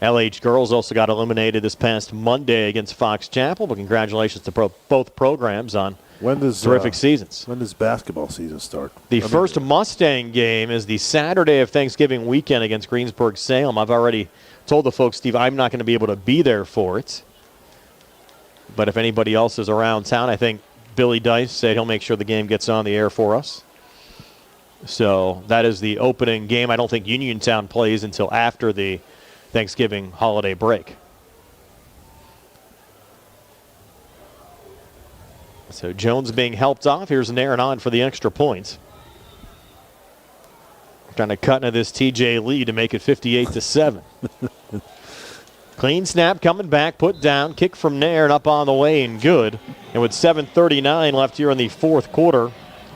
LH girls also got eliminated this past Monday against Fox Chapel, but congratulations to both programs on terrific seasons. When does basketball season start? The first Mustang game is the Saturday of Thanksgiving weekend against Greensburg-Salem. I've already told the folks, Steve, I'm not going to be able to be there for it. But if anybody else is around town, I think Billy Dice said he'll make sure the game gets on the air for us. So that is the opening game. I don't think Uniontown plays until after the Thanksgiving holiday break. So Jones being helped off. Here's Nairn on for the extra points. Trying to cut into this TJ lead to make it 58-7. Clean snap coming back, put down, kick from Nairn up on the way and good. And with 7:39 left here in the fourth quarter,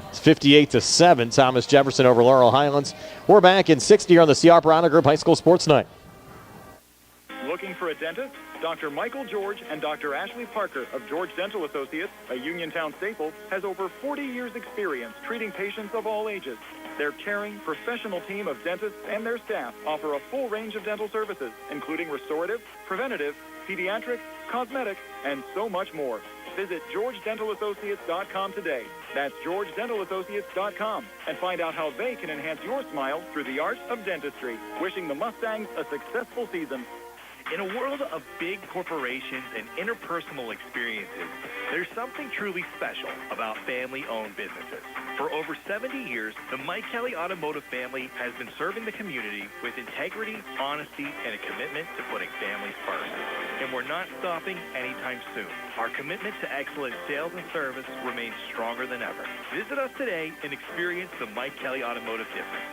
it's 58-7. Thomas Jefferson over Laurel Highlands. We're back in 60 on the CR Product Group High School Sports Night. Looking for a dentist? Dr. Michael George and Dr. Ashley Parker of George Dental Associates, a Uniontown staple, has over 40 years' experience treating patients of all ages. Their caring, professional team of dentists and their staff offer a full range of dental services, including restorative, preventative, pediatric, cosmetic, and so much more. Visit GeorgeDentalAssociates.com today. That's GeorgeDentalAssociates.com, and find out how they can enhance your smile through the art of dentistry. Wishing the Mustangs a successful season. In a world of big corporations and interpersonal experiences, there's something truly special about family-owned businesses. For over 70 years, the Mike Kelly Automotive family has been serving the community with integrity, honesty, and a commitment to putting families first. And we're not stopping anytime soon. Our commitment to excellent sales and service remains stronger than ever. Visit us today and experience the Mike Kelly Automotive difference.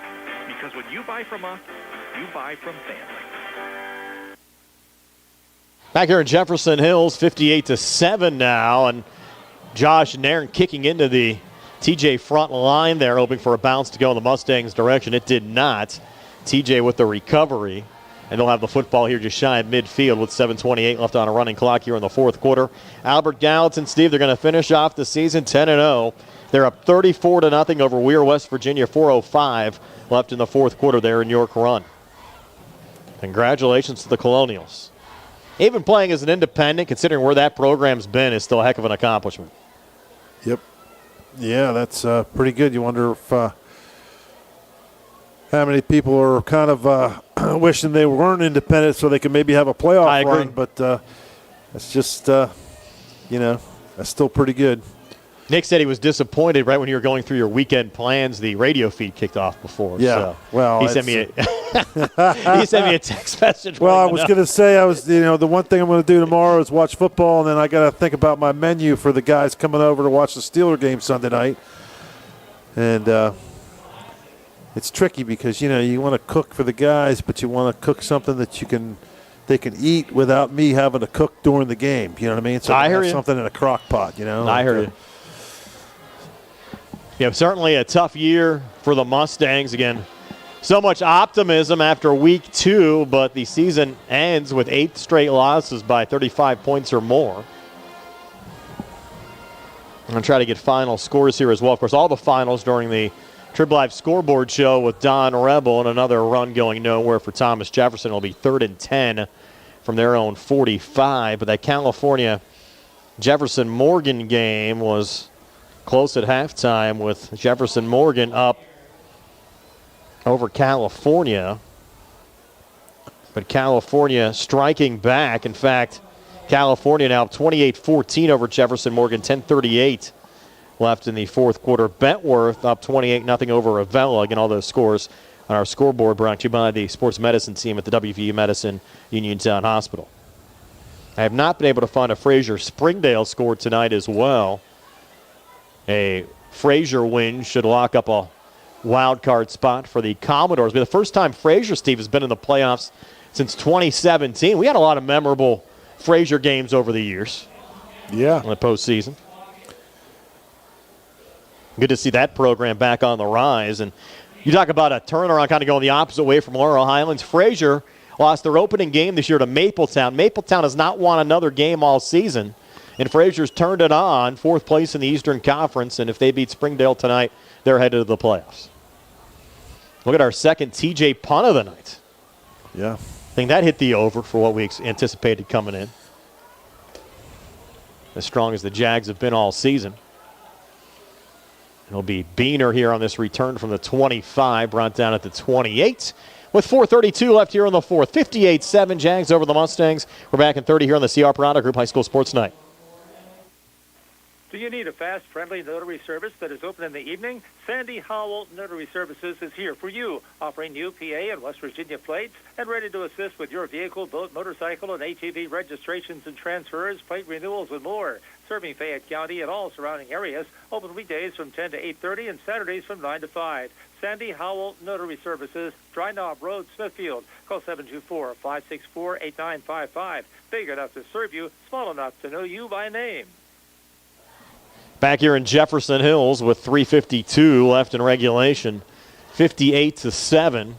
Because when you buy from us, you buy from family. Back here in Jefferson Hills, 58-7 now, and Josh Nairn kicking into the TJ front line there, hoping for a bounce to go in the Mustangs' direction. It did not. TJ with the recovery, and they'll have the football here just shy of midfield with 7:28 left on a running clock here in the fourth quarter. Albert Gallatin, Steve, they're going to finish off the season 10-0. They're up 34-0 over Weir, West Virginia, 4:05 left in the fourth quarter there in York Run. Congratulations to the Colonials. even playing as an independent, considering where that program's been, is still a heck of an accomplishment. Yep. Yeah, that's pretty good. You wonder if how many people are kind of wishing they weren't independent so they could maybe have a playoff run. But it's just, that's still pretty good. Nick said he was disappointed right when you were going through your weekend plans. The radio feed kicked off before. Yeah, so well, he sent me a text message. Well, I was going to say the one thing I'm going to do tomorrow is watch football, and then I got to think about my menu for the guys coming over to watch the Steeler game Sunday night. And it's tricky because you want to cook for the guys, but you want to cook something that they can eat without me having to cook during the game. You know what I mean? So I hear you. Something in a crock pot. I hear you. Yeah, certainly a tough year for the Mustangs. Again, so much optimism after week 2, but the season ends with 8 straight losses by 35 points or more. I'm going to try to get final scores here as well. Of course, all the finals during the Trib Live scoreboard show with Don Rebel, and another run going nowhere for Thomas Jefferson. It'll be 3rd and 10 from their own 45. But that California Jefferson Morgan game was close at halftime with Jefferson Morgan up over California. But California striking back. In fact, California now 28-14 over Jefferson Morgan, 10:38 left in the fourth quarter. Bentworth up 28-0 over Avella. Again, all those scores on our scoreboard brought to you by the sports medicine team at the WVU Medicine Uniontown Hospital. I have not been able to find a Fraser Springdale score tonight as well. A Fraser win should lock up a wild card spot for the Commodores. It'll be the first time Fraser, Steve, has been in the playoffs since 2017. We had a lot of memorable Fraser games over the years. Yeah. In the postseason. Good to see that program back on the rise. And you talk about a turnaround kind of going the opposite way from Laurel Highlands. Fraser lost their opening game this year to Mapletown. Mapletown has not won another game all season. And Fraser's turned it on, 4th place in the Eastern Conference, and if they beat Springdale tonight, they're headed to the playoffs. Look at our second TJ punt of the night. Yeah. I think that hit the over for what we anticipated coming in. As strong as the Jags have been all season. It'll be Beaner here on this return from the 25, brought down at the 28. With 4:32 left here in the fourth. 58-7 Jags over the Mustangs. We're back in 30 here on the CR Parada Group High School Sports Night. Do you need a fast, friendly notary service that is open in the evening? Sandy Howell Notary Services is here for you, offering new PA and West Virginia plates and ready to assist with your vehicle, boat, motorcycle, and ATV registrations and transfers, plate renewals, and more. Serving Fayette County and all surrounding areas, open weekdays from 10 to 8:30 and Saturdays from 9 to 5. Sandy Howell Notary Services, Dry Knob Road, Smithfield. Call 724-564-8955. Big enough to serve you, small enough to know you by name. Back here in Jefferson Hills with 3:52 left in regulation. 58-7.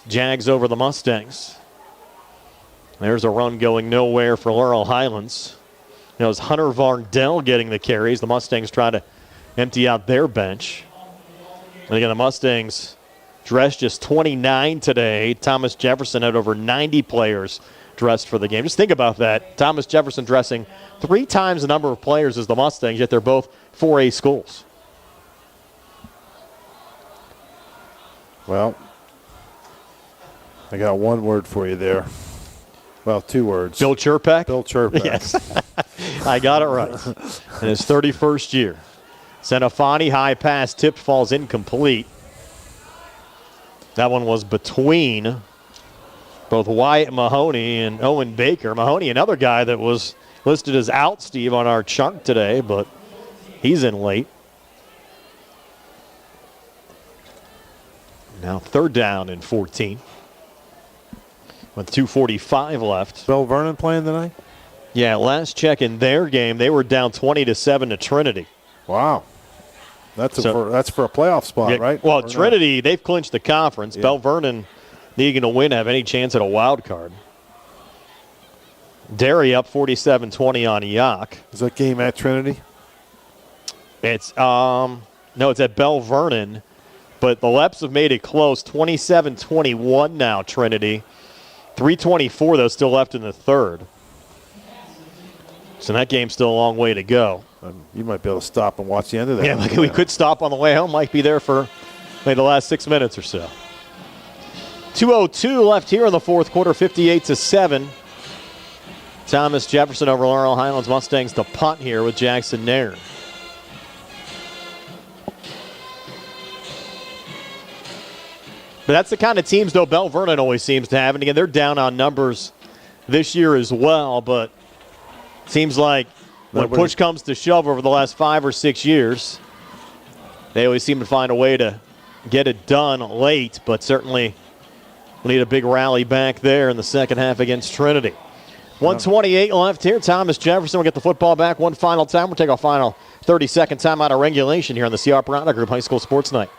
Jags over the Mustangs. There's a run going nowhere for Laurel Highlands. It was Hunter Varndell getting the carries. The Mustangs try to empty out their bench. And again, the Mustangs dressed just 29 today. Thomas Jefferson had over 90 players dressed for the game. Just think about that. Thomas Jefferson dressing 3 times the number of players as the Mustangs, yet they're both 4A schools. Well, I got one word for you there. Well, 2 words. Bill Chirpak? Bill Chirpak. Yes. I got it right. In his 31st year. Senafani high pass tipped, falls incomplete. That one was between both Wyatt Mahoney and Owen Baker. Mahoney, another guy that was listed as out, Steve, on our chart today, but he's in late. Now 3rd down and 14. With 2:45 left. Bell Vernon playing tonight? Yeah, last check in their game, they were down 20-7 to Trinity. Wow. That's for a playoff spot, yeah, right? Well, Trinity, they've clinched the conference. Yeah. Bell Vernon needing to win, have any chance at a wild card. Derry up 47-20 on Yock. Is that game at Trinity? It's no, it's at Bell Vernon, but the Leps have made it close. 27-21 now, Trinity. 3:24, though, still left in the third. So that game's still a long way to go. You might be able to stop and watch the end of that. Yeah, we could stop on the way home. Might be there for maybe the last 6 minutes or so. 2:02 left here in the fourth quarter, 58-7. Thomas Jefferson over Laurel Highlands Mustangs to punt here with Jackson Nairn. But that's the kind of teams, though, Bell Vernon always seems to have. And again, they're down on numbers this year as well. But it seems like when push comes to shove over the last 5 or 6 years, they always seem to find a way to get it done late. But certainly we'll need a big rally back there in the second half against Trinity. 1:28 left here. Thomas Jefferson will get the football back one final time. We'll take our final 30-second timeout of regulation here on the CR Piranha Group High School Sports Night.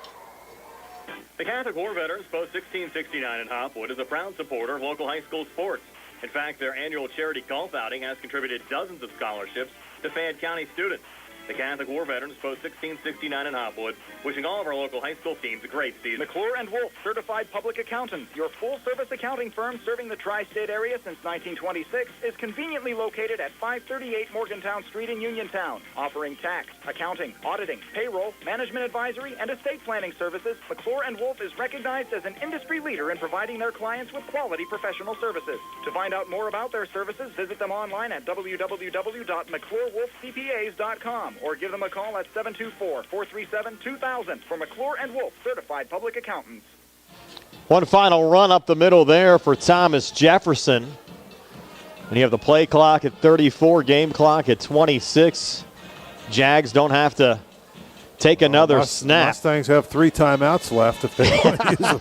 The Catholic War Veterans Post 1669 in Hopwood is a proud supporter of local high school sports. In fact, their annual charity golf outing has contributed dozens of scholarships to Fayette County students. The Catholic War Veterans Post 1669 in Hopwood, wishing all of our local high school teams a great season. McClure & Wolf, certified public accountants, your full-service accounting firm serving the tri-state area since 1926, is conveniently located at 538 Morgantown Street in Uniontown, offering tax, accounting, auditing, payroll, management advisory, and estate planning services. McClure & Wolf is recognized as an industry leader in providing their clients with quality professional services. To find out more about their services, visit them online at www.mcclurewolfcpas.com. or give them a call at 724-437-2000 for McClure & Wolf, certified public accountants. One final run up the middle there for Thomas Jefferson. And you have the play clock at 34, game clock at 26. Jags don't have to take another snap. Mustangs have 3 timeouts left if they want to use them.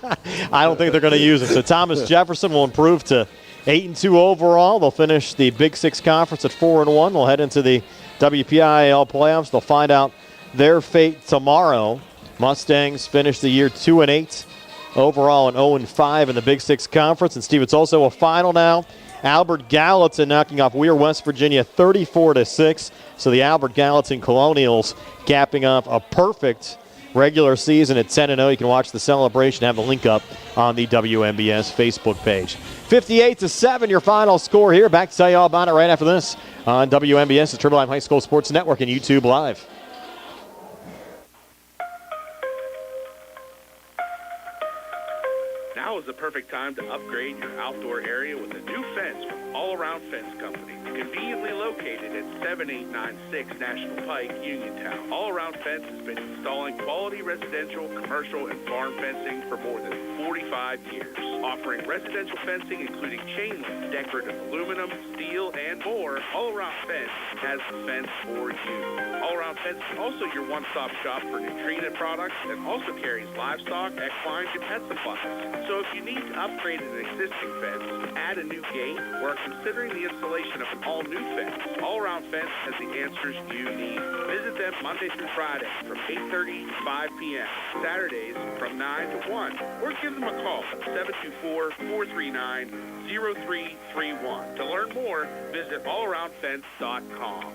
I don't think they're going to use them. So Thomas Jefferson will improve to 8-2 overall. They'll finish the Big Six Conference at 4-1. They'll head into the WPIAL playoffs. They'll find out their fate tomorrow. Mustangs finish the year 2-8 overall and 0-5 in the Big Six Conference. And Steve, it's also a final now. Albert Gallatin knocking off Weir, West Virginia 34-6. So the Albert Gallatin Colonials capping off a perfect regular season at 10-0. You can watch the celebration, have the link up on the WMBS Facebook page. 58-7, your final score here. Back to tell you all about it right after this on WMBS, the Triple M High School Sports Network, and YouTube Live. Now is the perfect time to upgrade your outdoor area with a new fence from All Around Fence Company. Conveniently located at 7896 National Pike, Uniontown. All Around Fence has been installing quality residential, commercial, and farm fencing for more than 45 years. Offering residential fencing including chain link, decorative aluminum, steel, and more, All Around Fence has the fence for you. All Around Fence is also your one-stop shop for Nutrena products and also carries livestock, equine, and pet supplies. So if you need to upgrade an existing fence, add a new gate, or are considering the installation of an all-new fence, All Around Fence has the answers you need. Visit them Monday through Friday from 8:30 to 5 p.m., Saturdays from 9 to 1, or give them a call at 724-439-0331. To learn more, visit allaroundfence.com.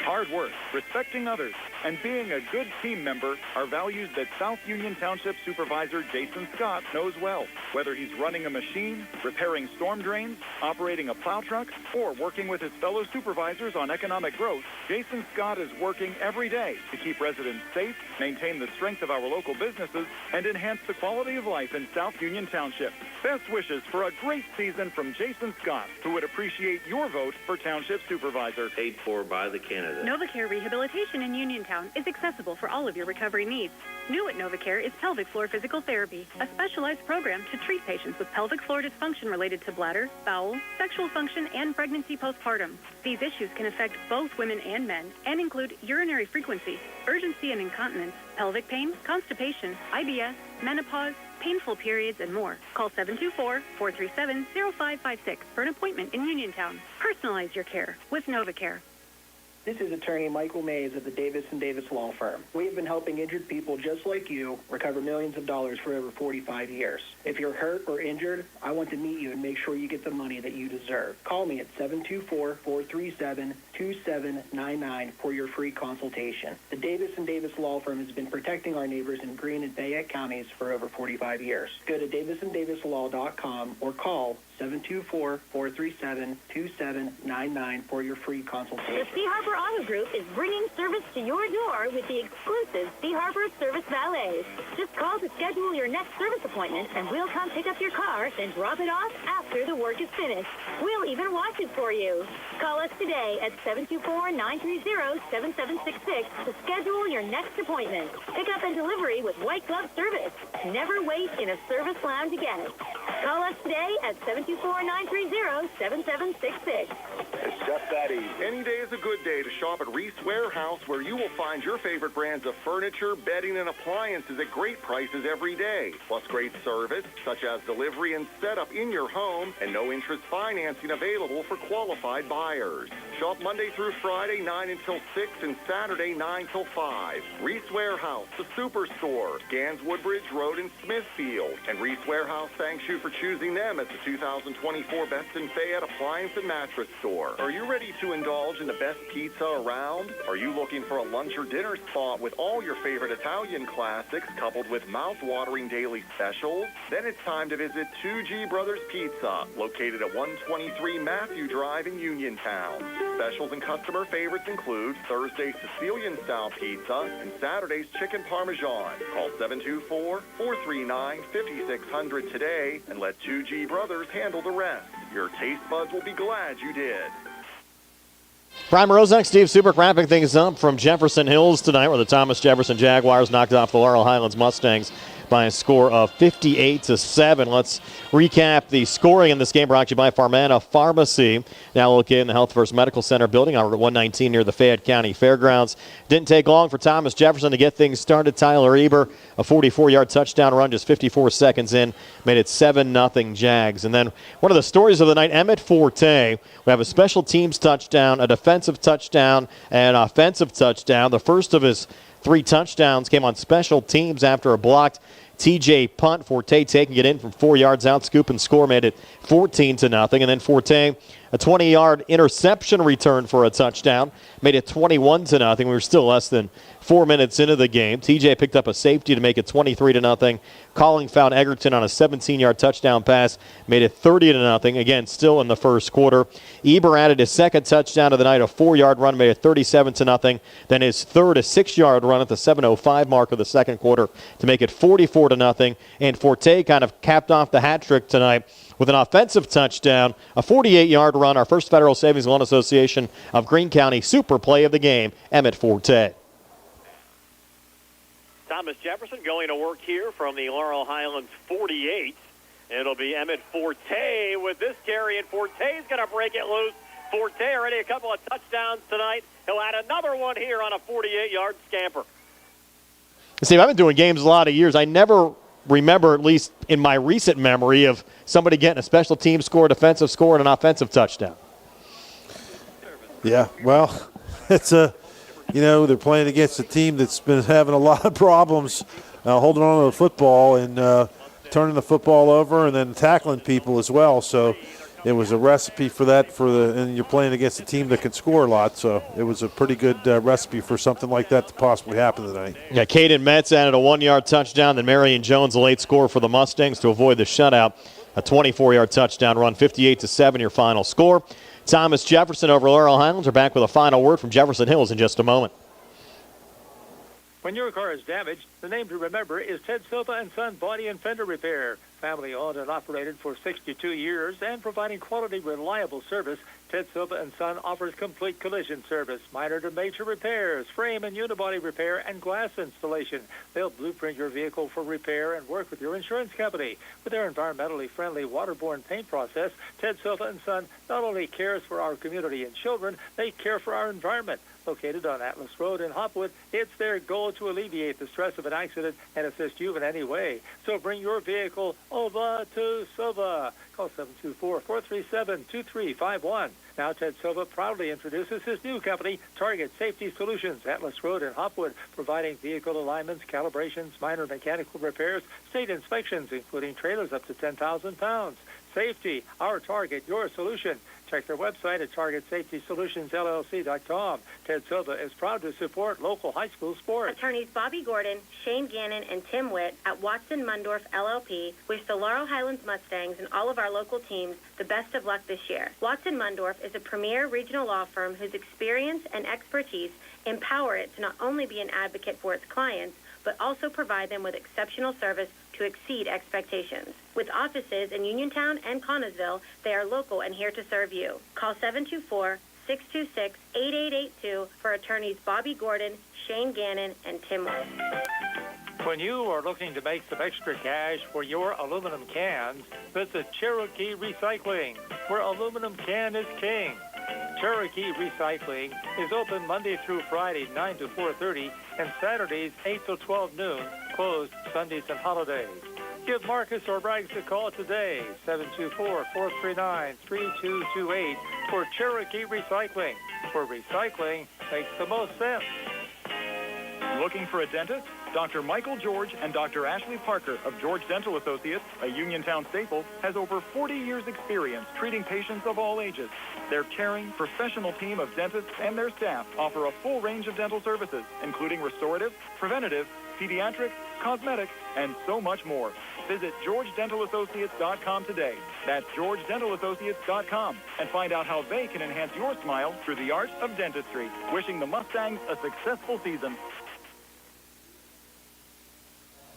Hard work, respecting others, and being a good team member are values that South Union Township Supervisor Jason Scott knows well. Whether he's running a machine, repairing storm drains, operating a plow truck, or working with his fellow supervisors on economic growth, Jason Scott is working every day to keep residents safe, maintain the strength of our local businesses, and enhance the quality of life in South Union Township. Best wishes for a great season from Jason Scott, who would appreciate your vote for Township Supervisor. Paid for by the candidate. NovaCare Rehabilitation in Uniontown is accessible for all of your recovery needs. New at NovaCare is pelvic floor physical therapy, a specialized program to treat patients with pelvic floor dysfunction related to bladder, bowel, sexual function, and pregnancy postpartum. These issues can affect both women and men and include urinary frequency, urgency and incontinence, pelvic pain, constipation, IBS, menopause, painful periods, and more. Call 724-437-0556 for an appointment in Uniontown. Personalize your care with NovaCare. This is attorney Michael Mays of the Davis & Davis Law Firm. We have been helping injured people just like you recover millions of dollars for over 45 years. If you're hurt or injured, I want to meet you and make sure you get the money that you deserve. Call me at 724-437-2799 for your free consultation. The Davis & Davis Law Firm has been protecting our neighbors in Greene and Fayette counties for over 45 years. Go to davisanddavislaw.com or call 724-437-2799 for your free consultation. The Sea Harbor Auto Group is bringing service to your door with the exclusive Sea Harbor Service Valet. Just call to schedule your next service appointment, and we'll come pick up your car, then drop it off after the work is finished. We'll even wash it for you. Call us today at 724-930-7766 to schedule your next appointment. Pickup and delivery with white glove service. Never wait in a service lounge again. Call us today at 724-930-7766. It's just that easy. Any day is a good day to shop at Reese Warehouse, where you will find your favorite brands of furniture, bedding, and appliances at great prices every day. Plus great service, such as delivery and setup in your home, and no interest financing available for qualified buyers. Shop Monday through Friday, 9 until 6, and Saturday, 9 till 5. Reese Warehouse, the Superstore, Gans Woodbridge Road in Smithfield. And Reese Warehouse thanks you for choosing them as the 2024 Best in Fayette Appliance and Mattress Store. Are you ready to indulge in the best pizza around? Are you looking for a lunch or dinner spot with all your favorite Italian classics coupled with mouth-watering daily specials? Then it's time to visit 2G Brothers Pizza, located at 123 Matthew Drive in Uniontown. Specials and customer favorites include Thursday Sicilian-style pizza and Saturday's chicken parmesan. Call 724-439-5600 today and let 2G Brothers handle the rest. Your taste buds will be glad you did. Brian Morozak, Steve Subrick wrapping things up from Jefferson Hills tonight, where the Thomas Jefferson Jaguars knocked off the Laurel Highlands Mustangs by a score of 58-7. Let's recap the scoring in this game, brought to you by Farmana Pharmacy, now located in the Health First Medical Center building on Route 119 near the Fayette County Fairgrounds. Didn't take long for Thomas Jefferson to get things started. Tyler Eber, a 44-yard touchdown run just 54 seconds in, made it 7-0 Jags. And then one of the stories of the night, Emmett Forte. We have a special teams touchdown, a defensive touchdown, and an offensive touchdown. The first of his 3 touchdowns came on special teams after a blocked TJ punt. Forte taking it in from 4 yards out. Scoop and score made it 14-0. And then Forte, a 20-yard interception return for a touchdown, made it 21-0. We were still less than 4 minutes into the game. TJ picked up a safety to make it 23-0. Calling found Egerton on a 17-yard touchdown pass, made it 30-0. Again, still in the first quarter. Eber added his second touchdown of the night, a 4-yard run, made it 37-0. Then his third, a 6-yard run at the 7:05 mark of the second quarter to make it 44-0. And Forte kind of capped off the hat trick tonight with an offensive touchdown, a 48-yard run. Our First Federal Savings Loan Association of Greene County super play of the game, Emmett Forte. Thomas Jefferson going to work here from the Laurel Highlands 48. It'll be Emmett Forte with this carry, and Forte's going to break it loose. Forte already a couple of touchdowns tonight. He'll add another one here on a 48-yard scamper. Steve, I've been doing games a lot of years. I never remember, at least in my recent memory, of somebody getting a special team score, a defensive score, and an offensive touchdown. Yeah, well, it's they're playing against a team that's been having a lot of problems holding on to the football and turning the football over and then tackling people as well. So it was a recipe for that and you're playing against a team that can score a lot. So it was a pretty good recipe for something like that to possibly happen tonight. Yeah, Caden Metz added a 1-yard touchdown. Then Marion Jones, a late score for the Mustangs to avoid the shutout. A 24-yard touchdown run, 58-7 your final score. Thomas Jefferson over Laurel Highlands are back with a final word from Jefferson Hills in just a moment. When your car is damaged, the name to remember is Ted Silva & Son Body and Fender Repair. Family owned and operated for 62 years and providing quality, reliable service, Ted Silva & Son offers complete collision service, minor to major repairs, frame and unibody repair, and glass installation. They'll blueprint your vehicle for repair and work with your insurance company. With their environmentally friendly waterborne paint process, Ted Silva & Son not only cares for our community and children, they care for our environment. located on Atlas Road in Hopwood. It's their goal to alleviate the stress of an accident and assist you in any way. So bring your vehicle over to Silva. Call 724-437-2351. Now Ted Silva proudly introduces his new company, Target Safety Solutions, Atlas Road in Hopwood, providing vehicle alignments, calibrations, minor mechanical repairs, state inspections, including trailers up to 10,000 pounds. Safety, our target, your solution. Check their website at targetsafetysolutionsllc.com. Ted Silva is proud to support local high school sports. Attorneys Bobby Gordon, Shane Gannon, and Tim Witt at Watson Mundorf LLP wish the Laurel Highlands Mustangs and all of our local teams the best of luck this year. Watson Mundorf is a premier regional law firm whose experience and expertise empower it to not only be an advocate for its clients, but also provide them with exceptional service to exceed expectations. With offices in Uniontown and Connellsville, they are local and here to serve you. Call 724-626-8882 for attorneys Bobby Gordon, Shane Gannon, and Tim Witt. When you are looking to make some extra cash for your aluminum cans, visit Cherokee Recycling, where aluminum can is king. Cherokee Recycling is open Monday through Friday, 9 to 4:30, and Saturdays, 8 to 12 noon, closed Sundays and holidays. Give Marcus or Braggs a call today, 724-439-3228, for Cherokee Recycling, where recycling makes the most sense. Looking for a dentist? Dr. Michael George and Dr. Ashley Parker of George Dental Associates, a Uniontown staple, has over 40 years' experience treating patients of all ages. Their caring, professional team of dentists and their staff offer a full range of dental services, including restorative, preventative, pediatric, cosmetic, and so much more. Visit GeorgeDentalAssociates.com today. That's GeorgeDentalAssociates.com, and find out how they can enhance your smile through the art of dentistry. Wishing the Mustangs a successful season.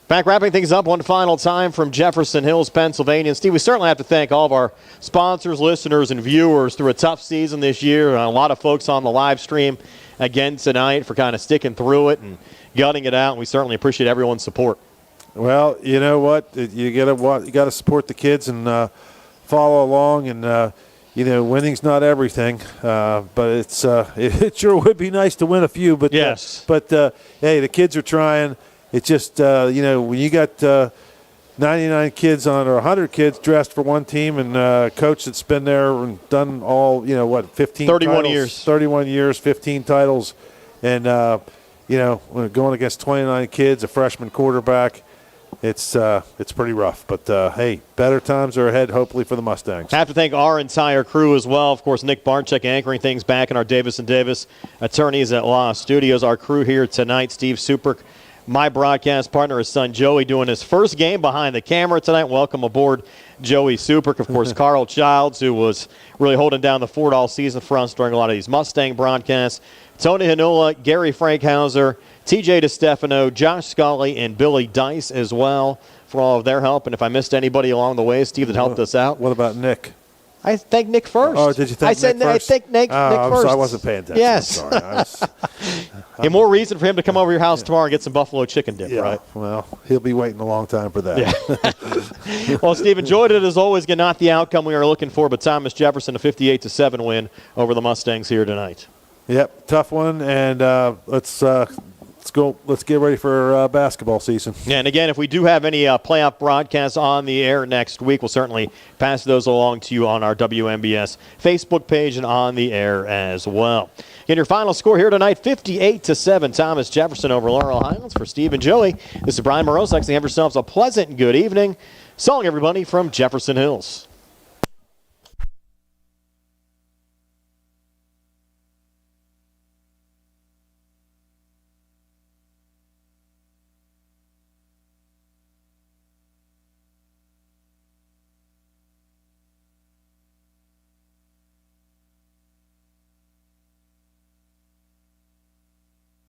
Back wrapping things up one final time from Jefferson Hills, Pennsylvania. And Steve, we certainly have to thank all of our sponsors, listeners, and viewers through a tough season this year. A lot of folks on the live stream again tonight for kind of sticking through it and gutting it out. And we certainly appreciate everyone's support. Well, you know what? You got to support the kids and follow along. And winning's not everything, but it sure would be nice to win a few. But yes. Hey, the kids are trying. It's just, when you got 99 kids or 100 kids dressed for one team and a coach that's been there and done all, 15 31 titles, years. 31 years, 15 titles, and, going against 29 kids, a freshman quarterback, it's pretty rough. But, hey, better times are ahead, hopefully, for the Mustangs. Have to thank our entire crew as well. Of course, Nick Barczyk anchoring things back in our Davis & Davis Attorneys at Law Studios. Our crew here tonight, Steve Superk, my broadcast partner, his son Joey, doing his first game behind the camera tonight. Welcome aboard, Joey Superk. Of course, Carl Childs, who was really holding down the fort all season for us during a lot of these Mustang broadcasts. Tony Hanula, Gary Frankhauser, TJ DeStefano, Josh Scully, and Billy Dice as well for all of their help. And if I missed anybody along the way, Steve, that helped us out. What about Nick? I thanked Nick first. Oh, did you thank Nick first? I thanked Nick first. I wasn't paying attention. Yes. I'm sorry. More reason for him to come over your house tomorrow and get some buffalo chicken dip, right? Well, he'll be waiting a long time for that. Yeah. Well, Steve, enjoyed it as always. Again, not the outcome we were looking for, but Thomas Jefferson, a 58-7 win over the Mustangs here tonight. Yep, tough one, and let's go. Let's get ready for basketball season. Yeah, and again, if we do have any playoff broadcasts on the air next week, we'll certainly pass those along to you on our WMBS Facebook page and on the air as well. Again, your final score here tonight, 58-7, Thomas Jefferson over Laurel Highlands. For Steve and Joey, this is Brian Morozak saying have yourselves a pleasant good evening. So long, everybody, from Jefferson Hills.